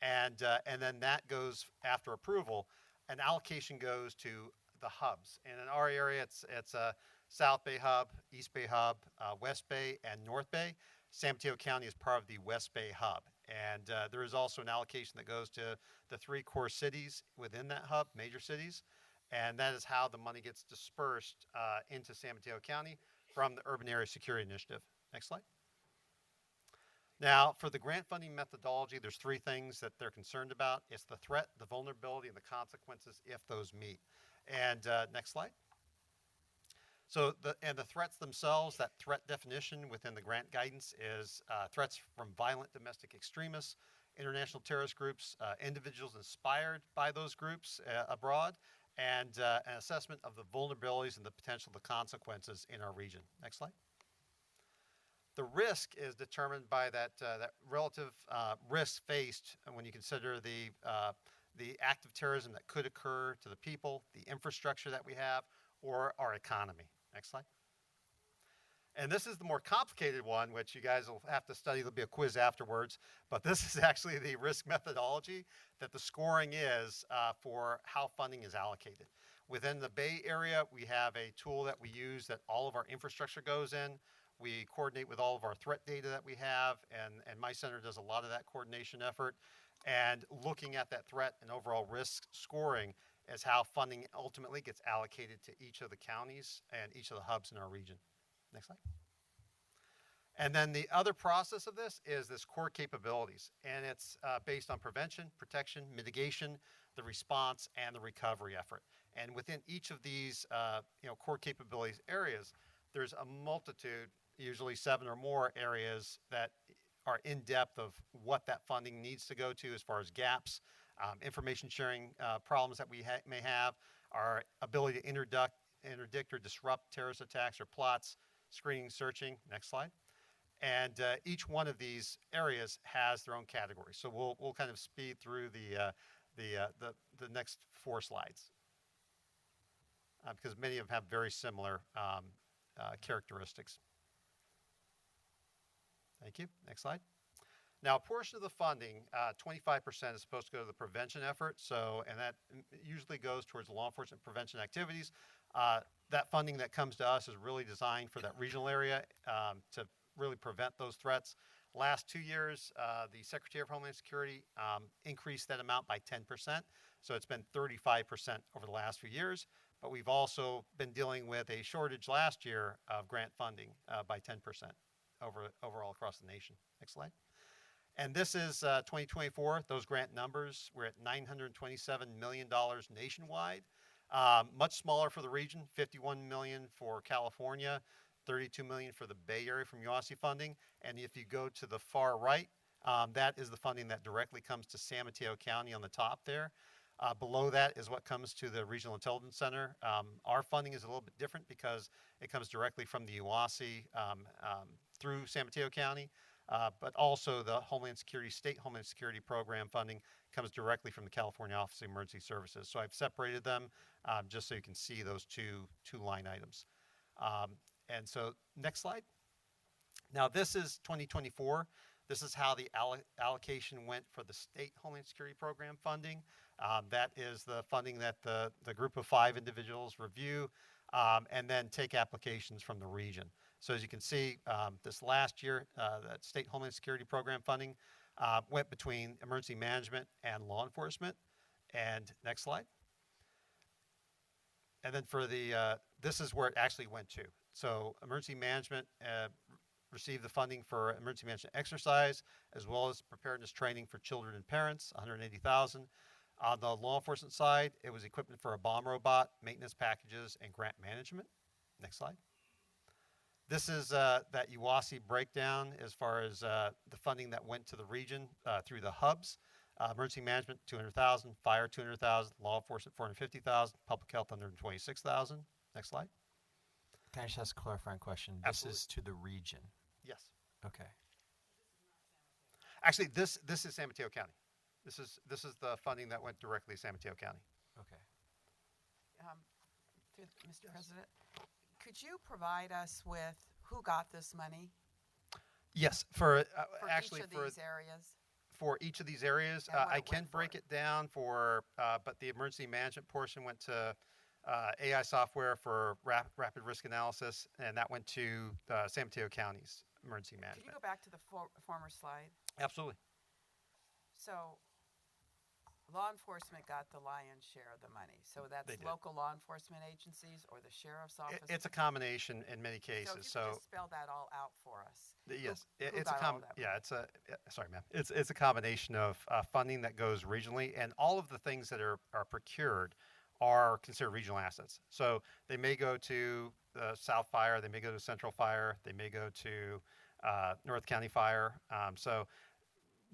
And then that goes after approval. An allocation goes to the hubs. And in our area, it's a South Bay hub, East Bay hub, West Bay, and North Bay. San Mateo County is part of the West Bay hub. And there is also an allocation that goes to the 3 core cities within that hub, major cities. And that is how the money gets dispersed into San Mateo County from the Urban Area Security Initiative. Next slide. Now, for the grant funding methodology, there's 3 things that they're concerned about. It's the threat, the vulnerability, and the consequences if those meet. And next slide. So the threats themselves, that threat definition within the grant guidance is threats from violent domestic extremists, international terrorist groups, individuals inspired by those groups abroad, and an assessment of the vulnerabilities and the potential the consequences in our region. Next slide. The risk is determined by that relative risk faced when you consider the act of terrorism that could occur to the people, the infrastructure that we have, or our economy. Next slide. And this is the more complicated one, which you guys will have to study. There'll be a quiz afterwards. But this is actually the risk methodology that the scoring is for how funding is allocated. Within the Bay Area, we have a tool that we use that all of our infrastructure goes in. We coordinate with all of our threat data that we have, and my center does a lot of that coordination effort. And looking at that threat and overall risk scoring is how funding ultimately gets allocated to each of the counties and each of the hubs in our region. Next slide. And then the other process of this is this core capabilities, and it's based on prevention, protection, mitigation, the response, and the recovery effort. And within each of these core capabilities areas, there's a multitude, usually 7 or more areas that are in depth of what that funding needs to go to as far as gaps, information sharing problems that we may have, our ability to interdict or disrupt terrorist attacks or plots, screening, searching. Next slide. And each one of these areas has their own category. So we'll kind of speed through the next 4 slides because many of them have very similar characteristics. Thank you. Next slide. Now, a portion of the funding, 25% is supposed to go to the prevention effort. And that usually goes towards law enforcement prevention activities. That funding that comes to us is really designed for that regional area to really prevent those threats. Last 2 years, the Secretary of Homeland Security increased that amount by 10%. So it's been 35% over the last few years. But we've also been dealing with a shortage last year of grant funding by 10% overall across the nation. Next slide. And this is 2024. Those grant numbers, we're at $927 million nationwide. Much smaller for the region, $51 million for California, $32 million for the Bay Area from UASI funding. And if you go to the far right, that is the funding that directly comes to San Mateo County on the top there. Below that is what comes to the Regional Intelligence Center. Our funding is a little bit different because it comes directly from the UASI through San Mateo County, but also the State Homeland Security Program funding comes directly from the California Office of Emergency Services. So I've separated them just so you can see those two line items. And so next slide. Now this is 2024. This is how the allocation went for the State Homeland Security Program funding. That is the funding that the group of 5 individuals review and then take applications from the region. So as you can see, this last year, that State Homeland Security Program funding went between emergency management and law enforcement. And next slide. And then for this is where it actually went to. So emergency management received the funding for emergency management exercise, as well as preparedness training for children and parents, $180,000. On the law enforcement side, it was equipment for a bomb robot, maintenance packages, and grant management. Next slide. This is that UASI breakdown as far as the funding that went to the region through the hubs. Emergency management, $200,000, fire, $200,000, law enforcement, $450,000, public health, $126,000. Next slide. Can I just ask a clarifying question? Absolutely. This is to the region. Yes. Okay. Actually, this is San Mateo County. This is the funding that went directly to San Mateo County. Okay. Mr. President, could you provide us with who got this money Yes, for actually each of these areas? For each of these areas, And what I it can went break for. it down for, but the emergency management portion went to AI software for rapid risk analysis, and that went to San Mateo County's emergency Can you management. go back to the former slide? Absolutely. So law enforcement got the lion's share of the money. So that's They did. local law enforcement agencies or the sheriff's office? It's a combination in many cases. So if you could just spell that all out for us. Yes, Who it's a got all that money? sorry, ma'am. It's a combination of funding that goes regionally, and all of the things that are procured are considered regional assets. So they may go to the South Fire, they may go to Central Fire, they may go to North County Fire. So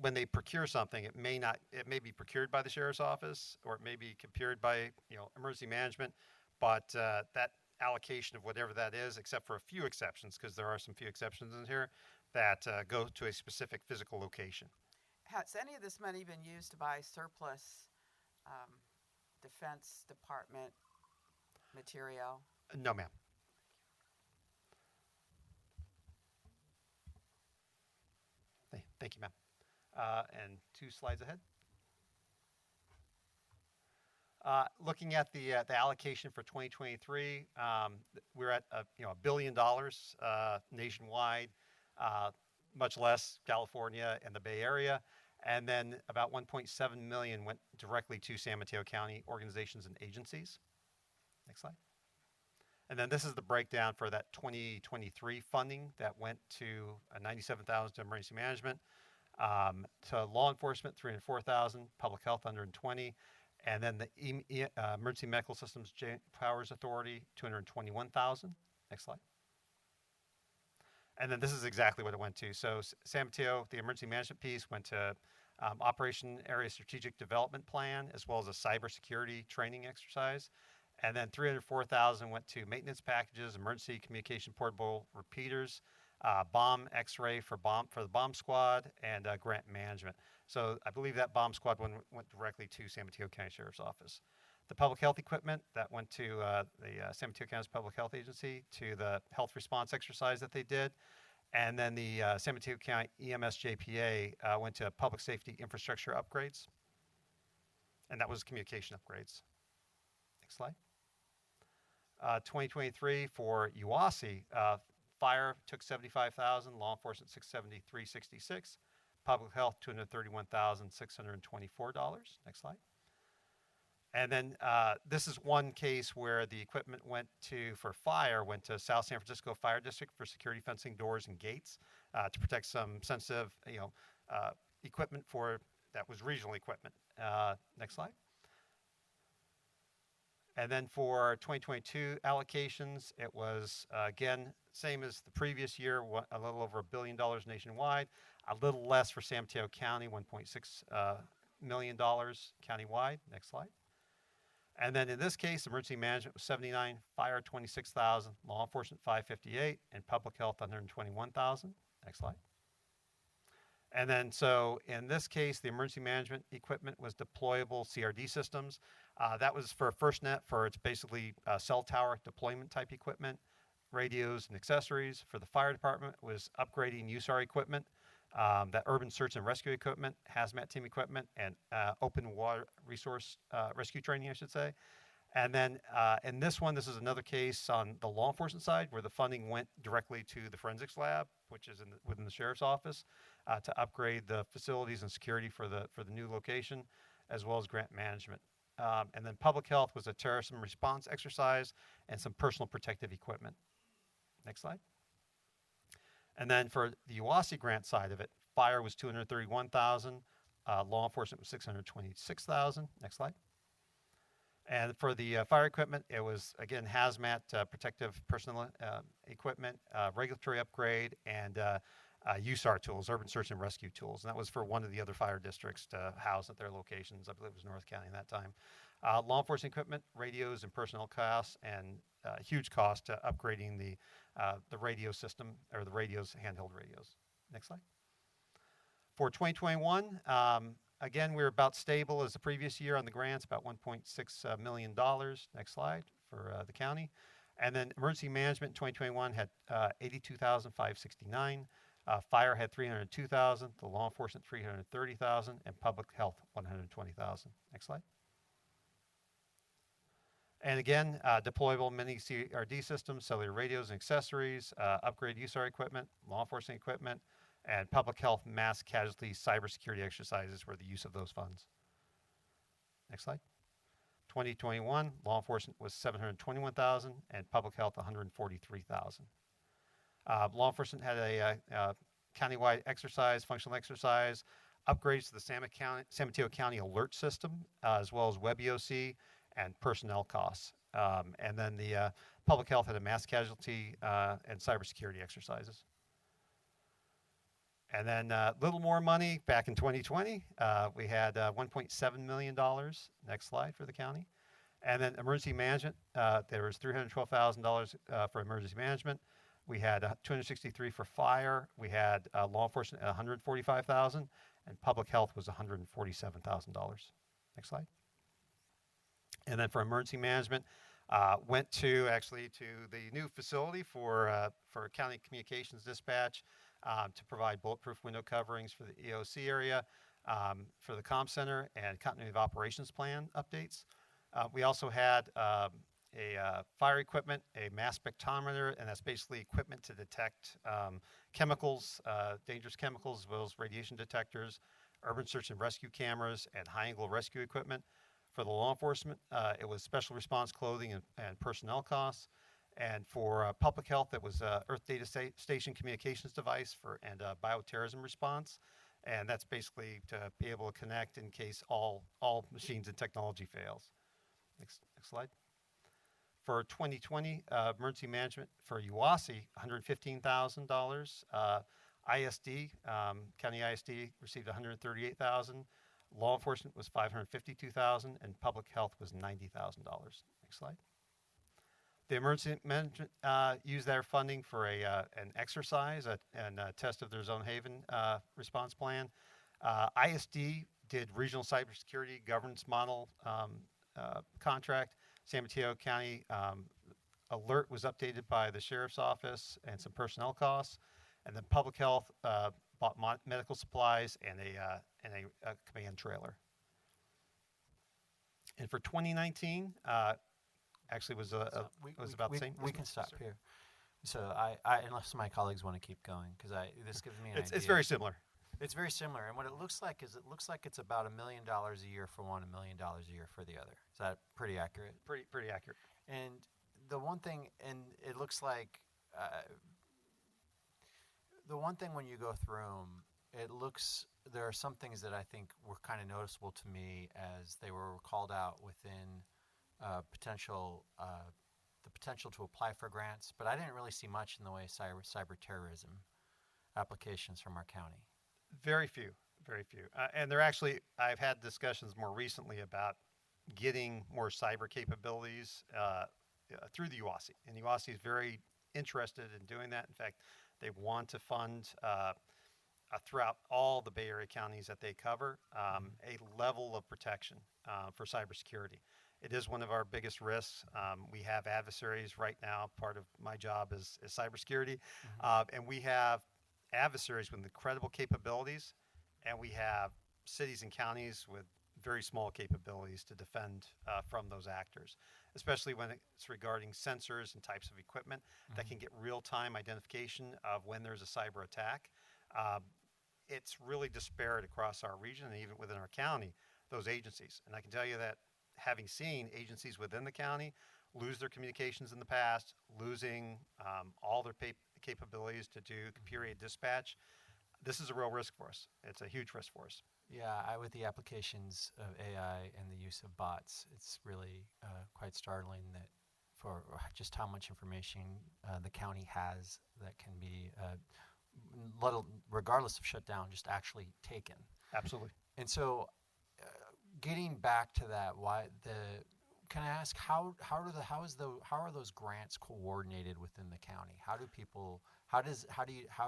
when they procure something, it may be procured by the sheriff's office, or it may be procured by emergency management, but that allocation of whatever that is, except for a few exceptions, because there are some few exceptions in here, that go to a specific physical location. Has any of this money been used to buy surplus Defense Department material? No, ma'am. Thank you, ma'am. And 2 slides ahead. Looking at the allocation for 2023, we're at $1 billion nationwide, much less California and the Bay Area, and then about 1.7 million went directly to San Mateo County organizations and agencies. Next slide. And then this is the breakdown for that 2023 funding that went to 97,000 to emergency management, to law enforcement 304,000, public health 120, and then the Emergency Medical Systems Powers Authority 221,000. Next slide. And then this is exactly what it went to. So San Mateo, the emergency management piece, went to Operation Area Strategic Development Plan, as well as a cybersecurity training exercise. And then 304,000 went to maintenance packages, emergency communication portable repeaters, bomb X-ray for the bomb squad, and grant management. So I believe that bomb squad one went directly to San Mateo County Sheriff's Office. The public health equipment, that went to the San Mateo County Public Health Agency, to the health response exercise that they did. And then the San Mateo County EMS JPA went to public safety infrastructure upgrades. And that was communication upgrades. Next slide. 2023 for UASI, fire took 75,000, law enforcement 673.66, public health $231,624. Next slide. And then this is one case where the equipment went to South San Francisco Fire District for security fencing, doors, and gates to protect some sensitive, equipment that was regional equipment. Next slide. And then for 2022 allocations, it was, again, same as the previous year, a little over $1 billion nationwide, a little less for San Mateo County, $1.6 million countywide. Next slide. And then in this case, emergency management was 79, fire 26,000, law enforcement 558, and public health 121,000. Next slide. And then so in this case, the emergency management equipment was deployable CRD systems. That was for FirstNet, for its basically cell tower deployment type equipment, radios and accessories. For the fire department was upgrading USAR equipment, that urban search and rescue equipment, hazmat team equipment, and open water resource rescue training, I should say. And then in this one, this is another case on the law enforcement side where the funding went directly to the forensics lab, which is within the sheriff's office, to upgrade the facilities and security for the new location, as well as grant management. And then public health was a terrorism response exercise and some personal protective equipment. Next slide. And then for the UASI grant side of it, fire was 231,000, law enforcement was 626,000. Next slide. And for the fire equipment, it was, again, hazmat, protective personnel equipment, regulatory upgrade, and USAR tools, urban search and rescue tools. And that was for one of the other fire districts to house at their locations. I believe it was North County at that time. Law enforcement equipment, radios, and personnel costs, and huge cost to upgrading the radio system, or the radios, handheld radios. Next slide. For 2021, again, we're about stable as the previous year on the grants, about $1.6 million. Next slide for the county. And then emergency management in 2021 had 82,569. Fire had 302,000. The law enforcement 330,000, and public health 120,000. Next slide. And again, deployable mini CRD systems, cellular radios and accessories, upgrade USAR equipment, law enforcement equipment, and public health mass casualty cybersecurity exercises were the use of those funds. Next slide. 2021, law enforcement was 721,000 and public health 143,000. Law enforcement had a countywide exercise, functional exercise, upgrades to the San Mateo County alert system, as well as web EOC and personnel costs. And then the public health had a mass casualty and cybersecurity exercises. And then a little more money back in 2020. We had $1.7 million. Next slide for the county. And then emergency management, there was $312,000 for emergency management. We had 263 for fire. We had law enforcement at 145,000, and public health was $147,000. Next slide. And then for emergency management, went to the new facility for county communications dispatch to provide bulletproof window coverings for the EOC area, for the comm center, and continuity of operations plan updates. We also had fire equipment, a mass spectrometer, and that's basically equipment to detect chemicals, dangerous chemicals, as well as radiation detectors, urban search and rescue cameras, and high-angle rescue equipment. For the law enforcement, it was special response clothing and personnel costs. And for public health, it was Earth Data Station communications device and bioterrorism response. And that's basically to be able to connect in case all machines and technology fails. Next slide. For 2020, emergency management for UASI, $115,000. ISD, County ISD received $138,000. Law enforcement was $552,000, and public health was $90,000. Next slide. The emergency management used their funding for an exercise and a test of their Zone Haven response plan. ISD did regional cybersecurity governance model contract. San Mateo County alert was updated by the sheriff's office and some personnel costs. And then public health bought medical supplies and a command trailer. And for 2019, actually was about the same. We can stop here. So unless my colleagues want to keep going, because this gives me an idea. It's very similar. It's very similar, and what it looks like is it's about $1 million a year for one, $1 million a year for the other. Is that pretty accurate? Pretty accurate. And the one thing, and it looks like the one thing when you go through them, there are some things that I think were kind of noticeable to me as they were called out within the potential to apply for grants, but I didn't really see much in the way of cyber terrorism applications from our county. Very few. And I've had discussions more recently about getting more cyber capabilities through the UASI. And the UASI is very interested in doing that. In fact, they want to fund throughout all the Bay Area counties that they cover a level of protection for cybersecurity. It is one of our biggest risks. We have adversaries right now. Part of my job is cybersecurity. And we have adversaries with incredible capabilities, and we have cities and counties with very small capabilities to defend from those actors, especially when it's regarding sensors and types of equipment that can get real-time identification of when there's a cyber attack. It's really disparate across our region and even within our county, those agencies. And I can tell you that having seen agencies within the county lose their communications in the past, losing all their capabilities to do period dispatch, this is a real risk for us. It's a huge risk for us. Yeah, with the applications of AI and the use of bots, it's really quite startling that for just how much information the county has that can be, regardless of shutdown, just actually taken. Absolutely. And so, getting back to that, can I ask how are those grants coordinated within the county? How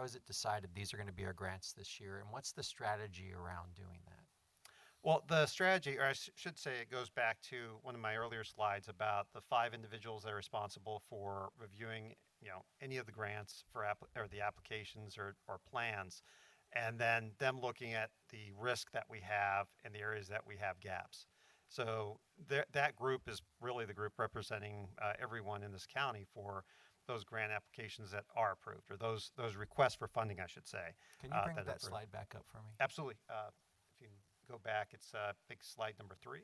is it decided these are going to be our grants this year, and what's the strategy around doing that? Well, the strategy, or I should say, it goes back to one of my earlier slides about the 5 individuals that are responsible for reviewing, any of the grants or the applications or plans, and then them looking at the risk that we have in the areas that we have gaps. So that group is really the group representing everyone in this county for those grant applications that are approved, or those requests for funding, I should say. Can you bring that are that approved. slide back up for me? Absolutely. If you can go back, it's I think slide number 3.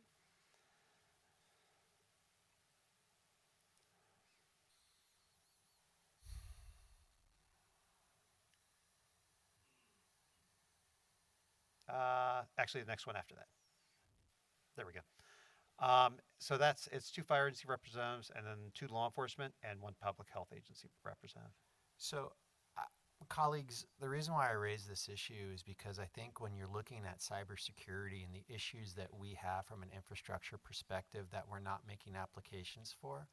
Actually, the next one after that. There we go. So it's 2 fire agency representatives, and then 2 law enforcement, and 1 public health agency representative. So, colleagues, the reason why I raise this issue is because I think when you're looking at cybersecurity and the issues that we have from an infrastructure perspective that we're not making applications for,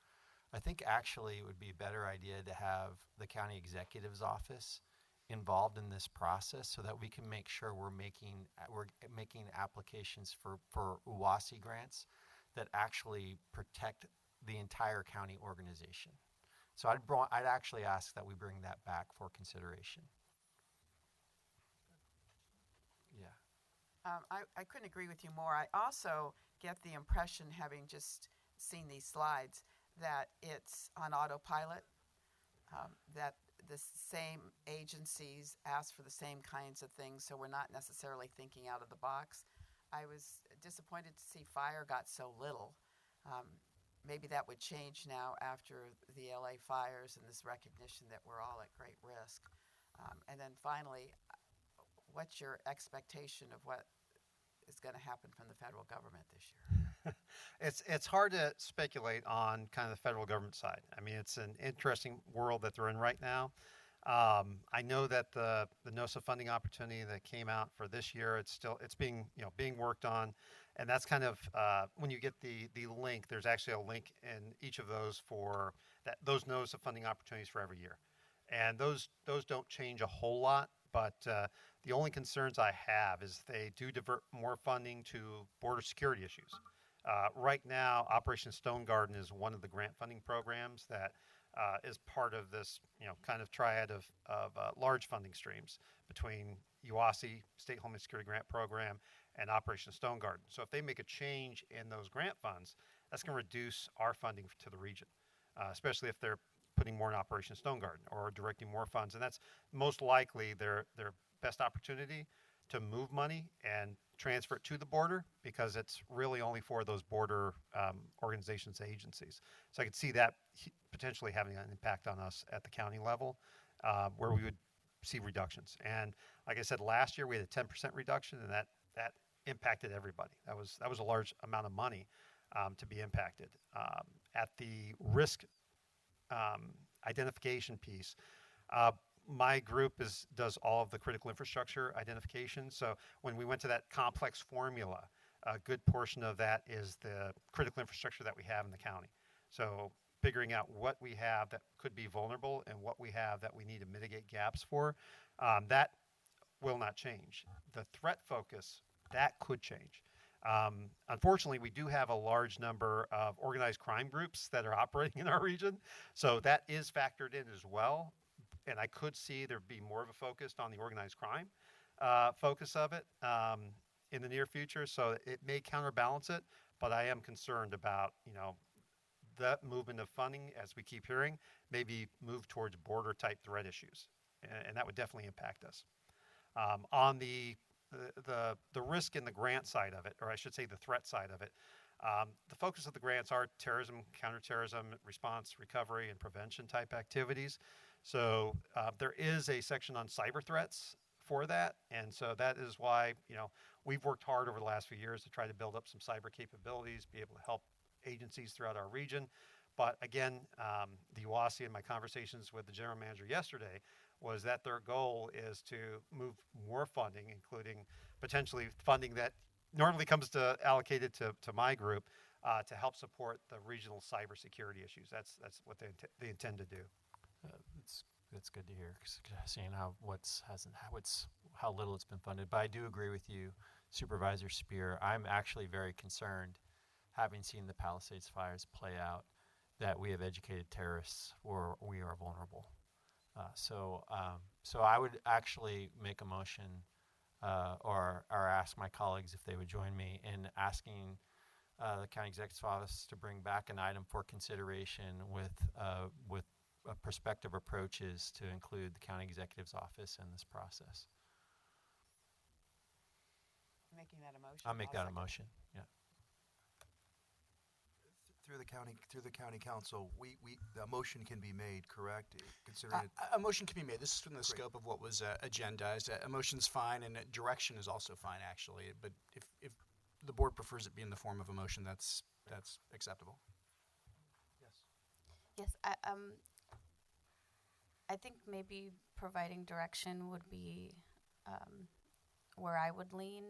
I think actually it would be a better idea to have the county executive's office involved in this process so that we can make sure we're making applications for UASI grants that actually protect the entire county organization. So I'd actually ask that we bring that back for consideration. Yeah. I couldn't agree with you more. I also get the impression, having just seen these slides, that it's on autopilot, that the same agencies ask for the same kinds of things, so we're not necessarily thinking out of the box. I was disappointed to see fire got so little. Maybe that would change now after the LA fires and this recognition that we're all at great risk. And then finally, what's your expectation of what is going to happen from the federal government this year? It's hard to speculate on kind of the federal government side. I mean, it's an interesting world that they're in right now. I know that the NOSA funding opportunity that came out for this year, it's being worked on, and that's kind of when you get the link. There's actually a link in each of those for those NOSA funding opportunities for every year, and those don't change a whole lot. But the only concerns I have is they do divert more funding to border security issues. Right now, Operation Stone Garden is one of the grant funding programs that is part of this, kind of triad of large funding streams between UASI, State Homeland Security Grant Program, and Operation Stone Garden. So if they make a change in those grant funds, that's going to reduce our funding to the region, especially if they're putting more in Operation Stone Garden or directing more funds. And that's most likely their best opportunity to move money and transfer it to the border, because it's really only for those border organizations and agencies. So I could see that potentially having an impact on us at the county level, where we would see reductions. And like I said, last year we had a 10% reduction, and that impacted everybody. That was a large amount of money to be impacted. At the risk identification piece, my group does all of the critical infrastructure identification. So when we went to that complex formula, a good portion of that is the critical infrastructure that we have in the county. So figuring out what we have that could be vulnerable and what we have that we need to mitigate gaps for, that will not change. The threat focus, that could change. Unfortunately, we do have a large number of organized crime groups that are operating in our region, so that is factored in as well. And I could see there be more of a focus on the organized crime focus of it in the near future. So it may counterbalance it, but I am concerned about, that movement of funding, as we keep hearing, maybe move towards border type threat issues. And that would definitely impact us. On the risk in the grant side of it, or I should say the threat side of it, the focus of the grants are terrorism, counterterrorism, response, recovery, and prevention type activities. So there is a section on cyber threats for that. And so that is why, we've worked hard over the last few years to try to build up some cyber capabilities, be able to help agencies throughout our region. But again, the UASI and my conversations with the general manager yesterday was that their goal is to move more funding, including potentially funding that normally comes allocated to my group, to help support the regional cybersecurity issues. That's what they intend to do. That's good to hear, seeing how little it's been funded. But I do agree with you, Supervisor Spear. I'm actually very concerned, having seen the Palisades fires play out, that we have educated terrorists or we are vulnerable. So I would actually make a motion or ask my colleagues if they would join me in asking the county executive's office to bring back an item for consideration with prospective approaches to include the county executive's office in this process. Making that a motion. I'll make that a second. motion. Yeah. Through the county council, the motion can be made, correct? Considering it, A motion can be made. This is from the scope of what was agendized. A motion's fine, and direction is also fine, actually. But if the board prefers it be in the form of a motion, that's acceptable. Yes, I think maybe providing direction would be where I would lean.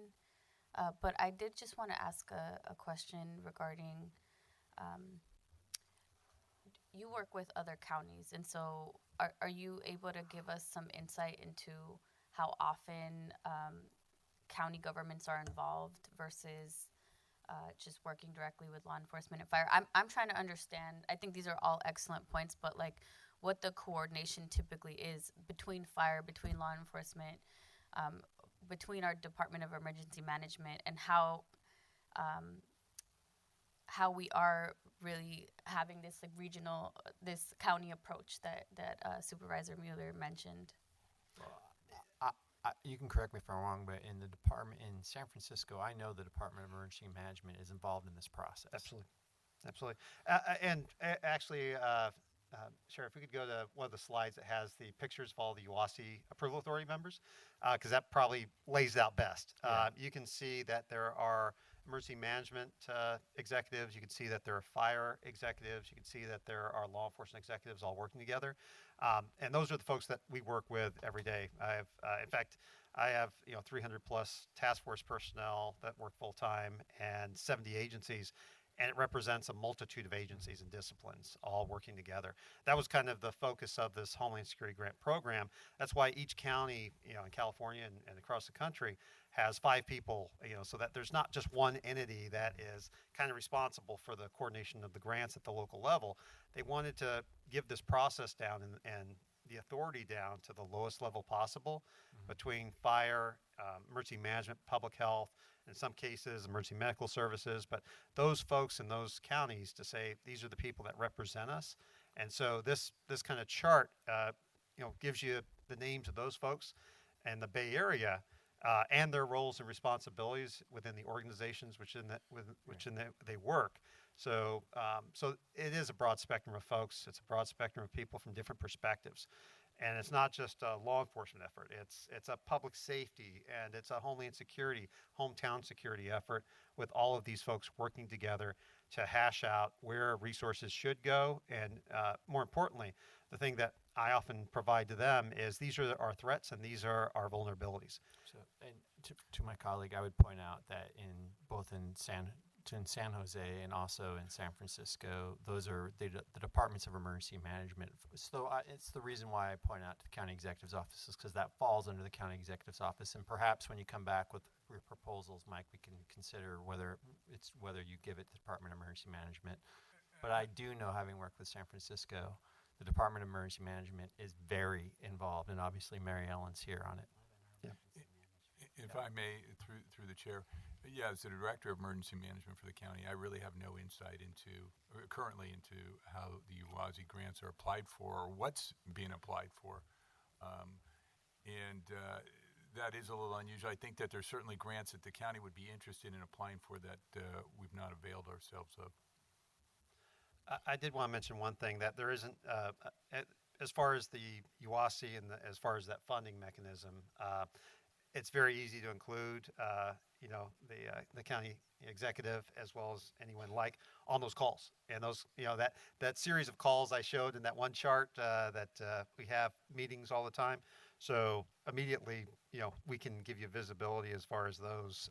But I did just want to ask a question regarding, you work with other counties, and so are you able to give us some insight into how often county governments are involved versus just working directly with law enforcement and fire? I'm trying to understand. I think these are all excellent points, but like what the coordination typically is between fire, between law enforcement, between our Department of Emergency Management, and how we are really having this like regional, this county approach that Supervisor Mueller mentioned. You can correct me if I'm wrong, but in the department in San Francisco, I know the Department of Emergency Management is involved in this process. Absolutely. Actually, Sheriff, if we could go to one of the slides that has the pictures of all the UASI Approval Authority members, because that probably lays it out best. You can see that there are emergency management executives. You can see that there are fire executives. You can see that there are law enforcement executives all working together. And those are the folks that we work with every day. I have, in fact, I have 300 plus task force personnel that work full time and 70 agencies. And it represents a multitude of agencies and disciplines all working together. That was kind of the focus of this Homeland Security Grant Program. That's why each county, in California and across the country, has 5 people, so that there's not just one entity that is kind of responsible for the coordination of the grants at the local level. They wanted to give this process down and the authority down to the lowest level possible between fire, emergency management, public health, in some cases emergency medical services, but those folks in those counties to say these are the people that represent us. And so this kind of chart gives you the names of those folks and the Bay Area and their roles and responsibilities within the organizations they work. So it is a broad spectrum of folks. It's a broad spectrum of people from different perspectives. And it's not just a law enforcement effort. It's a public safety, and it's a homeland security, hometown security effort with all of these folks working together to hash out where resources should go. And more importantly, the thing that I often provide to them is these are our threats and these are our vulnerabilities. So, and to my colleague, I would point out that both in San Jose and also in San Francisco, those are the departments of emergency management. So it's the reason why I point out to the county executive's offices, because that falls under the county executive's office. And perhaps when you come back with your proposals, Mike, we can consider whether you give it to the Department of Emergency Management. But I do know, having worked with San Francisco, the Department of Emergency Management is very involved, and obviously Mary Ellen's here on it. Yeah. If I may, through the chair, as the Director of Emergency Management for the county, I really have no insight currently into how the UASI grants are applied for or what's being applied for. That is a little unusual. I think that there's certainly grants that the county would be interested in applying for that we've not availed ourselves of. I did want to mention one thing, that there isn't, as far as the UASI and as far as that funding mechanism, it's very easy to include, the county executive as well as anyone on those calls. And those, that series of calls I showed in that one chart, that we have meetings all the time. So immediately, we can give you visibility as far as those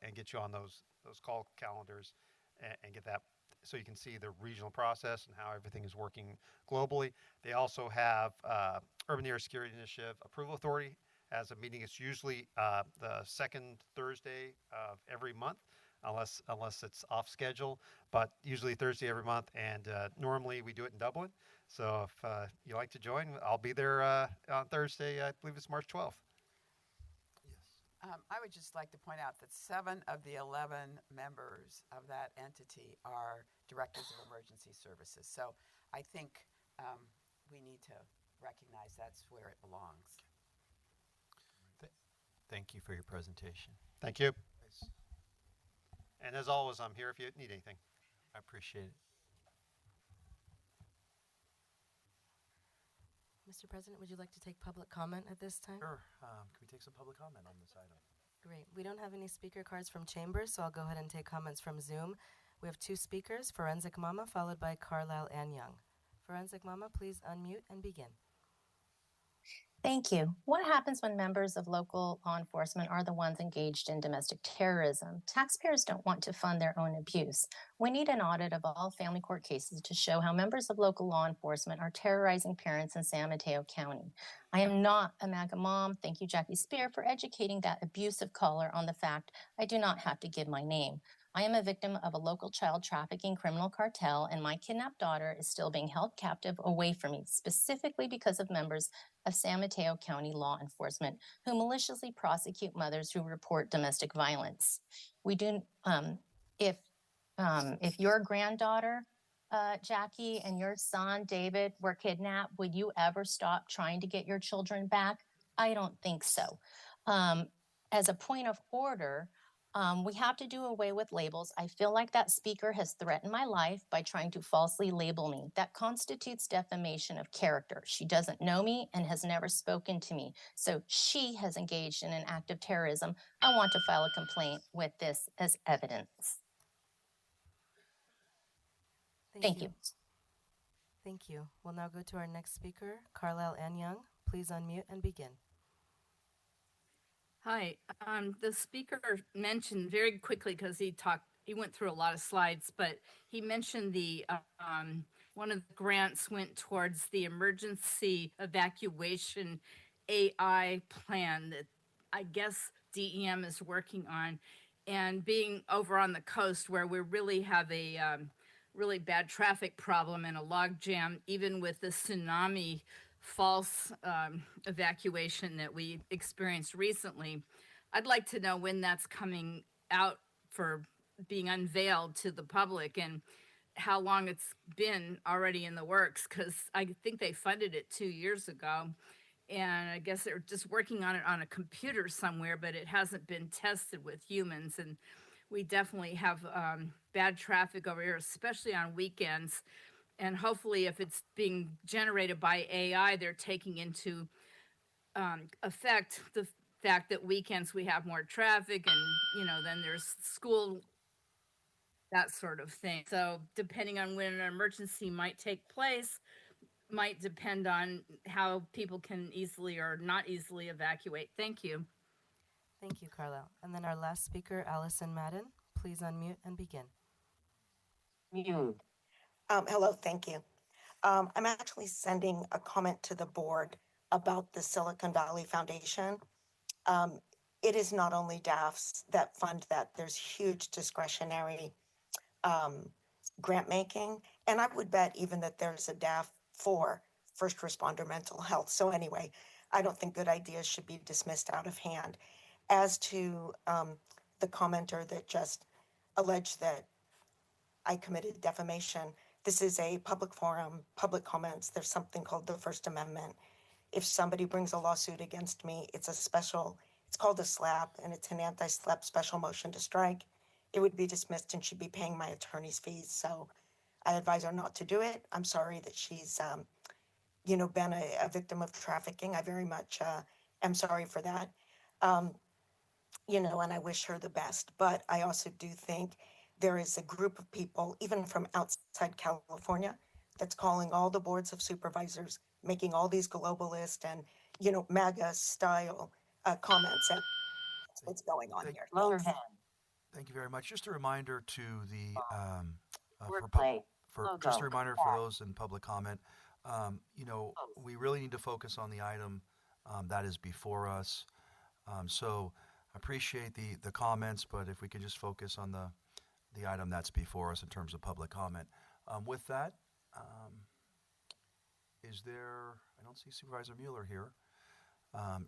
and get you on those call calendars and get that, so you can see the regional process and how everything is working globally. They also have Urban Area Security Initiative Approval Authority has a meeting. It's usually the second Thursday of every month, unless it's off schedule, but usually Thursday every month. And normally we do it in Dublin. So if you like to join, I'll be there on Thursday. I believe it's March 12th. I would just like to point out that 7 of the 11 members of that entity are directors of emergency services. So I think we need to recognize that's where it belongs. Thank you for your presentation. Thank you. And as always, I'm here if you need anything. I appreciate it. Mr. President, would you like to take public comment at this time? Sure. Can we take some public comment on this item? Great. We don't have any speaker cards from chambers, so I'll go ahead and take comments from Zoom. We have 2 speakers, Forensic Mama, followed by Carlisle Ann Young. Forensic Mama, please unmute and begin. Thank you. What happens when members of local law enforcement are the ones engaged in domestic terrorism? Taxpayers don't want to fund their own abuse. We need an audit of all family court cases to show how members of local law enforcement are terrorizing parents in San Mateo County. I am not a MAGA mom. Thank you, Jackie Spear, for educating that abusive caller on the fact I do not have to give my name. I am a victim of a local child trafficking criminal cartel, and my kidnapped daughter is still being held captive away from me, specifically because of members of San Mateo County law enforcement who maliciously prosecute mothers who report domestic violence. We do, if your granddaughter, Jackie, and your son, David, were kidnapped, would you ever stop trying to get your children back? I don't think so. As a point of order, we have to do away with labels. I feel like that speaker has threatened my life by trying to falsely label me. That constitutes defamation of character. She doesn't know me and has never spoken to me. So she has engaged in an act of terrorism. I want to file a complaint with this as evidence. Thank you. Thank you. We'll now go to our next speaker, Carlisle Ann Young. Please unmute and begin. Hi, the speaker mentioned very quickly, because he went through a lot of slides, but he mentioned the one of the grants went towards the emergency evacuation AI plan that I guess DEM is working on. And being over on the coast where we really have a really bad traffic problem and a log jam, even with the tsunami false evacuation that we experienced recently. I'd like to know when that's coming out for being unveiled to the public and how long it's been already in the works, because I think they funded it 2 years ago. And I guess they're just working on it on a computer somewhere, but it hasn't been tested with humans. And we definitely have bad traffic over here, especially on weekends. And hopefully, if it's being generated by AI, they're taking into effect the fact that weekends we have more traffic, and then there's school, that sort of thing. So depending on when an emergency might take place, might depend on how people can easily or not easily evacuate. Thank you. Thank you, Carlisle. And then our last speaker, Allison Madden. Please unmute and begin. Mute. Hello, thank you. I'm actually sending a comment to the board about the Silicon Valley Foundation. It is not only DAFs that fund that. There's huge discretionary grant making. And I would bet even that there's a DAF for first responder mental health. So anyway, I don't think good ideas should be dismissed out of hand. As to the commenter that just alleged that I committed defamation, this is a public forum, public comments. There's something called the First Amendment. If somebody brings a lawsuit against me, it's called a SLAP, and it's an anti-SLAP special motion to strike. It would be dismissed and she'd be paying my attorney's fees. So I advise her not to do it. I'm sorry that she's, been a victim of trafficking. I very much am sorry for that. And I wish her the best. But I also do think there is a group of people, even from outside California, that's calling all the boards of supervisors, making all these globalist and, MAGA style comments. And that's what's going on here. Lower hand. Thank you very much. Just a reminder to the Logo. just a reminder for those in public comment. We really need to focus on the item that is before us. So I appreciate the comments, but if we could just focus on the item that's before us in terms of public comment. With that, I don't see Supervisor Mueller here.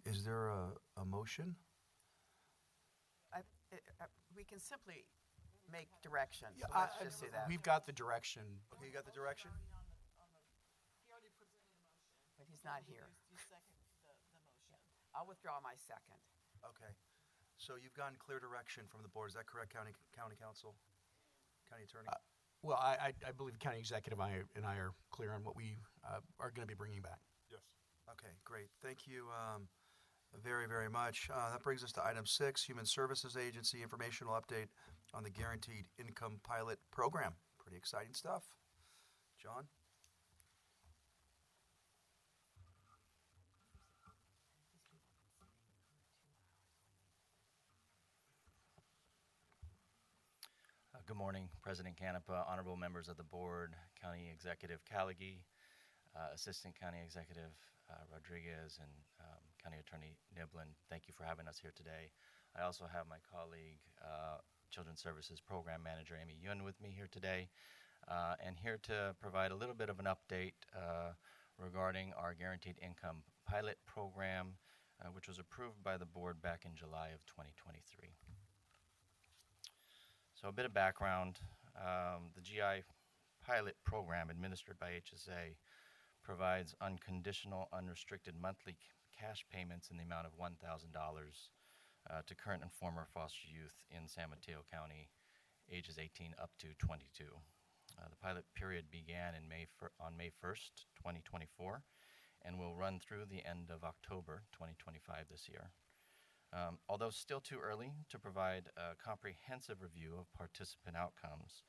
Is there a motion we can simply make direction. Yeah, So let's just do that. We've got the direction. Okay, you got the direction? But he's not here. You second the motion. I'll withdraw my second. Okay. So you've gotten clear direction from the board. Is that correct, County Council? County Attorney? Well, I believe County Executive and I are clear on what we are going to be bringing back. Yes. Okay, great. Thank you very, very much. That brings us to item 6, Human Services Agency informational update on the Guaranteed Income Pilot Program. Pretty exciting stuff. John? Good morning, President Canepa, honorable members of the board, County Executive Callaghy, Assistant County Executive Rodriguez, and County Attorney Niblin. Thank you for having us here today. I also have my colleague, Children's Services Program Manager Amy Yun with me here today, and here to provide a little bit of an update regarding our Guaranteed Income Pilot Program, which was approved by the board back in July of 2023. So a bit of background, the GI pilot program administered by HSA provides unconditional, unrestricted monthly cash payments in the amount of $1,000 to current and former foster youth in San Mateo County, ages 18 up to 22. The pilot period began on May 1st, 2024, and will run through the end of October 2025 this year. Although still too early to provide a comprehensive review of participant outcomes,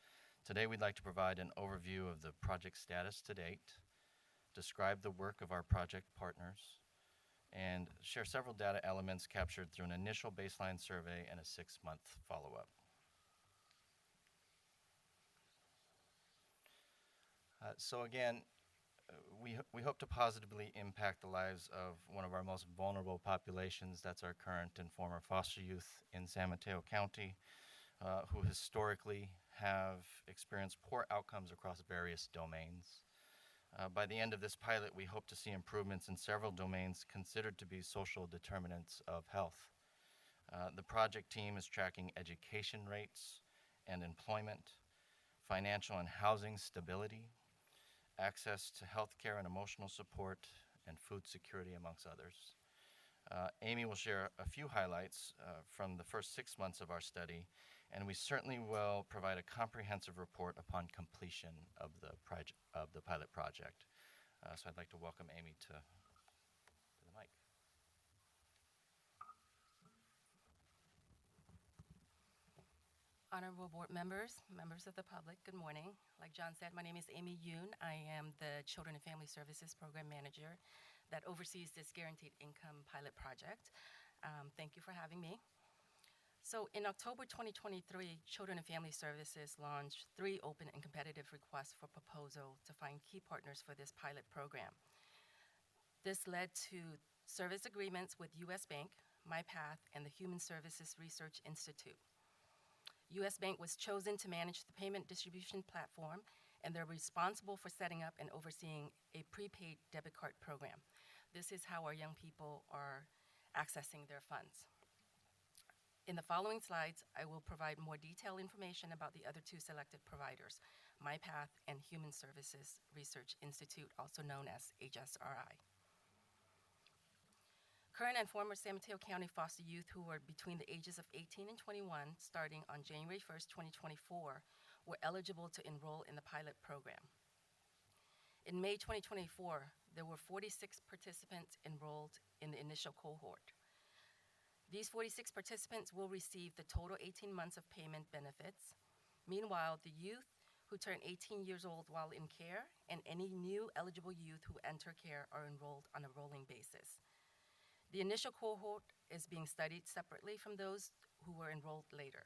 today we'd like to provide an overview of the project status to date, describe the work of our project partners, and share several data elements captured through an initial baseline survey and a 6-month follow-up. So again, we hope to positively impact the lives of one of our most vulnerable populations. That's our current and former foster youth in San Mateo County, who historically have experienced poor outcomes across various domains. By the end of this pilot, we hope to see improvements in several domains considered to be social determinants of health. The project team is tracking education rates and employment, financial and housing stability, access to healthcare and emotional support, and food security, amongst others. Amy will share a few highlights from the first 6 months of our study, and we certainly will provide a comprehensive report upon completion of the pilot project. So I'd like to welcome Amy to the mic. Honorable board members, members of the public, good morning. Like John said, my name is Amy Yoon. I am the Children and Family Services Program Manager that oversees this Guaranteed Income Pilot Project. Thank you for having me. So in October 2023, Children and Family Services launched 3 open and competitive requests for proposal to find key partners for this pilot program. This led to service agreements with U.S. Bank, MyPath, and the Human Services Research Institute. U.S. Bank was chosen to manage the payment distribution platform, and they're responsible for setting up and overseeing a prepaid debit card program. This is how our young people are accessing their funds. In the following slides, I will provide more detailed information about the other 2 selected providers, MyPath and Human Services Research Institute, also known as HSRI. Current and former San Mateo County foster youth who were between the ages of 18 and 21, starting on January 1st, 2024, were eligible to enroll in the pilot program. In May 2024, there were 46 participants enrolled in the initial cohort. These 46 participants will receive the total 18 months of payment benefits. Meanwhile, the youth who turn 18 years old while in care and any new eligible youth who enter care are enrolled on a rolling basis. The initial cohort is being studied separately from those who were enrolled later.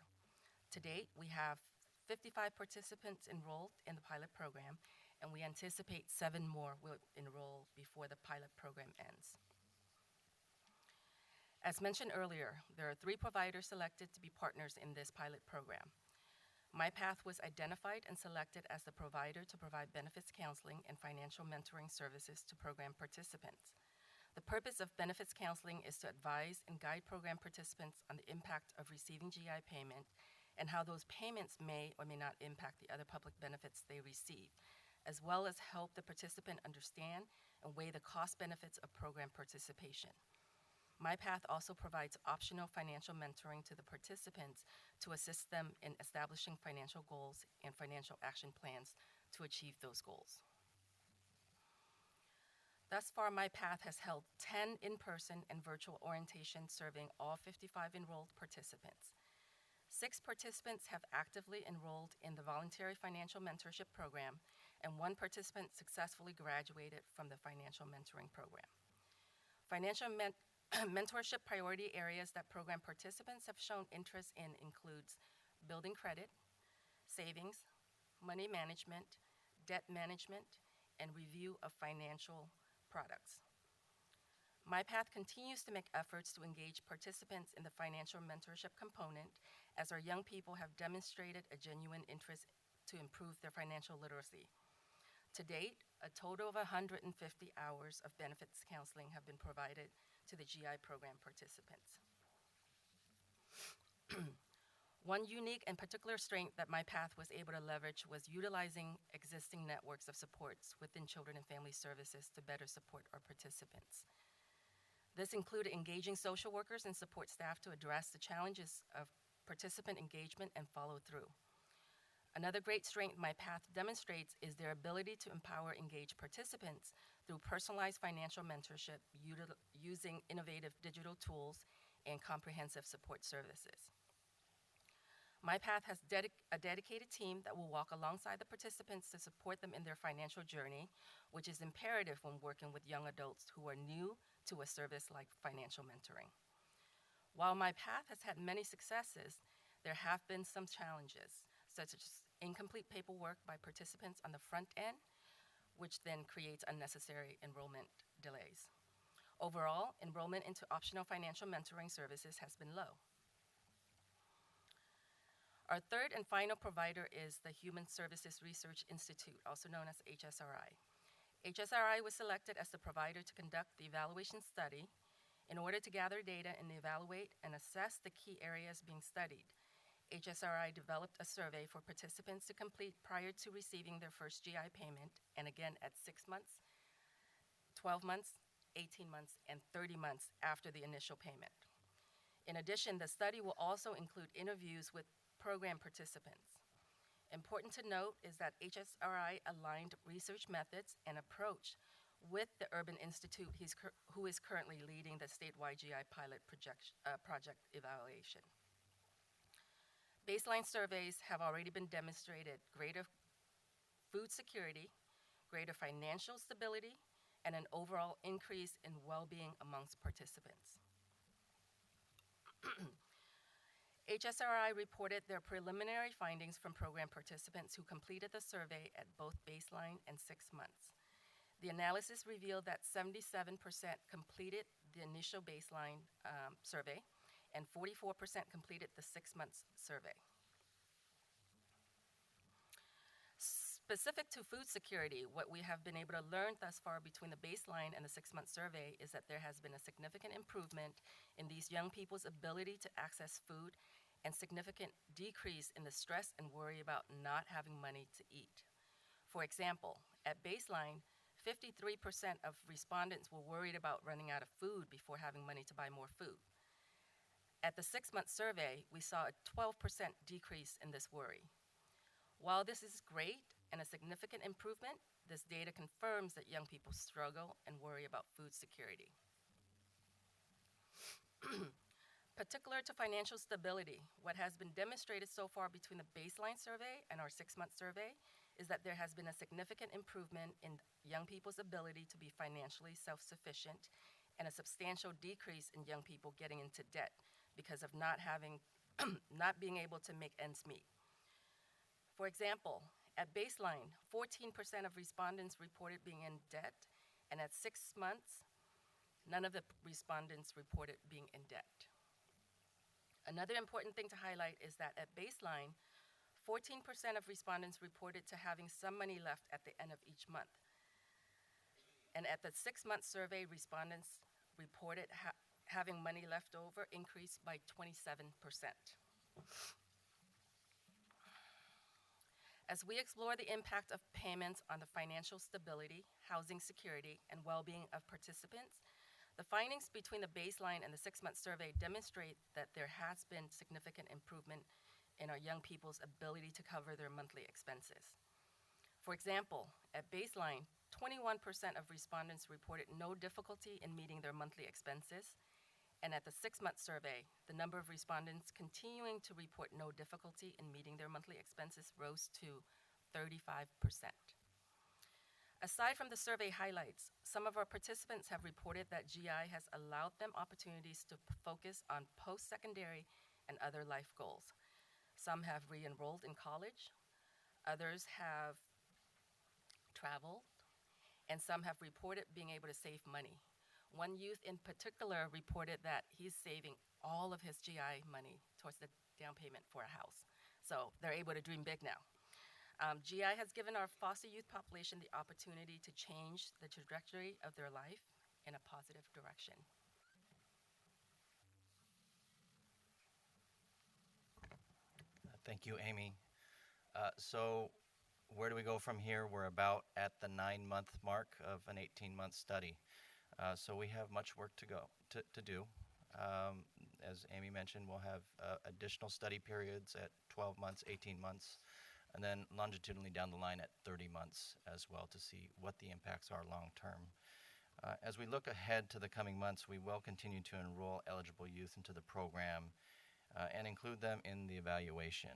To date, we have 55 participants enrolled in the pilot program, and we anticipate 7 more will enroll before the pilot program ends. As mentioned earlier, there are 3 providers selected to be partners in this pilot program. MyPath was identified and selected as the provider to provide benefits counseling and financial mentoring services to program participants. The purpose of benefits counseling is to advise and guide program participants on the impact of receiving GI payment and how those payments may or may not impact the other public benefits they receive, as well as help the participant understand and weigh the cost benefits of program participation. MyPath also provides optional financial mentoring to the participants to assist them in establishing financial goals and financial action plans to achieve those goals. Thus far, MyPath has held 10 in-person and virtual orientations serving all 55 enrolled participants. 6 participants have actively enrolled in the Voluntary Financial Mentorship Program, and 1 participant successfully graduated from the Financial Mentoring Program. Financial mentorship priority areas that program participants have shown interest in includes building credit, savings, money management, debt management, and review of financial products. MyPath continues to make efforts to engage participants in the financial mentorship component, as our young people have demonstrated a genuine interest to improve their financial literacy. To date, a total of 150 hours of benefits counseling have been provided to the GI program participants. One unique and particular strength that MyPath was able to leverage was utilizing existing networks of supports within Children and Family Services to better support our participants. This included engaging social workers and support staff to address the challenges of participant engagement and follow-through. Another great strength MyPath demonstrates is their ability to empower engaged participants through personalized financial mentorship using innovative digital tools and comprehensive support services. MyPath has a dedicated team that will walk alongside the participants to support them in their financial journey, which is imperative when working with young adults who are new to a service like financial mentoring. While MyPath has had many successes, there have been some challenges, such as incomplete paperwork by participants on the front end, which then creates unnecessary enrollment delays. Overall, enrollment into optional financial mentoring services has been low. Our third and final provider is the Human Services Research Institute, also known as HSRI. HSRI was selected as the provider to conduct the evaluation study in order to gather data and evaluate and assess the key areas being studied. HSRI developed a survey for participants to complete prior to receiving their first GI payment, and again at 6 months, 12 months, 18 months, and 30 months after the initial payment. In addition, the study will also include interviews with program participants. Important to note is that HSRI aligned research methods and approach with the Urban Institute, who is currently leading the statewide GI pilot project evaluation. Baseline surveys have already been demonstrated greater food security, greater financial stability, and an overall increase in well-being amongst participants. HSRI reported their preliminary findings from program participants who completed the survey at both baseline and 6 months. The analysis revealed that 77% completed the initial baseline survey and 44% completed the 6 months survey. Specific to food security, what we have been able to learn thus far between the baseline and the 6-month survey is that there has been a significant improvement in these young people's ability to access food and significant decrease in the stress and worry about not having money to eat. For example, at baseline, 53% of respondents were worried about running out of food before having money to buy more food. At the 6-month survey, we saw a 12% decrease in this worry. While this is great and a significant improvement, this data confirms that young people struggle and worry about food security. Particular to financial stability, what has been demonstrated so far between the baseline survey and our 6-month survey is that there has been a significant improvement in young people's ability to be financially self-sufficient and a substantial decrease in young people getting into debt because of not being able to make ends meet. For example, at baseline, 14% of respondents reported being in debt, and at 6 months, none of the respondents reported being in debt. Another important thing to highlight is that at baseline, 14% of respondents reported to having some money left at the end of each month. And at the 6-month survey, respondents reported having money left over increased by 27%. As we explore the impact of payments on the financial stability, housing security, and well-being of participants, the findings between the baseline and the 6-month survey demonstrate that there has been significant improvement in our young people's ability to cover their monthly expenses. For example, at baseline, 21% of respondents reported no difficulty in meeting their monthly expenses, and at the 6-month survey, the number of respondents continuing to report no difficulty in meeting their monthly expenses rose to 35%. Aside from the survey highlights, some of our participants have reported that GI has allowed them opportunities to focus on post-secondary and other life goals. Some have re-enrolled in college, others have traveled, and some have reported being able to save money. One youth in particular reported that he's saving all of his GI money towards the down payment for a house. So they're able to dream big now. GI has given our foster youth population the opportunity to change the trajectory of their life in a positive direction. Thank you, Amy. So where do we go from here? We're about at the 9-month mark of an 18-month study. So we have much work to do. As Amy mentioned, we'll have additional study periods at 12 months, 18 months, and then longitudinally down the line at 30 months as well to see what the impacts are long term. As we look ahead to the coming months, we will continue to enroll eligible youth into the program and include them in the evaluation.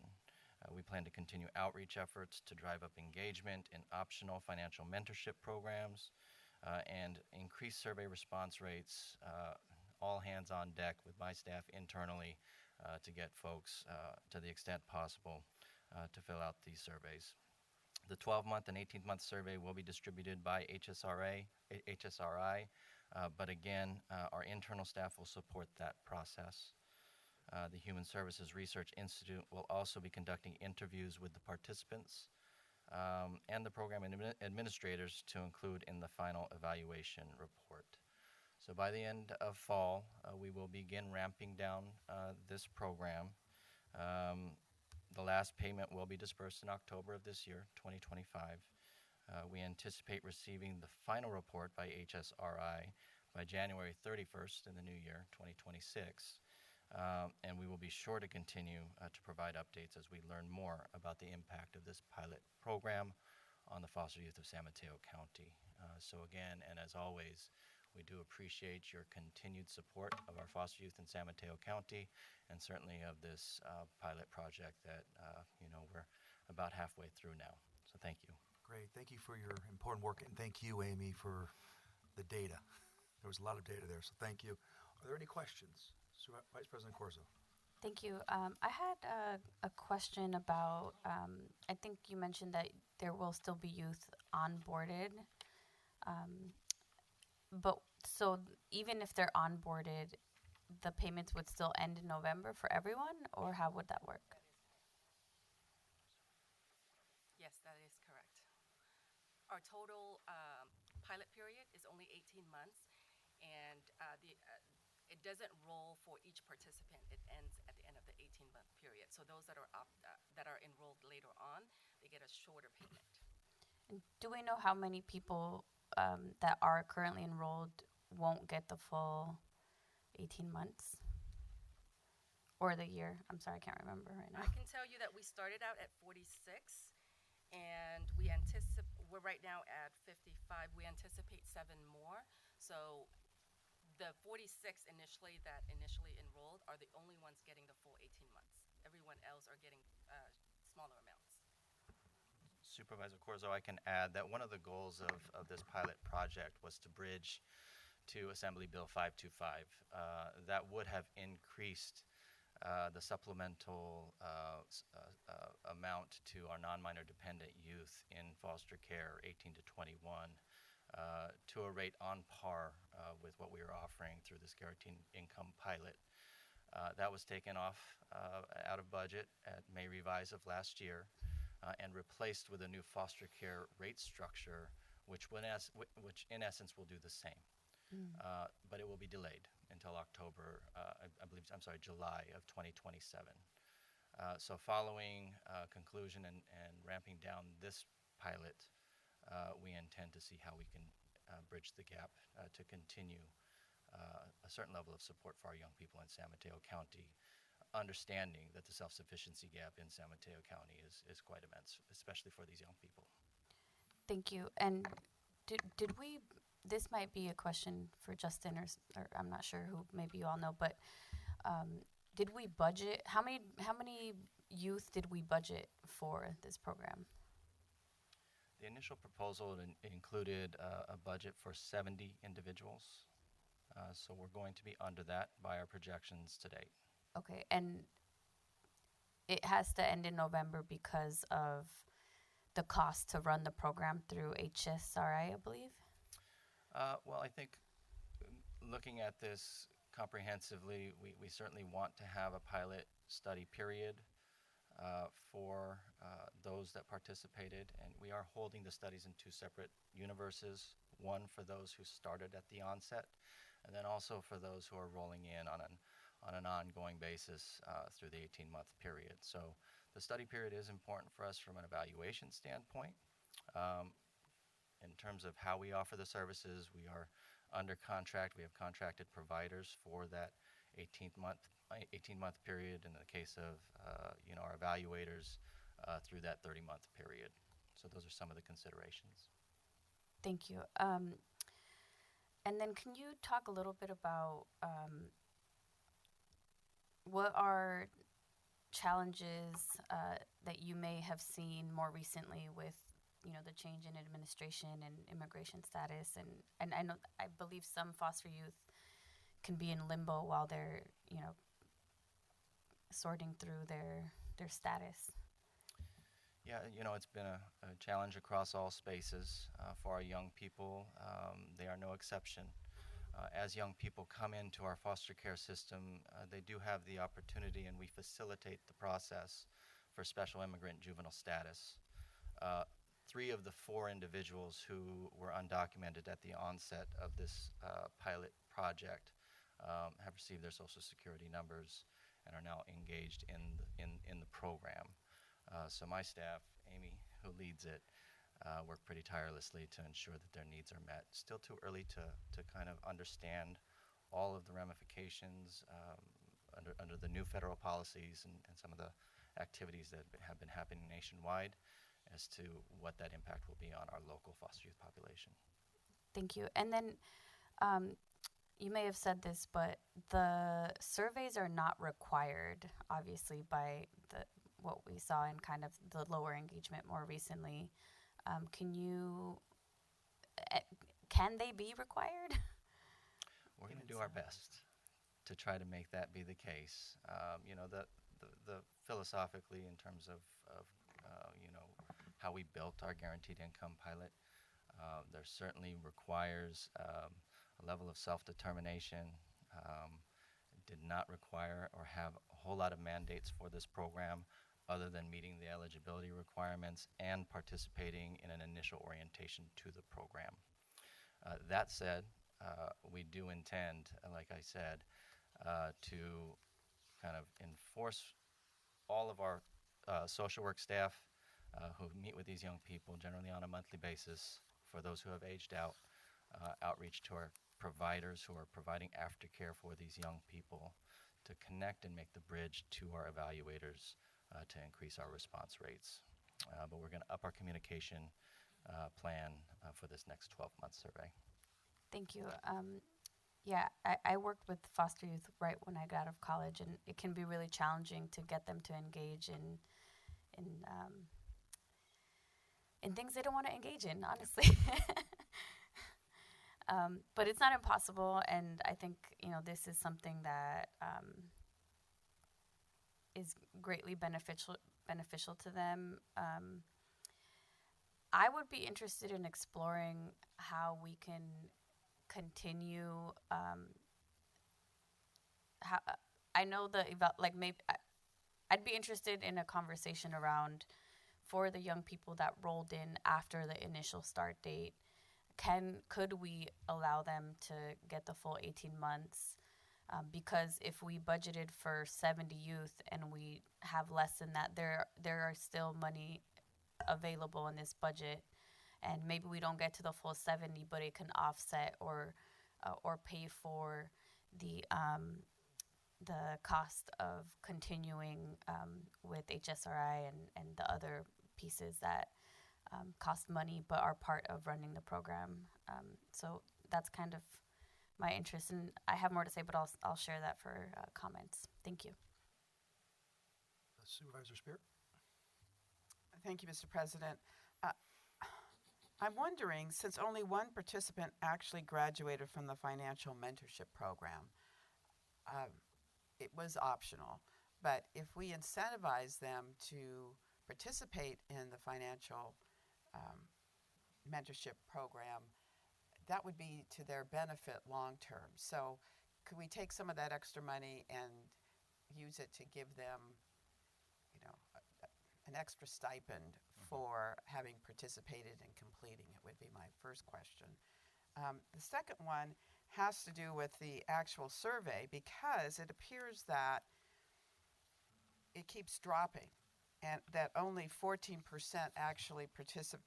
We plan to continue outreach efforts to drive up engagement in optional financial mentorship programs and increase survey response rates, all hands on deck with my staff internally to get folks to the extent possible to fill out these surveys. The 12-month and 18-month survey will be distributed by HSRI, but again, our internal staff will support that process. The Human Services Research Institute will also be conducting interviews with the participants and the program administrators to include in the final evaluation report. So by the end of fall, we will begin ramping down this program. The last payment will be dispersed in October of this year, 2025. We anticipate receiving the final report by HSRI by January 31st in the new year, 2026. And we will be sure to continue to provide updates as we learn more about the impact of this pilot program on the foster youth of San Mateo County. So again, and as always, we do appreciate your continued support of our foster youth in San Mateo County, and certainly of this pilot project that we're about halfway through now. So thank you. Great. Thank you for your important work, and thank you, Amy, for the data. There was a lot of data there, so thank you. Are there any questions? Vice President Corzo. Thank you. I had a question about, I think you mentioned that there will still be youth onboarded. But so even if they're onboarded, the payments would still end in November for everyone, or how would that work? Yes, that is correct. Our total pilot period is only 18 months, and it doesn't roll for each participant. It ends at the end of the 18-month period. So those that are enrolled later on, they get a shorter payment. And do we know how many people that are currently enrolled won't get the full 18 months? Or the year? I'm sorry, I can't remember right now. I can tell you that we started out at 46, and we're right now at 55. We anticipate 7 more. So the 46 that initially enrolled are the only ones getting the full 18 months. Everyone else are getting smaller amounts. Supervisor Corzo, I can add that one of the goals of this pilot project was to bridge to Assembly Bill 525. That would have increased the supplemental amount to our non-minor dependent youth in foster care, 18 to 21, to a rate on par with what we were offering through this guaranteed income pilot. That was taken off out of budget at May revise of last year and replaced with a new foster care rate structure which in essence will do the same. But it will be delayed until October, July of 2027. So following conclusion and ramping down this pilot, we intend to see how we can bridge the gap to continue a certain level of support for our young people in San Mateo County, understanding that the self-sufficiency gap in San Mateo County is quite immense, especially for these young people. Thank you. And did we, this might be a question for Justin or I'm not sure who, maybe you all know, but did we budget, how many youth did we budget for this program? The initial proposal included a budget for 70 individuals. So we're going to be under that by our projections to date. Okay, and it has to end in November because of the cost to run the program through HSRI, I believe? Well, I think looking at this comprehensively, we certainly want to have a pilot study period for those that participated, and we are holding the studies in two separate universes, one for those who started at the onset, and then also for those who are rolling in on an ongoing basis through the 18-month period. So the study period is important for us from an evaluation standpoint. In terms of how we offer the services, we are under contract. We have contracted providers for that 18-month period. In the case of our evaluators, through that 30-month period. So those are some of the considerations. Thank you. And then can you talk a little bit about what are challenges that you may have seen more recently with the change in administration and immigration status, and I believe some foster youth can be in limbo while they're sorting through their status. Yeah, it's been a challenge across all spaces for our young people. They are no exception. As young people come into our foster care system, they do have the opportunity, and we facilitate the process for special immigrant juvenile status. 3 of the 4 individuals who were undocumented at the onset of this pilot project have received their Social Security numbers and are now engaged in the program. So my staff, Amy, who leads it, work pretty tirelessly to ensure that their needs are met. Still too early to kind of understand all of the ramifications under the new federal policies and some of the activities that have been happening nationwide as to what that impact will be on our local foster youth population. Thank you. And then you may have said this, but the surveys are not required, obviously, by what we saw in kind of the lower engagement more recently. Can they be required? We're going to do our best to try to make that be the case. The philosophically, in terms of how we built our guaranteed income pilot, there certainly requires a level of self-determination. Did not require or have a whole lot of mandates for this program other than meeting the eligibility requirements and participating in an initial orientation to the program. That said, we do intend, like I said, to kind of enforce all of our social work staff who meet with these young people generally on a monthly basis, for those who have aged out, outreach to our providers who are providing aftercare for these young people, to connect and make the bridge to our evaluators to increase our response rates. But we're going to up our communication plan for this next 12-month survey. Thank you. I worked with foster youth right when I got out of college, and it can be really challenging to get them to engage in things they don't want to engage in, honestly. But it's not impossible, and I think this is something that is greatly beneficial to them. I would be interested in exploring how we can continue. I know I'd be interested in a conversation around, for the young people that rolled in after the initial start date, could we allow them to get the full 18 months? Because if we budgeted for 70 youth and we have less than that, there are still money available in this budget, and maybe we don't get to the full 70, but it can offset or pay for the cost of continuing with HSRI and the other pieces that cost money but are part of running the program. So that's kind of my interest, and I have more to say, but I'll share that for comments. Thank you. Supervisor Spear? Thank you, Mr. President. I'm wondering, since only one participant actually graduated from the financial mentorship program, it was optional, but if we incentivize them to participate in the financial mentorship program, that would be to their benefit long term. So could we take some of that extra money and use it to give them, an extra stipend for having participated and completing it would be my first question. The second one has to do with the actual survey, because it appears that it keeps dropping and that only 14% actually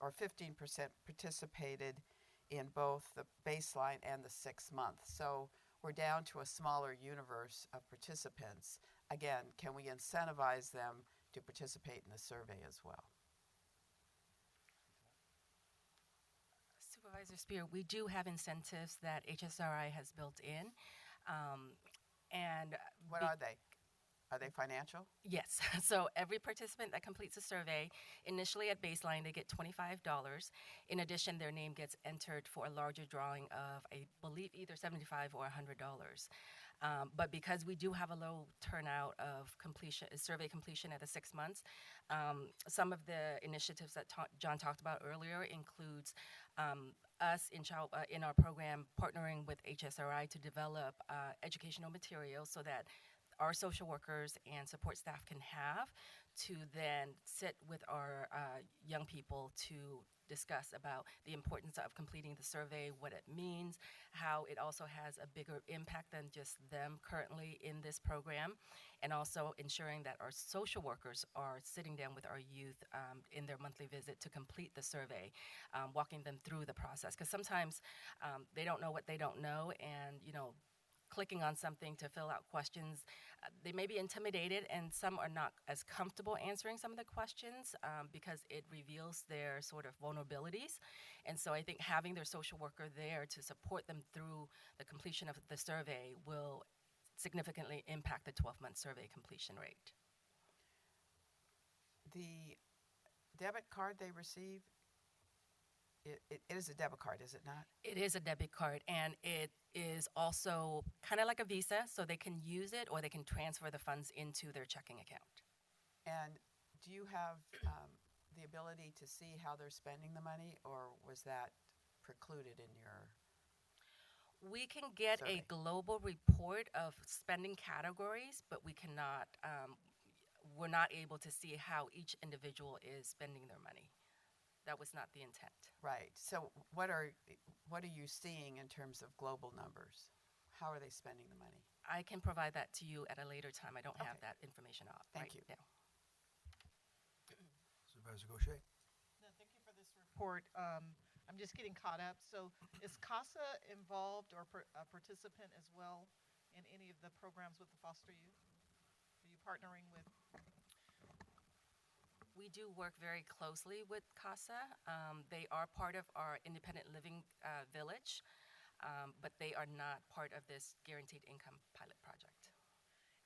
or 15% participated in both the baseline and the 6 months. So we're down to a smaller universe of participants. Again, can we incentivize them to participate in the survey as well? Supervisor Spear, we do have incentives that HSRI has built in. And what are they? Are they financial? Yes. So every participant that completes a survey, initially at baseline, they get $25. In addition, their name gets entered for a larger drawing of, I believe, either $75 or $100. But because we do have a low turnout of survey completion at the 6 months, some of the initiatives that John talked about earlier includes us in our program partnering with HSRI to develop educational materials so that our social workers and support staff can have to then sit with our young people to discuss about the importance of completing the survey, what it means, how it also has a bigger impact than just them currently in this program, and also ensuring that our social workers are sitting down with our youth in their monthly visit to complete the survey, walking them through the process. Because sometimes they don't know what they don't know, and clicking on something to fill out questions, they may be intimidated, and some are not as comfortable answering some of the questions because it reveals their sort of vulnerabilities. And so I think having their social worker there to support them through the completion of the survey will significantly impact the 12-month survey completion rate. The debit card they receive, it is a debit card, is it not? It is a debit card, and it is also kind of like a Visa, so they can use it or they can transfer the funds into their checking account. And do you have the ability to see how they're spending the money, or was that precluded in your We can get survey? a global report of spending categories, but we cannot, we're not able to see how each individual is spending their money. That was not the intent. Right. So what are you seeing in terms of global numbers? How are they spending the money? I can provide that to you at a later time. I don't have that information out Thank right you. now. Supervisor Gaucher? No, thank you for this report. I'm just getting caught up. So is CASA involved or a participant as well in any of the programs with the foster youth? Are you partnering with? We do work very closely with CASA. They are part of our independent living village, but they are not part of this guaranteed income pilot project.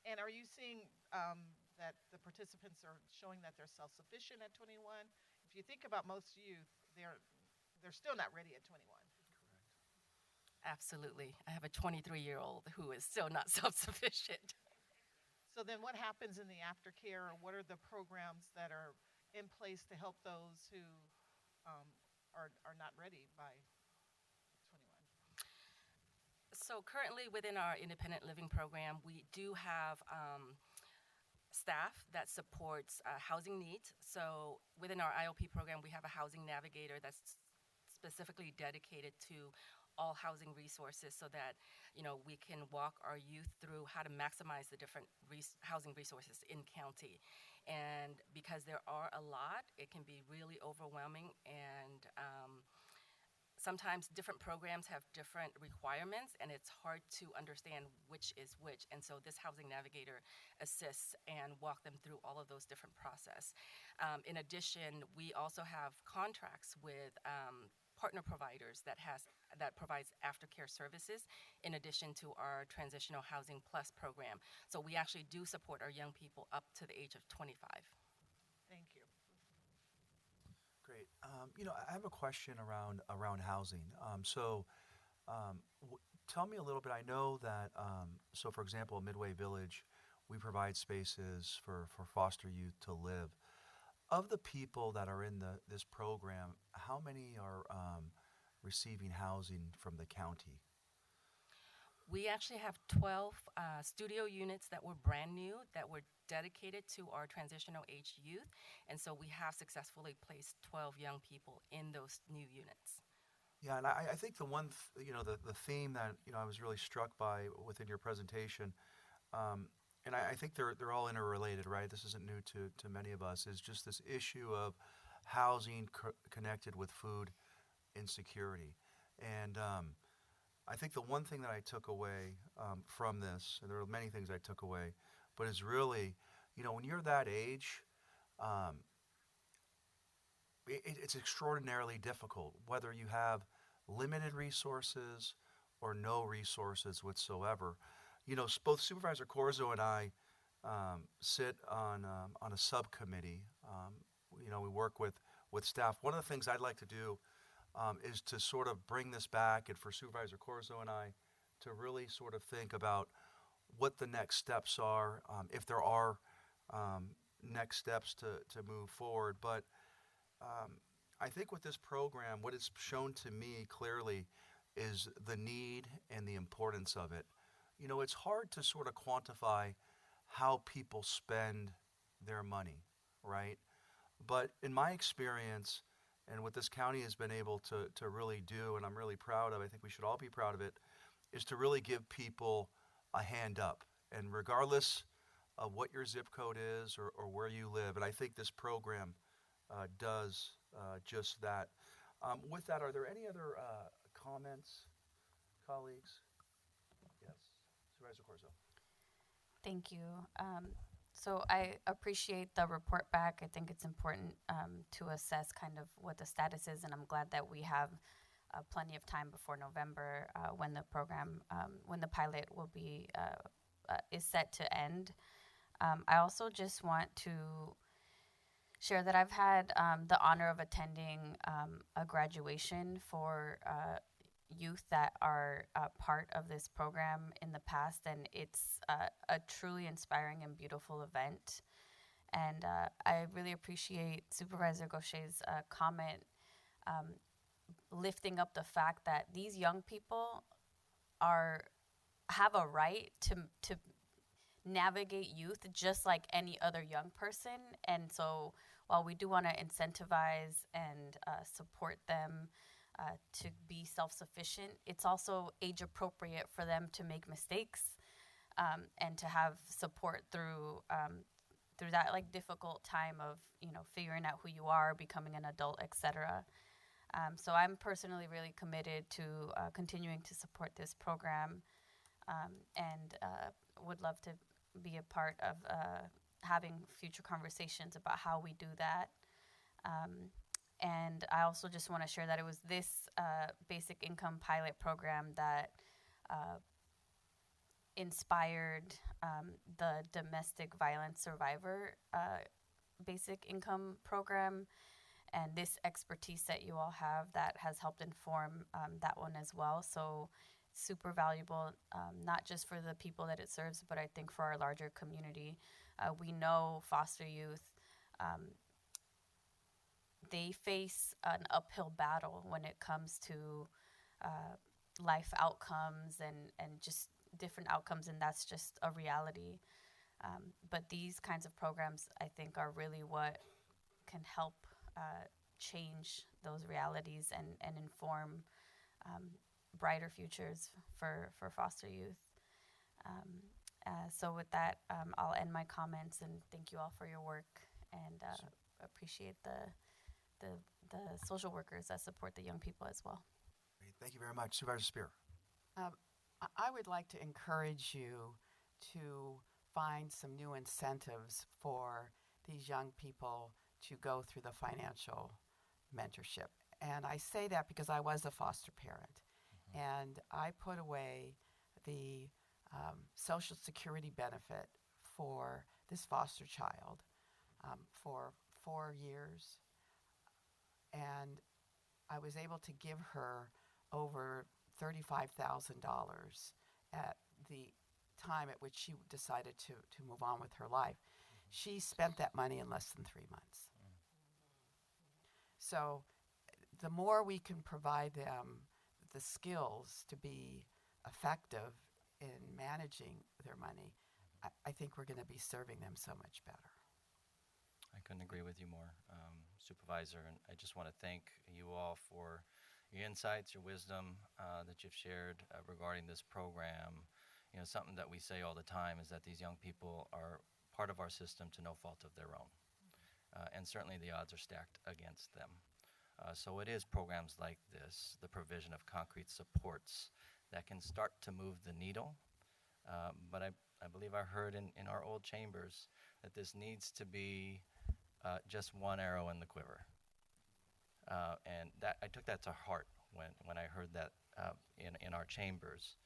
And are you seeing that the participants are showing that they're self-sufficient at 21? If you think about most youth, they're still not ready at 21. Absolutely. I have a 23-year-old who is still not self-sufficient. So then what happens in the aftercare, or what are the programs that are in place to help those who are not ready by 21? So currently within our independent living program, we do have staff that supports housing needs. So within our IOP program, we have a housing navigator that's specifically dedicated to all housing resources so that, we can walk our youth through how to maximize the different housing resources in county. And because there are a lot, it can be really overwhelming, and sometimes different programs have different requirements, and it's hard to understand which is which. And so this housing navigator assists and walk them through all of those different process. In addition, we also have contracts with partner providers that provides aftercare services in addition to our Transitional Housing Plus program. So we actually do support our young people up to the age of 25. Thank you. Great. I have a question around housing. Tell me a little bit. I know that, so for example, in Midway Village, we provide spaces for foster youth to live. Of the people that are in this program, how many are receiving housing from the county? We actually have 12 studio units that were brand new, that were dedicated to our transitional age youth. And so we have successfully placed 12 young people in those new units. Yeah, and I think the one, the theme that, I was really struck by within your presentation, and I think they're all interrelated, right? This isn't new to many of us, is just this issue of housing connected with food insecurity. And I think the one thing that I took away from this, and there are many things I took away, but is really, when you're that age, it's extraordinarily difficult, whether you have limited resources or no resources whatsoever. Both Supervisor Corzo and I sit on a subcommittee. We work with staff. One of the things I'd like to do is to sort of bring this back, and for Supervisor Corzo and I to really sort of think about what the next steps are, if there are next steps to move forward. But I think with this program, what it's shown to me clearly is the need and the importance of it. It's hard to sort of quantify how people spend their money, right? But in my experience, and what this county has been able to really do, and I'm really proud of, I think we should all be proud of it, is to really give people a hand up. And regardless of what your zip code is or where you live, and I think this program does just that. With that, are there any other comments, colleagues? Yes, Supervisor Corzo. Thank you. So I appreciate the report back. I think it's important to assess kind of what the status is, and I'm glad that we have plenty of time before November when the program, when the pilot will be is set to end. I also just want to share that I've had the honor of attending a graduation for youth that are part of this program in the past, and it's a truly inspiring and beautiful event. And I really appreciate Supervisor Gaucher's comment lifting up the fact that these young people have a right to navigate youth just like any other young person. And so while we do want to incentivize and support them to be self-sufficient, it's also age appropriate for them to make mistakes and to have support through that like difficult time of figuring out who you are, becoming an adult, etc. So I'm personally really committed to continuing to support this program and would love to be a part of having future conversations about how we do that. And I also just want to share that it was this basic income pilot program that inspired the domestic violence survivor basic income program, and this expertise that you all have that has helped inform that one as well. So super valuable, not just for the people that it serves, but I think for our larger community. We know foster youth, they face an uphill battle when it comes to life outcomes and just different outcomes, and that's just a reality. But these kinds of programs, I think, are really what can help change those realities and inform brighter futures for foster youth. So with that, I'll end my comments and thank you all for your work, and appreciate the social workers that support the young people as well. Great. Thank you very much. Supervisor Spear. I would like to encourage you to find some new incentives for these young people to go through the financial mentorship. And I say that because I was a foster parent, and I put away the Social Security benefit for this foster child for 4 years, and I was able to give her over $35,000 at the time at which she decided to move on with her life. She spent that money in less than 3 months. So the more we can provide them the skills to be effective in managing their money, I think we're going to be serving them so much better. I couldn't agree with you more, Supervisor, and I just want to thank you all for your insights, your wisdom that you've shared regarding this program. You know, something that we say all the time is that these young people are part of our system to no fault of their own, and certainly the odds are stacked against them. So it is programs like this, the provision of concrete supports, that can start to move the needle. But I believe I heard in our old chambers that this needs to be just one arrow in the quiver. And that I took that to heart when I heard that in our chambers.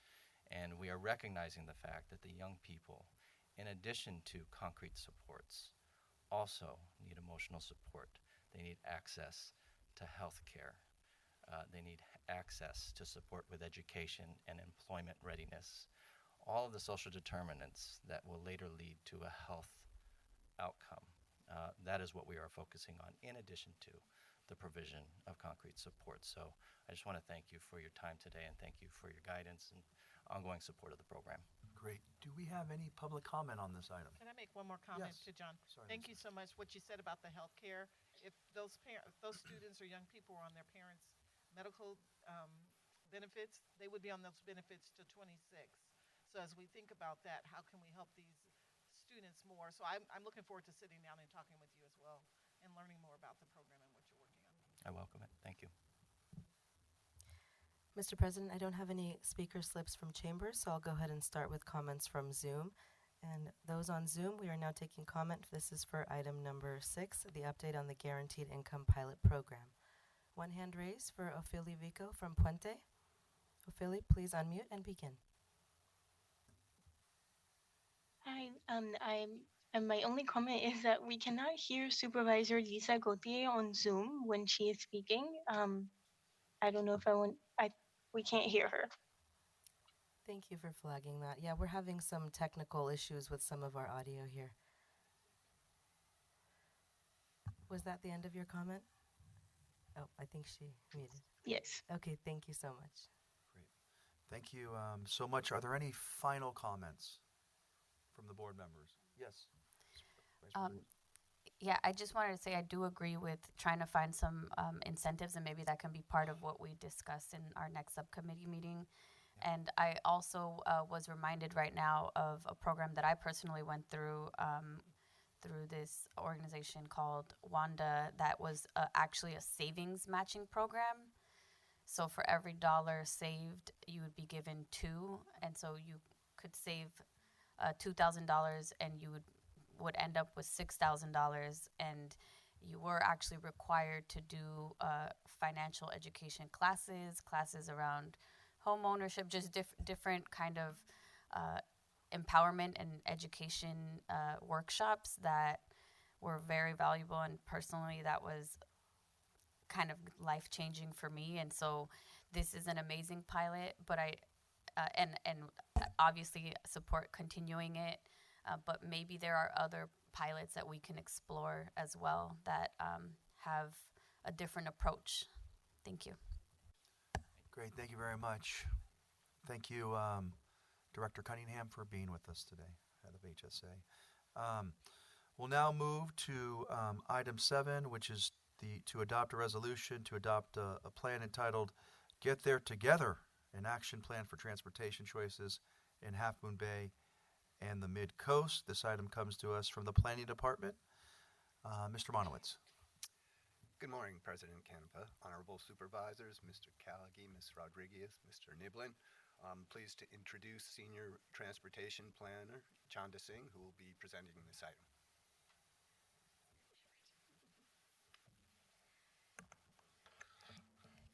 And we are recognizing the fact that the young people, in addition to concrete supports, also need emotional support. They need access to health care. They need access to support with education and employment readiness. All of the social determinants that will later lead to a health outcome. That is what we are focusing on, in addition to the provision of concrete support. So I just want to thank you for your time today, and thank you for your guidance and ongoing support of the program. Great. Do we have any public comment on this item? Can I make one more comment Yes. to John? Sorry, Thank Ms. you so much. What you said about the health care, if those students or young people were on their parents' medical benefits, they would be on those benefits to 26. So as we think about that, how can we help these students more? So I'm looking forward to sitting down and talking with you as well and learning more about the program and what you're working on. I welcome it. Thank you. Mr. President, I don't have any speaker slips from chambers, so I'll go ahead and start with comments from Zoom. And those on Zoom, we are now taking comment. This is for item number 6, the update on the Guaranteed Income Pilot Program. One hand raised for Ophelia Vico from Puente. Ophelia, please unmute and begin. Hi, and my only comment is that we cannot hear Supervisor Lisa Gauthier on Zoom when she is speaking. I don't know if we can't hear her. Thank you for flagging that. Yeah, we're having some technical issues with some of our audio here. Was that the end of your comment? Oh, I think she muted. Yes. Okay, thank you so much. Great. Thank you so much. Are there any final comments from the board members? Yes. Yeah, I just wanted to say I do agree with trying to find some incentives, and maybe that can be part of what we discuss in our next subcommittee meeting. And I also was reminded right now of a program that I personally went through through this organization called WANDA that was actually a savings matching program. So for every dollar saved, you would be given 2, and so you could save $2,000, and you would end up with $6,000, and you were actually required to do financial education classes around home ownership, just different kind of empowerment and education workshops that were very valuable, and personally that was kind of life-changing for me. And so this is an amazing pilot, but I and obviously support continuing it, but maybe there are other pilots that we can explore as well that have a different approach. Thank you. Great. Thank you very much. Thank you, Director Cunningham, for being with us today, head of HSA. We'll now move to item 7, which is to adopt a resolution to adopt a plan entitled "Get There Together: An Action Plan for Transportation Choices in Half Moon Bay and the Mid Coast." This item comes to us from the Planning Department. Mr. Monowitz. Good morning, President Canepa, honorable supervisors, Mr. Callaghy, Ms. Rodriguez, Mr. Niblin. I'm pleased to introduce Senior Transportation Planner Chanda Singh, who will be presenting this item.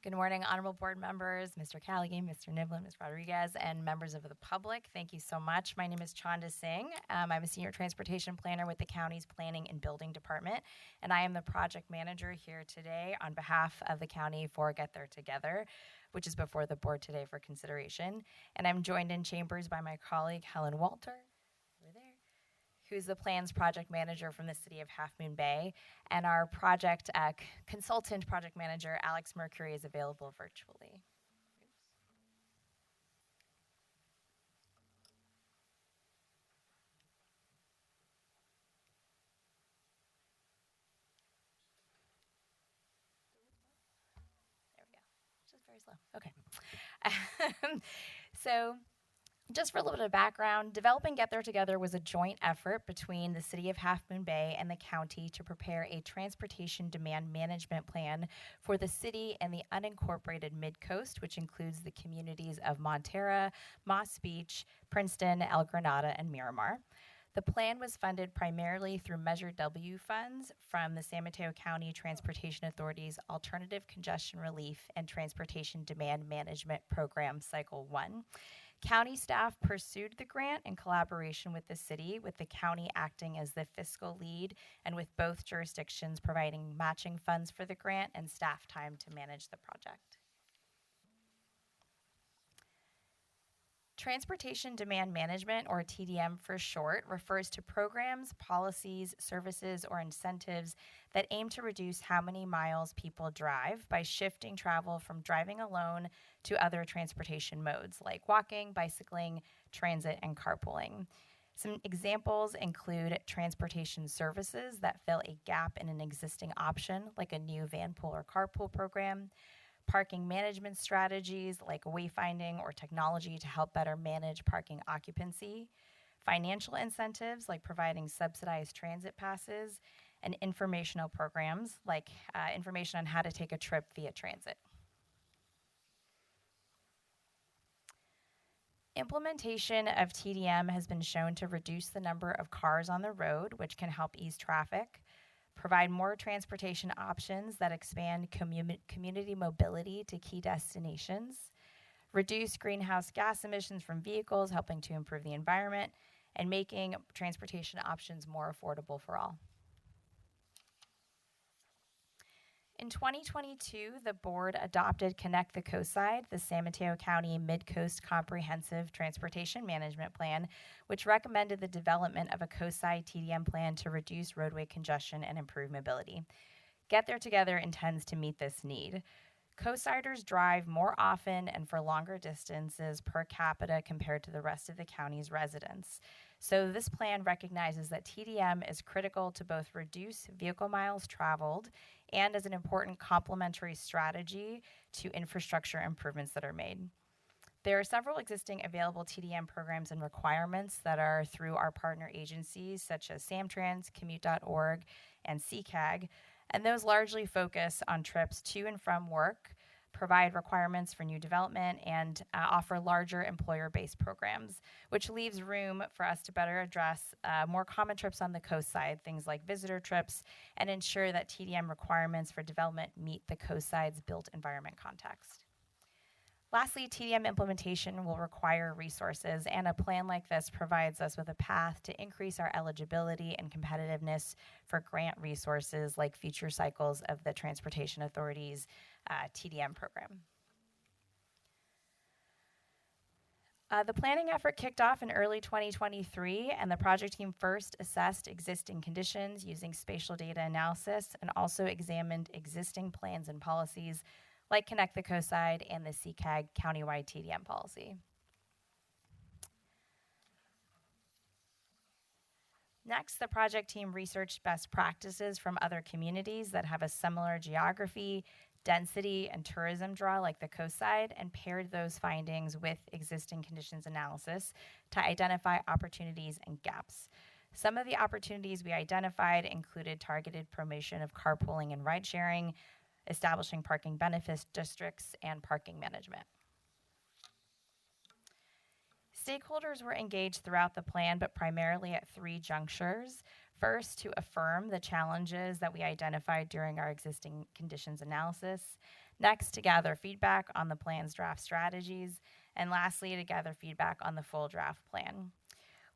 Good morning, honorable board members, Mr. Callaghan, Mr. Niblin, Ms. Rodriguez, and members of the public. Thank you so much. My name is Chanda Singh. I'm a senior transportation planner with the county's Planning and Building Department, and I am the project manager here today on behalf of the county for Get There Together, which is before the board today for consideration. And I'm joined in chambers by my colleague, Helen Walter, who's the plans project manager from the city of Half Moon Bay, and our project consultant project manager, Alex Mercury, is available virtually. There we go. Just very slow. Okay. So, just for a little bit of background, developing Get There Together was a joint effort between the city of Half Moon Bay and the county to prepare a transportation demand management plan for the city and the unincorporated Mid-Coast, which includes the communities of Montera, Moss Beach, Princeton, El Granada, and Miramar. The plan was funded primarily through Measure W funds from the San Mateo County Transportation Authority's Alternative Congestion Relief and Transportation Demand Management Program, Cycle 1. County staff pursued the grant in collaboration with the city, with the county acting as the fiscal lead and with both jurisdictions providing matching funds for the grant and staff time to manage the project. Transportation Demand Management, or TDM for short, refers to programs, policies, services, or incentives that aim to reduce how many miles people drive by shifting travel from driving alone to other transportation modes like walking, bicycling, transit, and carpooling. Some examples include transportation services that fill a gap in an existing option, like a new van pool or carpool program, parking management strategies like wayfinding or technology to help better manage parking occupancy, financial incentives like providing subsidized transit passes, and informational programs like information on how to take a trip via transit. Implementation of TDM has been shown to reduce the number of cars on the road, which can help ease traffic, provide more transportation options that expand community mobility to key destinations, reduce greenhouse gas emissions from vehicles, helping to improve the environment, and making transportation options more affordable for all. In 2022, the board adopted Connect the Coastside, the San Mateo County Mid-Coast Comprehensive Transportation Management Plan, which recommended the development of a coastside TDM plan to reduce roadway congestion and improve mobility. Get There Together intends to meet this need. Coastsiders drive more often and for longer distances per capita compared to the rest of the county's residents. So this plan recognizes that TDM is critical to both reduce vehicle miles traveled and as an important complementary strategy to infrastructure improvements that are made. There are several existing available TDM programs and requirements that are through our partner agencies such as Samtrans, Commute.org, and CCAG, and those largely focus on trips to and from work, provide requirements for new development, and offer larger employer-based programs, which leaves room for us to better address more common trips on the coast side, things like visitor trips, and ensure that TDM requirements for development meet the coast side's built environment context. Lastly, TDM implementation will require resources, and a plan like this provides us with a path to increase our eligibility and competitiveness for grant resources like future cycles of the Transportation Authority's TDM program. The planning effort kicked off in early 2023, and the project team first assessed existing conditions using spatial data analysis and also examined existing plans and policies like Connect the Coastside and the CCAG countywide TDM policy. Next, the project team researched best practices from other communities that have a similar geography, density, and tourism draw like the coastside, and paired those findings with existing conditions analysis to identify opportunities and gaps. Some of the opportunities we identified included targeted promotion of carpooling and ride sharing, establishing parking benefits districts, and parking management. Stakeholders were engaged throughout the plan, but primarily at 3 junctures. First, to affirm the challenges that we identified during our existing conditions analysis. Next, to gather feedback on the plan's draft strategies. And lastly, to gather feedback on the full draft plan.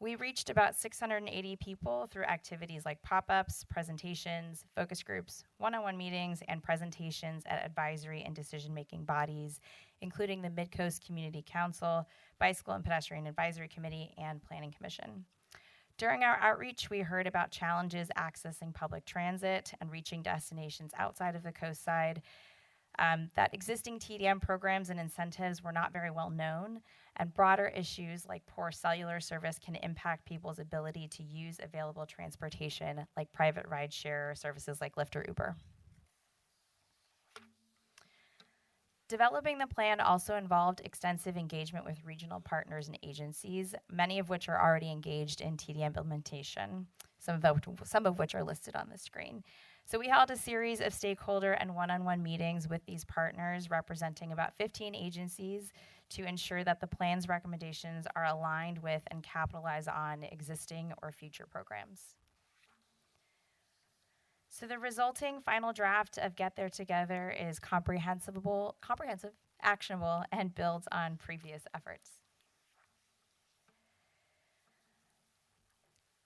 We reached about 680 people through activities like pop-ups, presentations, focus groups, one-on-one meetings, and presentations at advisory and decision-making bodies, including the Mid-Coast Community Council, Bicycle and Pedestrian Advisory Committee, and Planning Commission. During our outreach, we heard about challenges accessing public transit and reaching destinations outside of the coast side, that existing TDM programs and incentives were not very well known, and broader issues like poor cellular service can impact people's ability to use available transportation like private rideshare services like Lyft or Uber. Developing the plan also involved extensive engagement with regional partners and agencies, many of which are already engaged in TDM implementation, some of which are listed on the screen. So we held a series of stakeholder and one-on-one meetings with these partners representing about 15 agencies to ensure that the plan's recommendations are aligned with and capitalize on existing or future programs. So the resulting final draft of Get There Together is comprehensive, actionable, and builds on previous efforts.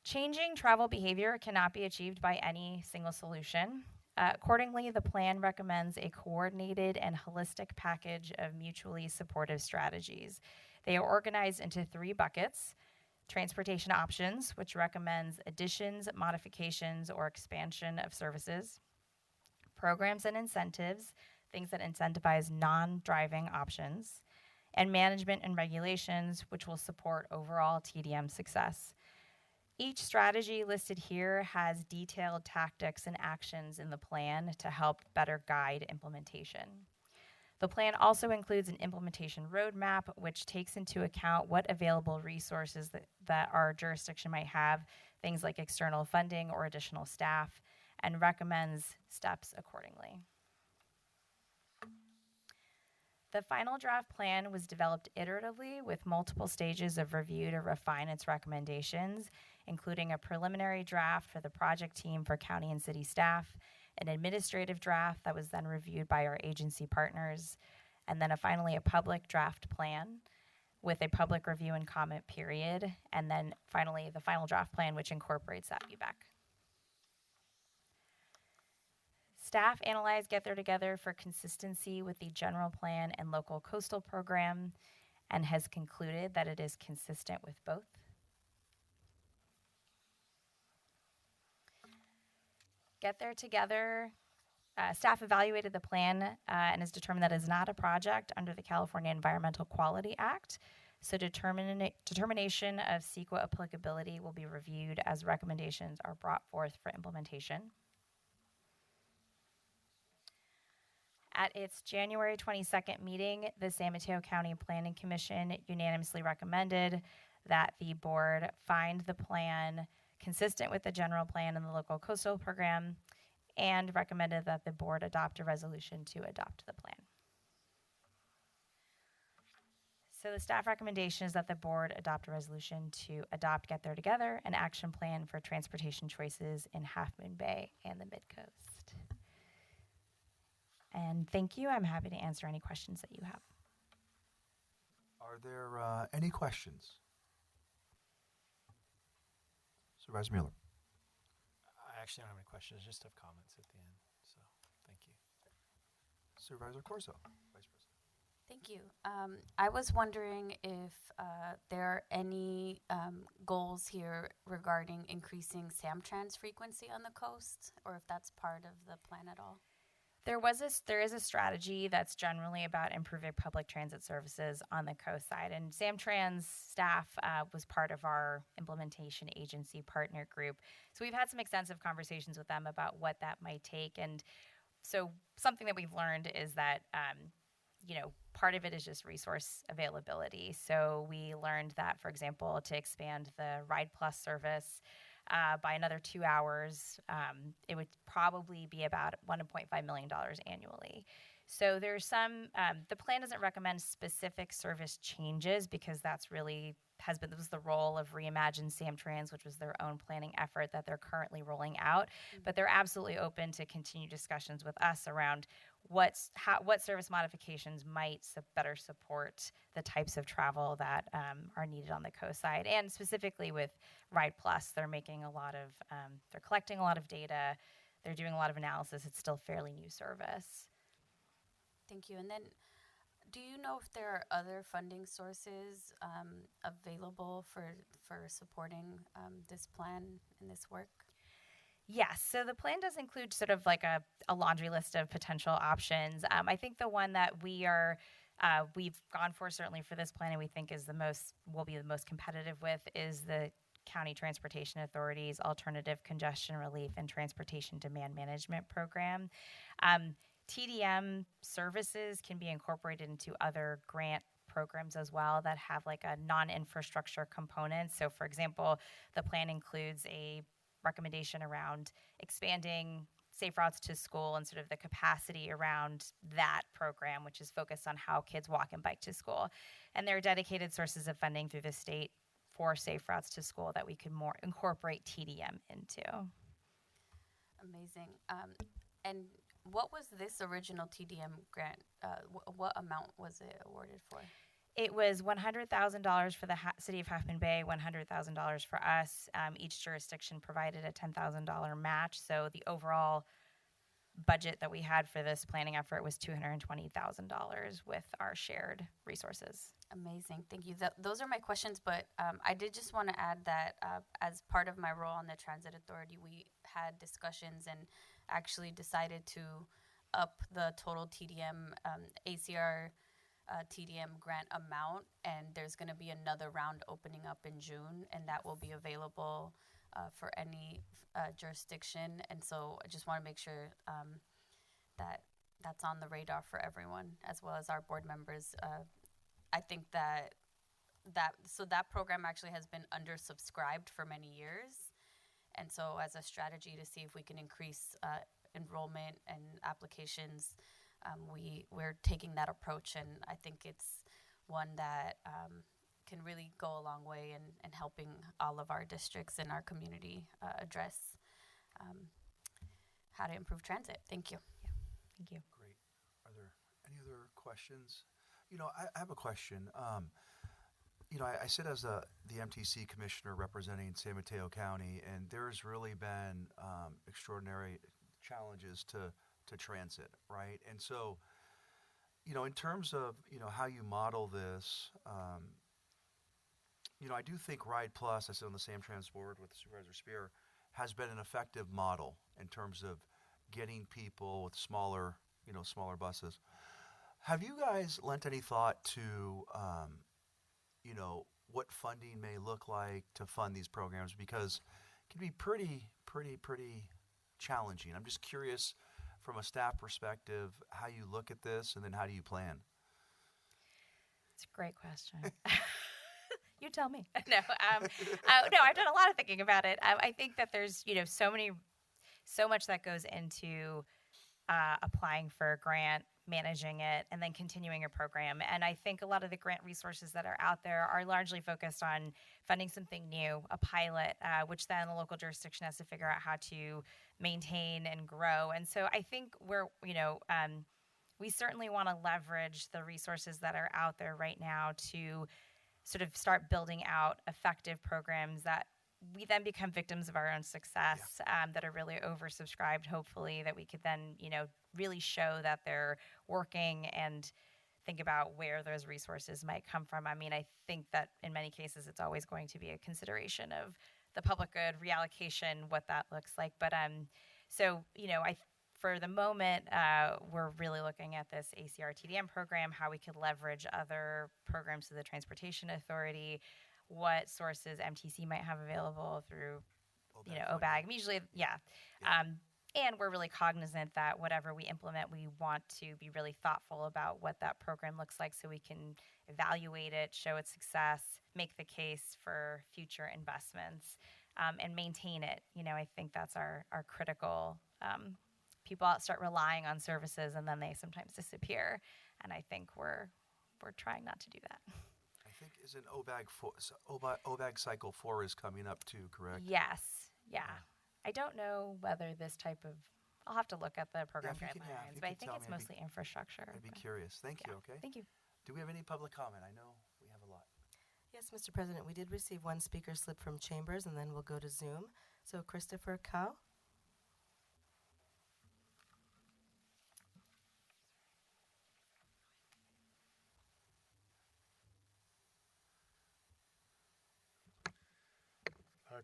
Changing travel behavior cannot be achieved by any single solution. Accordingly, the plan recommends a coordinated and holistic package of mutually supportive strategies. They are organized into 3 buckets: transportation options, which recommends additions, modifications, or expansion of services; programs and incentives, things that incentivize non-driving options; and management and regulations, which will support overall TDM success. Each strategy listed here has detailed tactics and actions in the plan to help better guide implementation. The plan also includes an implementation roadmap, which takes into account what available resources that our jurisdiction might have, things like external funding or additional staff, and recommends steps accordingly. The final draft plan was developed iteratively with multiple stages of review to refine its recommendations, including a preliminary draft for the project team for county and city staff, an administrative draft that was then reviewed by our agency partners, and then finally a public draft plan with a public review and comment period, and then finally the final draft plan, which incorporates that feedback. Staff analyzed Get There Together for consistency with the general plan and local coastal program and has concluded that it is consistent with both. Get There Together, staff evaluated the plan and has determined that it is not a project under the California Environmental Quality Act. So determination of CEQA applicability will be reviewed as recommendations are brought forth for implementation. At its January 22nd meeting, the San Mateo County Planning Commission unanimously recommended that the board find the plan consistent with the general plan and the local coastal program, and recommended that the board adopt a resolution to adopt the plan. So the staff recommendation is that the board adopt a resolution to adopt Get There Together, an action plan for transportation choices in Half Moon Bay and the Mid-Coast. And thank you. I'm happy to answer any questions that you have. Are there any questions? Supervisor Mueller. I actually don't have any questions, just have comments at the end, so thank you. Supervisor Corso, Vice President. Thank you. I was wondering if there are any goals here regarding increasing SamTrans frequency on the coast, or if that's part of the plan at all. There is a strategy that's generally about improving public transit services on the coast side, and Samtrans staff was part of our implementation agency partner group. So we've had some extensive conversations with them about what that might take, and so something that we've learned is that part of it is just resource availability. So we learned that, for example, to expand the Ride Plus service by another 2 hours, it would probably be about $1.5 million annually. So there's some, the plan doesn't recommend specific service changes because that's really was the role of Reimagine Samtrans, which was their own planning effort that they're currently rolling out. But they're absolutely open to continue discussions with us around what service modifications might better support the types of travel that are needed on the coast side. And specifically with Ride Plus, they're making they're collecting a lot of data, they're doing a lot of analysis. It's still fairly new service. Thank you. And then, do you know if there are other funding sources available for supporting this plan and this work? Yes. So the plan does include sort of like a laundry list of potential options. I think the one that we've gone for certainly for this plan and we think will be the most competitive with is the County Transportation Authority's Alternative Congestion Relief and Transportation Demand Management Program. TDM services can be incorporated into other grant programs as well that have like a non-infrastructure component. So for example, the plan includes a recommendation around expanding safe routes to school and sort of the capacity around that program, which is focused on how kids walk and bike to school. And there are dedicated sources of funding through the state for safe routes to school that we could more incorporate TDM into. Amazing. And what was this original TDM grant? What amount was it awarded for? It was $100,000 for the city of Half Moon Bay, $100,000 for us. Each jurisdiction provided a $10,000 match. So the overall budget that we had for this planning effort was $220,000 with our shared resources. Amazing. Thank you. Those are my questions, but I did just want to add that as part of my role on the Transit Authority, we had discussions and actually decided to up the total TDM, ACR TDM grant amount, and there's going to be another round opening up in June, and that will be available for any jurisdiction. And so I just want to make sure that that's on the radar for everyone, as well as our board members. I think that program actually has been undersubscribed for many years, and so as a strategy to see if we can increase enrollment and applications, we're taking that approach, and I think it's one that can really go a long way in helping all of our districts and our community address how to improve transit. Thank you. Yeah. Thank you. Great. Are there any other questions? I have a question. I sit as the MTC commissioner representing San Mateo County, and there's really been extraordinary challenges to transit, right? And so, in terms of, how you model this, I do think Ride Plus, I sit on the Samtrans board with Supervisor Spear, has been an effective model in terms of getting people with smaller buses. Have you guys lent any thought to, what funding may look like to fund these programs? Because it can be pretty challenging. I'm just curious from a staff perspective how you look at this, and then how do you plan? It's a great question. You tell me. No, I've done a lot of thinking about it. I think that there's, so much that goes into applying for a grant, managing it, and then continuing a program. And I think a lot of the grant resources that are out there are largely focused on funding something new, a pilot, which then the local jurisdiction has to figure out how to maintain and grow. And so I think we certainly want to leverage the resources that are out there right now to sort of start building out effective programs that we then become victims of our own success, that are really oversubscribed, hopefully, that we could then, really show that they're working and think about where those resources might come from. I mean, I think that in many cases it's always going to be a consideration of the public good, reallocation, what that looks like. But for the moment, we're really looking at this ACR TDM program, how we could leverage other programs of the Transportation Authority, what sources MTC might have available through, OBAG. Usually, yeah. And we're really cognizant that whatever we implement, we want to be really thoughtful about what that program looks like so we can evaluate it, show its success, make the case for future investments, and maintain it. I think that's our critical. People start relying on services and then they sometimes disappear, and I think we're trying not to do that. I think isn't OBAG Cycle 4 is coming up too, correct? Yes. Yeah. I don't know whether this type of. I'll have to look at the program if you can- guidelines, if you but I could think tell it's me, I'd be- mostly infrastructure. I'd be but- curious. Thank you, Yeah. okay? Thank you. Do we have any public comment? I know we have a lot. Yes, Mr. President, we did receive one speaker slip from Chambers, and then we'll go to Zoom. So Christopher Cow.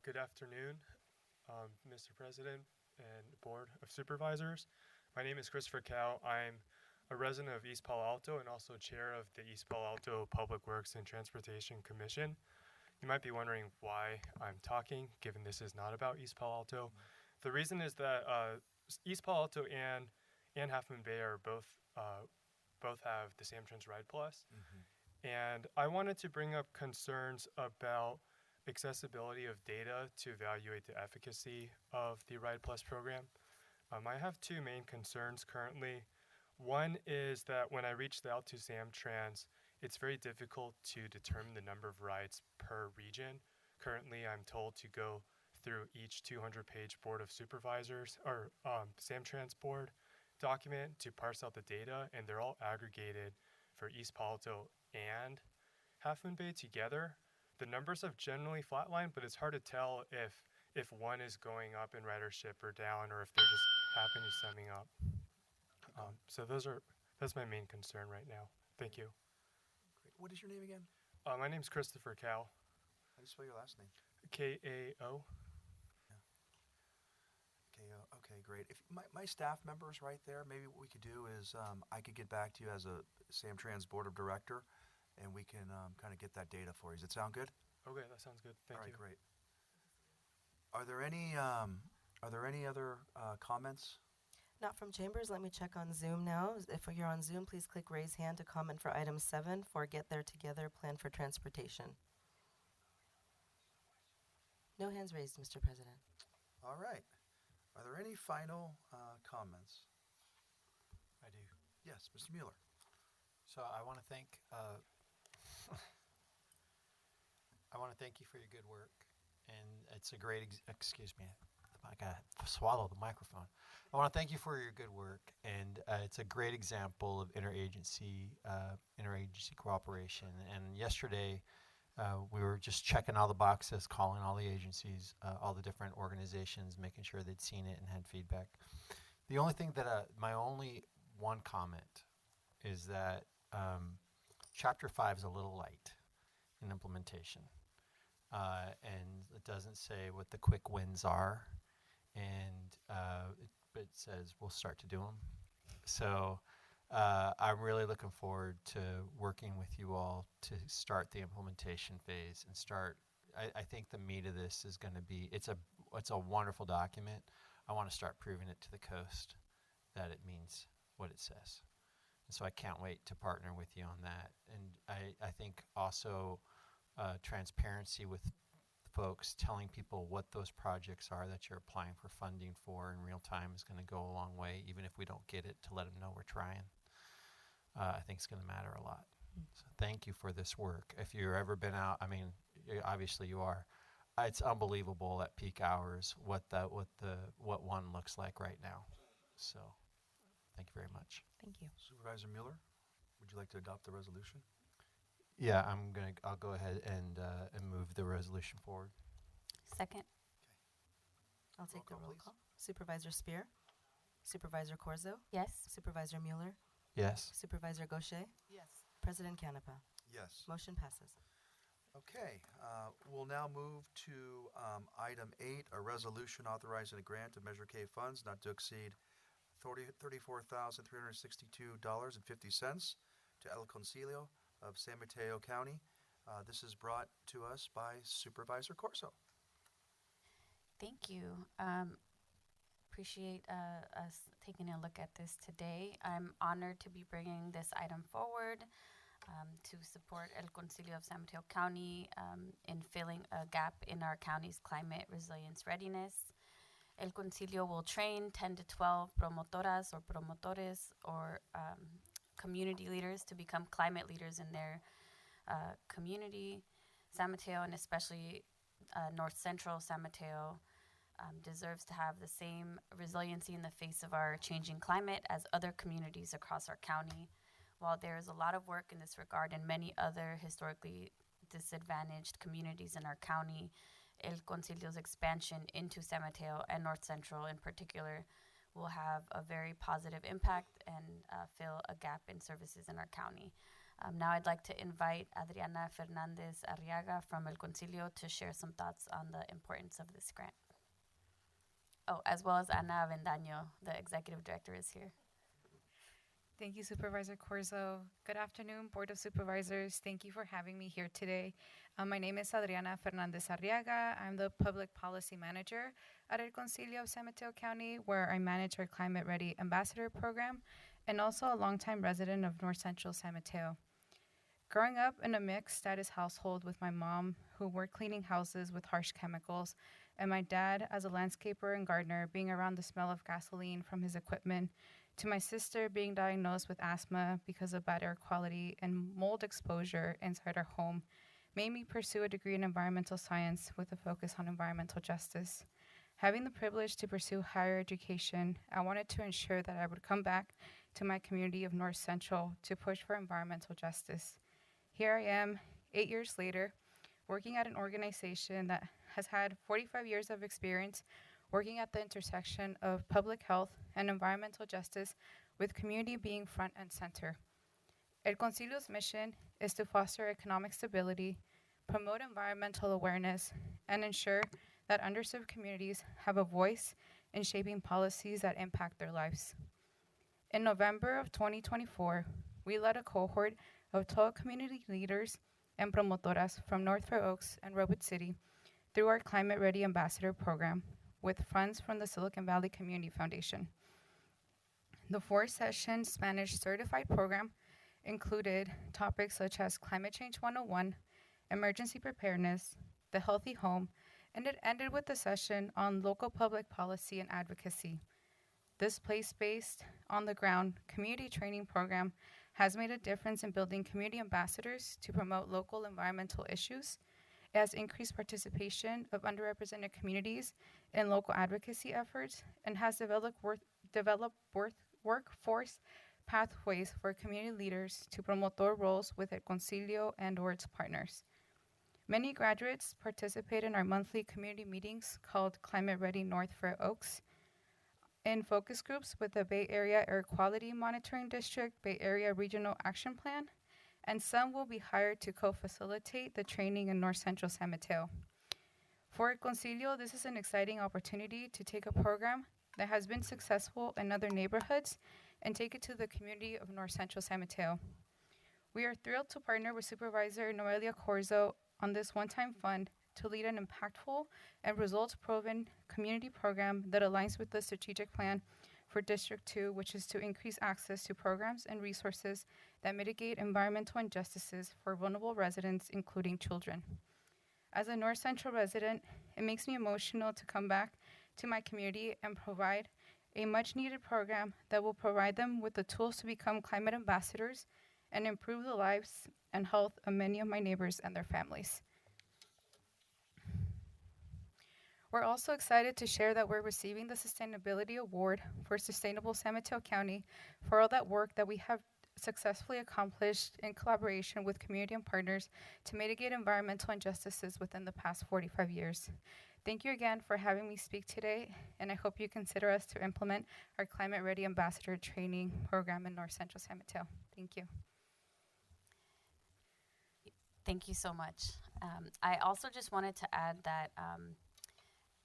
Good afternoon, Mr. President and Board of Supervisors. My name is Christopher Cow. I'm a resident of East Palo Alto and also chair of the East Palo Alto Public Works and Transportation Commission. You might be wondering why I'm talking, given this is not about East Palo Alto. The reason is that East Palo Alto and Half Moon Bay are both have the Samtrans Ride Plus. And I wanted to bring up concerns about accessibility of data to evaluate the efficacy of the Ride Plus program. I have two main concerns currently. One is that when I reached out to Samtrans, it's very difficult to determine the number of rides per region. Currently, I'm told to go through each 200-page Board of Supervisors or Samtrans board document to parse out the data, and they're all aggregated for East Palo Alto and Half Moon Bay together. The numbers have generally flatlined, but it's hard to tell if one is going up in ridership or down, or if they're just happening summing up. So that's my main concern right now. Thank you. Great. What is your name again? My name's Christopher Cow. How do you spell your last name? K-A-O. KO. Okay, great. If my staff member is right there, maybe what we could do is I could get back to you as a Samtrans Board of Director, and we can kind of get that data for you. Does it sound good? Okay, that sounds good. Thank All right, you. great. Are there any other comments? Not from Chambers. Let me check on Zoom now. If you're on Zoom, please click raise hand to comment for item 7 for Get There Together Plan for Transportation. No hands raised, Mr. President. All right. Are there any final comments? I do. Yes, Mr. Mueller. So I want to thank you for your good work, and it's a great. Excuse me, I gotta swallow the microphone. I want to thank you for your good work, and it's a great example of interagency cooperation. And yesterday, we were just checking all the boxes, calling all the agencies, all the different organizations, making sure they'd seen it and had feedback. The only thing that my only one comment is that Chapter 5 is a little light in implementation. And it doesn't say what the quick wins are, and it says we'll start to do them. So I'm really looking forward to working with you all to start the implementation phase and start. I think the meat of this is going to be it's a wonderful document. I want to start proving it to the coast that it means what it says. And so I can't wait to partner with you on that. And I think also transparency with folks, telling people what those projects are that you're applying for funding for in real time is going to go a long way, even if we don't get it, to let them know we're trying. I think it's going to matter a lot. So thank you for this work. If you've ever been out, I mean, obviously you are. It's unbelievable at peak hours what one looks like right now. So thank you very much. Thank you. Supervisor Mueller, would you like to adopt the resolution? Yeah, I'll go ahead and move the resolution forward. Second. I'll take the call, roll please. call. Supervisor Spear? Supervisor Corzo? Yes. Supervisor Mueller? Yes. Supervisor Gaucher? Yes. President Canepa? Yes. Motion passes. Okay, we'll now move to item 8, a resolution authorizing a grant of Measure K funds not to exceed $34,362.50 to El Concilio of San Mateo County. This is brought to us by Supervisor Corso. Thank you. Appreciate us taking a look at this today. I'm honored to be bringing this item forward to support El Concilio of San Mateo County in filling a gap in our county's climate resilience readiness. El Concilio will train 10 to 12 promotoras or promotores or community leaders to become climate leaders in their community. San Mateo, and especially North Central San Mateo, deserves to have the same resiliency in the face of our changing climate as other communities across our county. While there is a lot of work in this regard in many other historically disadvantaged communities in our county, El Concilio's expansion into San Mateo and North Central in particular will have a very positive impact and fill a gap in services in our county. Now I'd like to invite Adriana Fernandez Arriaga from El Concilio to share some thoughts on the importance of this grant. Oh, as well as Ana Avendaño, the executive director, is here. Thank you, Supervisor Corzo. Good afternoon, Board of Supervisors. Thank you for having me here today. My name is Adriana Fernandez Arriaga. I'm the Public Policy Manager at El Concilio of San Mateo County, where I manage our Climate Ready Ambassador Program, and also a longtime resident of North Central San Mateo. Growing up in a mixed status household with my mom, who worked cleaning houses with harsh chemicals, and my dad as a landscaper and gardener being around the smell of gasoline from his equipment, to my sister being diagnosed with asthma because of bad air quality and mold exposure inside our home, made me pursue a degree in environmental science with a focus on environmental justice. Having the privilege to pursue higher education, I wanted to ensure that I would come back to my community of North Central to push for environmental justice. Here I am, 8 years later, working at an organization that has had 45 years of experience working at the intersection of public health and environmental justice, with community being front and center. El Concilio's mission is to foster economic stability, promote environmental awareness, and ensure that underserved communities have a voice in shaping policies that impact their lives. In November of 2024, we led a cohort of 12 community leaders and promotoras from North Fair Oaks and Redwood City through our Climate Ready Ambassador Program with funds from the Silicon Valley Community Foundation. The 4 sessions Spanish certified program included topics such as Climate Change 101, emergency preparedness, the healthy home, and it ended with a session on local public policy and advocacy. This place-based, on-the-ground community training program has made a difference in building community ambassadors to promote local environmental issues. It has increased participation of underrepresented communities in local advocacy efforts and has developed workforce pathways for community leaders to promote their roles with El Concilio and or its partners. Many graduates participate in our monthly community meetings called Climate Ready North Fair Oaks, in focus groups with the Bay Area Air Quality Monitoring District, Bay Area Regional Action Plan, and some will be hired to co-facilitate the training in North Central San Mateo. For El Concilio, this is an exciting opportunity to take a program that has been successful in other neighborhoods and take it to the community of North Central San Mateo. We are thrilled to partner with Supervisor Noelia Corzo on this one-time fund to lead an impactful and results-proven community program that aligns with the strategic plan for District 2, which is to increase access to programs and resources that mitigate environmental injustices for vulnerable residents, including children. As a North Central resident, it makes me emotional to come back to my community and provide a much-needed program that will provide them with the tools to become climate ambassadors and improve the lives and health of many of my neighbors and their families. We're also excited to share that we're receiving the Sustainability Award for Sustainable San Mateo County for all that work that we have successfully accomplished in collaboration with community and partners to mitigate environmental injustices within the past 45 years. Thank you again for having me speak today, and I hope you consider us to implement our Climate Ready Ambassador Training Program in North Central San Mateo. Thank you. Thank you so much. I also just wanted to add that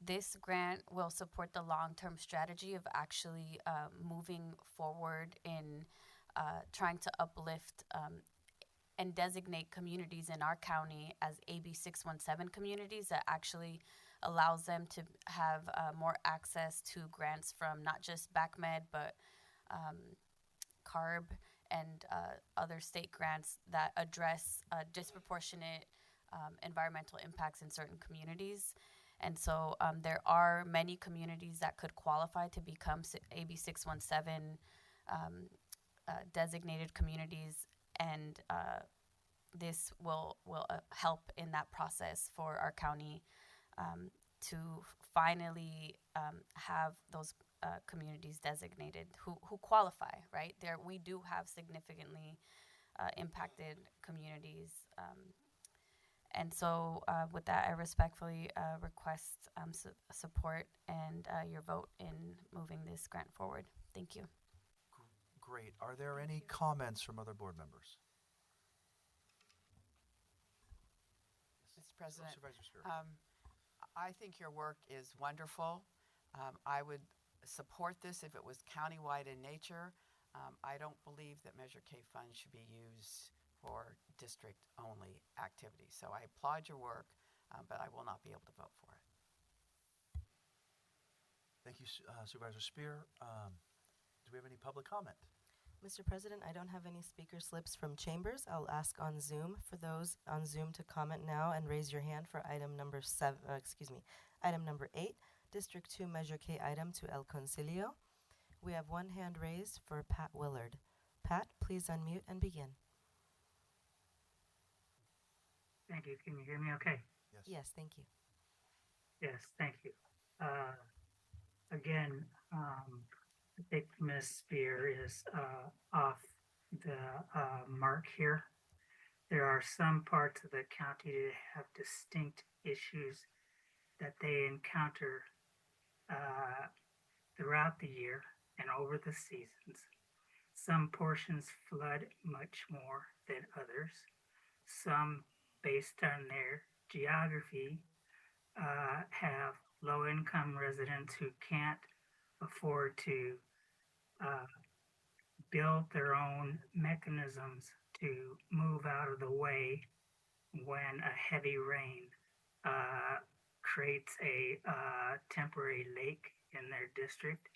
This grant will support the long-term strategy of actually moving forward in trying to uplift and designate communities in our county as AB 617 communities that actually allows them to have more access to grants from not just BACMed, but CARB and other state grants that address disproportionate environmental impacts in certain communities. And so there are many communities that could qualify to become AB 617 designated communities, and this will help in that process for our county to finally have those communities designated who qualify, right? We do have significantly impacted communities. And so with that, I respectfully request support and your vote in moving this grant forward. Thank you. Great. Are there any comments from other board members? Mr. President, Supervisor Spear. I think your work is wonderful. I would support this if it was countywide in nature. I don't believe that Measure K funds should be used for district-only activities. So I applaud your work, but I will not be able to vote for it. Thank you, Supervisor Spear. Do we have any public comment? Mr. President, I don't have any speaker slips from chambers. I'll ask on Zoom for those on Zoom to comment now and raise your hand for item number item number 8, District 2 Measure K item to El Concilio. We have one hand raised for Pat Willard. Pat, please unmute and begin. Thank you. Can you hear me okay? Yes, thank you. Yes, thank you. Again, I think Ms. Spear is off the mark here. There are some parts of the county that have distinct issues that they encounter throughout the year and over the seasons. Some portions flood much more than others. Some, based on their geography, have low-income residents who can't afford to build their own mechanisms to move out of the way when a heavy rain creates a temporary lake in their district,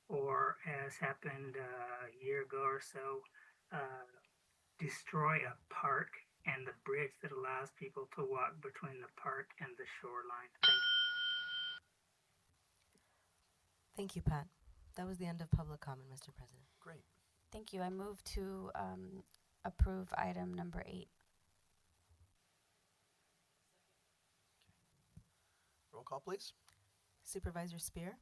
or as happened a year ago or so, destroy a park and the bridge that allows people to walk between the park and the shoreline. Thank you, Pat. That was the end of public comment, Mr. President. Great. Thank you. I move to approve item number 8. Roll call, please. Supervisor Spear?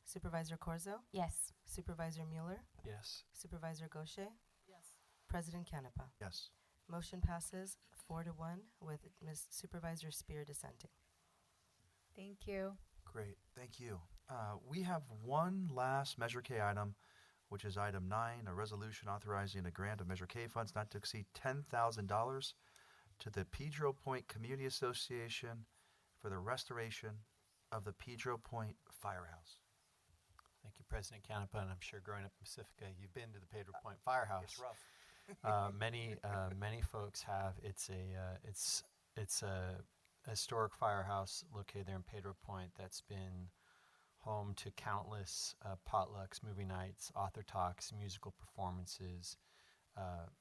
Supervisor Corzo? Yes. Supervisor Mueller? Yes. Supervisor Gaucher? Yes. President Canepa? Yes. Motion passes 4-1 with Ms. Supervisor Spear dissenting. Thank you. Great. Thank you. We have one last Measure K item, which is item 9, a resolution authorizing a grant of Measure K funds not to exceed $10,000 to the Pedro Point Community Association for the restoration of the Pedro Point Firehouse. Thank you, President Canepa, and I'm sure growing up in Pacifica, you've been to the Pedro Point Firehouse. It's rough. Many folks have. It's a historic firehouse located there in Pedro Point that's been home to countless potlucks, movie nights, author talks, musical performances,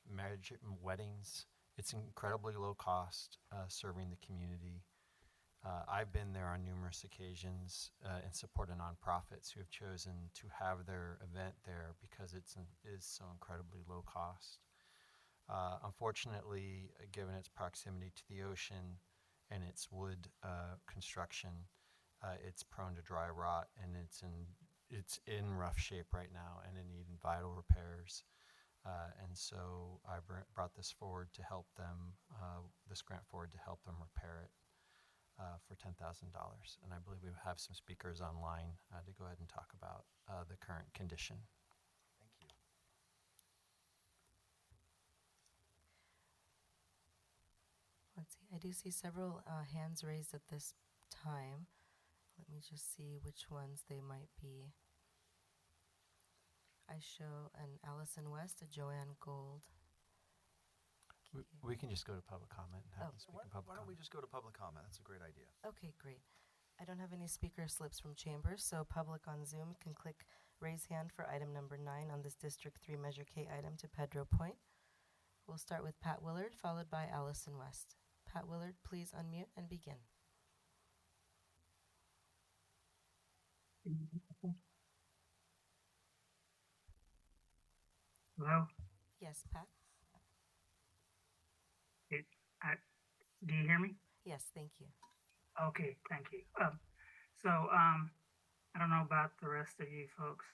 marriage and weddings. It's incredibly low cost serving the community. I've been there on numerous occasions and supported nonprofits who have chosen to have their event there because it is so incredibly low cost. Unfortunately, given its proximity to the ocean and its wood construction, it's prone to dry rot, and it's in rough shape right now and in need of vital repairs. And so I brought this forward to help them, this grant forward to help them repair it for $10,000. And I believe we have some speakers online to go ahead and talk about the current condition. Thank you. Let's see. I do see several hands raised at this time. Let me just see which ones they might be. I show an Allison West, a Joanne Gold. We can just go to public comment and have Oh. them speak in public Why don't we comment. just go to public comment? That's a great idea. Okay, great. I don't have any speaker slips from chambers, so public on Zoom can click raise hand for item number 9 on this District 3 Measure K item to Pedro Point. We'll start with Pat Willard, followed by Allison West. Pat Willard, please unmute and begin. Hello? Yes, Pat? It, I, do you hear me? Yes, thank you. Okay, thank you. I don't know about the rest of you folks,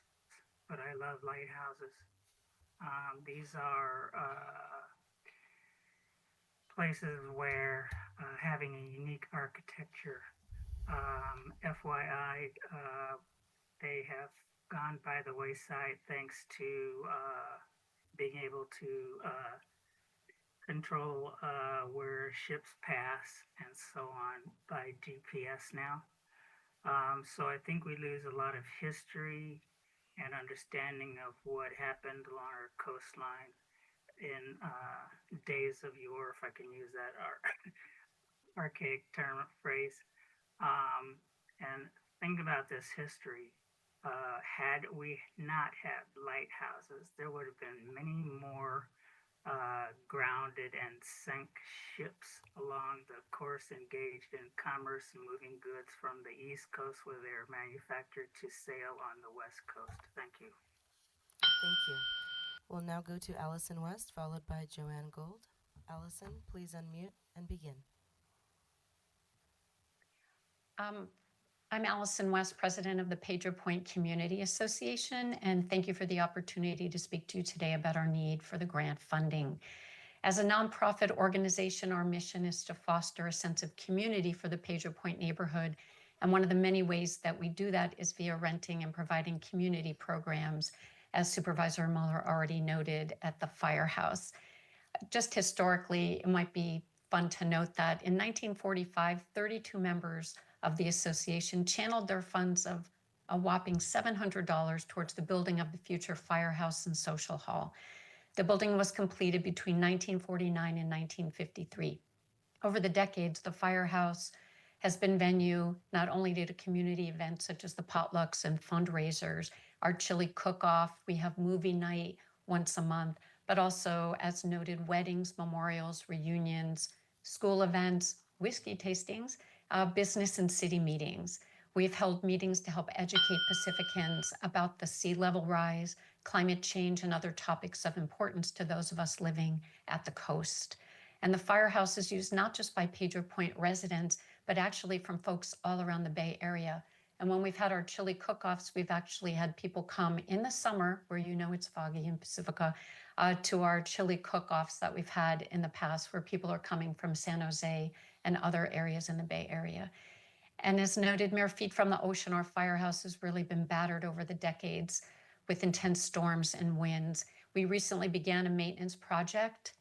but I love lighthouses. These are places where having a unique architecture. FYI, they have gone by the wayside thanks to being able to control where ships pass and so on by GPS now. So I think we lose a lot of history and understanding of what happened along our coastline in days of yore, if I can use that archaic term phrase. And think about this history. Had we not had lighthouses, there would have been many more grounded and sank ships along the course engaged in commerce and moving goods from the East Coast where they're manufactured to sail on the West Coast. Thank you. Thank you. We'll now go to Allison West, followed by Joanne Gold. Allison, please unmute and begin. I'm Allison West, president of the Pedro Point Community Association, and thank you for the opportunity to speak to you today about our need for the grant funding. As a nonprofit organization, our mission is to foster a sense of community for the Pedro Point neighborhood, and one of the many ways that we do that is via renting and providing community programs, as Supervisor Mueller already noted at the firehouse. Just historically, it might be fun to note that in 1945, 32 members of the association channeled their funds of a whopping $700 towards the building of the future firehouse and social hall. The building was completed between 1949 and 1953. Over the decades, the firehouse has been venue not only to community events such as the potlucks and fundraisers, our chili cook-off, we have movie night once a month, but also, as noted, weddings, memorials, reunions, school events, whiskey tastings, business and city meetings. We've held meetings to help educate Pacificans about the sea level rise, climate change, and other topics of importance to those of us living at the coast. And the firehouse is used not just by Pedro Point residents, but actually from folks all around the Bay Area. And when we've had our chili cook-offs, we've actually had people come in the summer, where you know it's foggy in Pacifica, to our chili cook-offs that we've had in the past, where people are coming from San Jose and other areas in the Bay Area. And as noted, mere feet from the ocean, our firehouse has really been battered over the decades with intense storms and winds. We recently began a maintenance project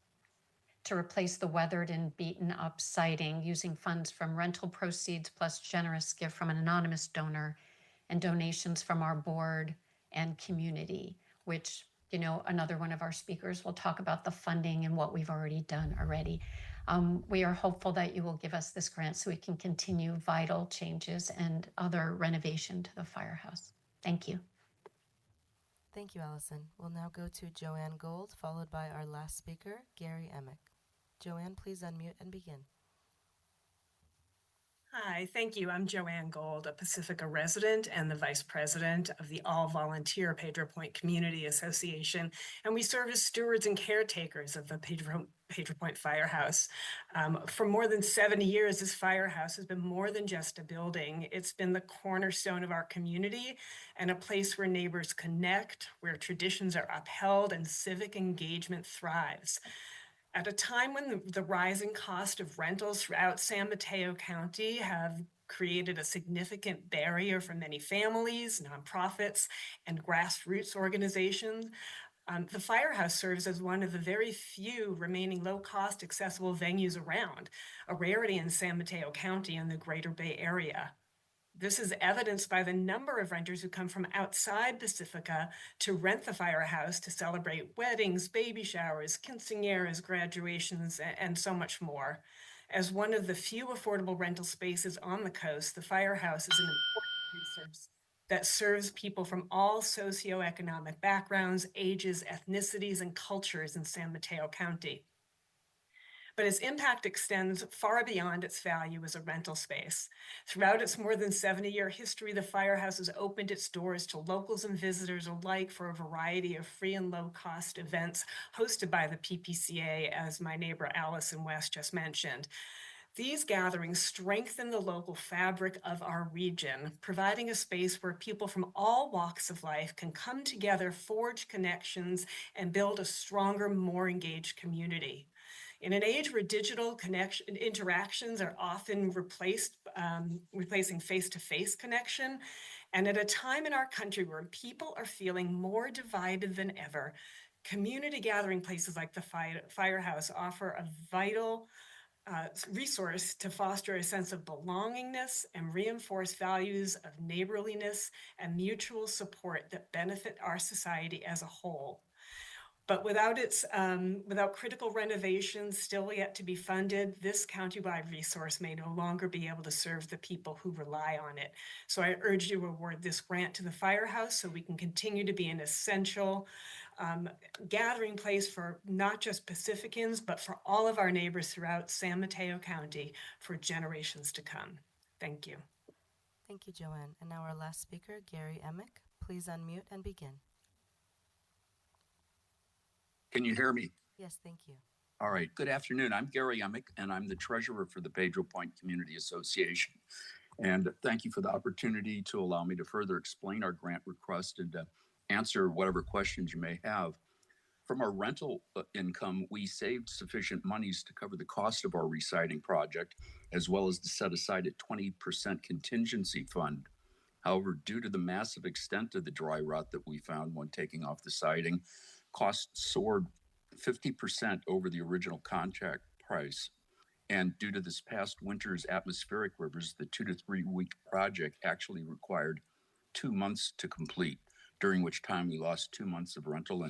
to replace the weathered and beaten up siding using funds from rental proceeds plus generous gift from an anonymous donor and donations from our board and community, which, you know, another one of our speakers will talk about the funding and what we've already done already. We are hopeful that you will give us this grant so we can continue vital changes and other renovation to the firehouse. Thank you. Thank you, Allison. We'll now go to Joanne Gold, followed by our last speaker, Gary Emick. Joanne, please unmute and begin. Hi, thank you. I'm Joanne Gold, a Pacifica resident and the vice president of the all-volunteer Pedro Point Community Association, and we serve as stewards and caretakers of the Pedro Point Firehouse. For more than 70 years, this firehouse has been more than just a building. It's been the cornerstone of our community and a place where neighbors connect, where traditions are upheld, and civic engagement thrives. At a time when the rising cost of rentals throughout San Mateo County have created a significant barrier for many families, nonprofits, and grassroots organizations, the firehouse serves as one of the very few remaining low-cost accessible venues around, a rarity in San Mateo County and the greater Bay Area. This is evidenced by the number of renters who come from outside Pacifica to rent the firehouse to celebrate weddings, baby showers, quinceañeras, graduations, and so much more. As one of the few affordable rental spaces on the coast, the firehouse is an important resource that serves people from all socioeconomic backgrounds, ages, ethnicities, and cultures in San Mateo County. But its impact extends far beyond its value as a rental space. Throughout its more than 70-year history, the firehouse has opened its doors to locals and visitors alike for a variety of free and low-cost events hosted by the PPCA, as my neighbor Allison West just mentioned. These gatherings strengthen the local fabric of our region, providing a space where people from all walks of life can come together, forge connections, and build a stronger, more engaged community. In an age where digital interactions are often replacing face-to-face connection, and at a time in our country where people are feeling more divided than ever, community gathering places like the Firehouse offer a vital resource to foster a sense of belongingness and reinforce values of neighborliness and mutual support that benefit our society as a whole. But without critical renovations still yet to be funded, this countywide resource may no longer be able to serve the people who rely on it. So I urge you to award this grant to the Firehouse so we can continue to be an essential gathering place for not just Pacificans, but for all of our neighbors throughout San Mateo County for generations to come. Thank you. Thank you, Joanne. And now our last speaker, Gary Emick. Please unmute and begin. Can you hear me? Yes, thank you. All right. Good afternoon. I'm Gary Emick, and I'm the treasurer for the Pedro Point Community Association. And thank you for the opportunity to allow me to further explain our grant request and answer whatever questions you may have. From our rental income, we saved sufficient monies to cover the cost of our re-siding project, as well as to set aside a 20% contingency fund. However, due to the massive extent of the dry rot that we found when taking off the siding, costs soared 50% over the original contract price. And due to this past winter's atmospheric rivers, the 2 to 3 week project actually required 2 months to complete, during which time we lost 2 months of rental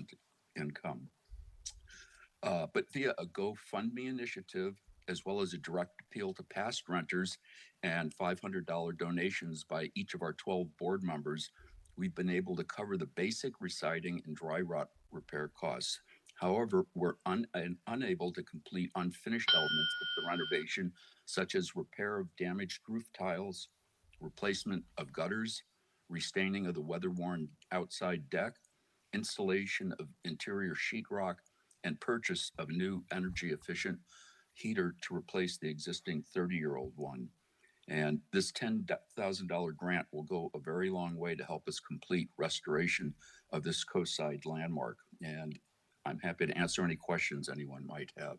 income. But via a GoFundMe initiative, as well as a direct appeal to past renters and $500 donations by each of our 12 board members, we've been able to cover the basic residing and dry rot repair costs. However, we're unable to complete unfinished elements of the renovation, such as repair of damaged roof tiles, replacement of gutters, restaining of the weather-worn outside deck, installation of interior sheetrock, and purchase of a new energy-efficient heater to replace the existing 30-year-old one. And this $10,000 grant will go a very long way to help us complete restoration of this coastside landmark. And I'm happy to answer any questions anyone might have.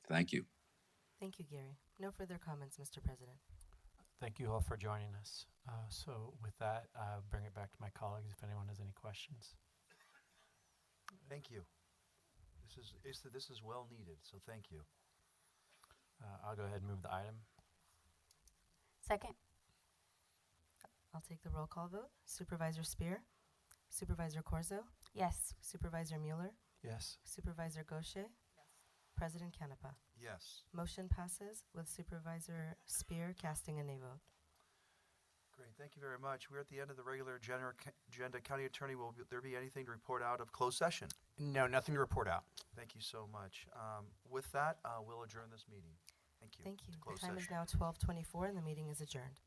Thank you. Thank you, Gary. No further comments, Mr. President. Thank you all for joining us. So with that, I'll bring it back to my colleagues if anyone has any questions. Thank you. This is well needed, so thank you. I'll go ahead and move the item. Second. I'll take the roll call vote. Supervisor Spear? Supervisor Corzo? Yes. Supervisor Mueller? Yes. Supervisor Gaucher? Yes. President Canepa? Yes. Motion passes with Supervisor Spear casting a nay vote. Great, thank you very much. We're at the end of the regular agenda. County Attorney, will there be anything to report out of closed session? No, nothing to report out. Thank you so much. With that, we'll adjourn this meeting. Thank you. Thank you. To The closed time is session. now 12:24 and the meeting is adjourned.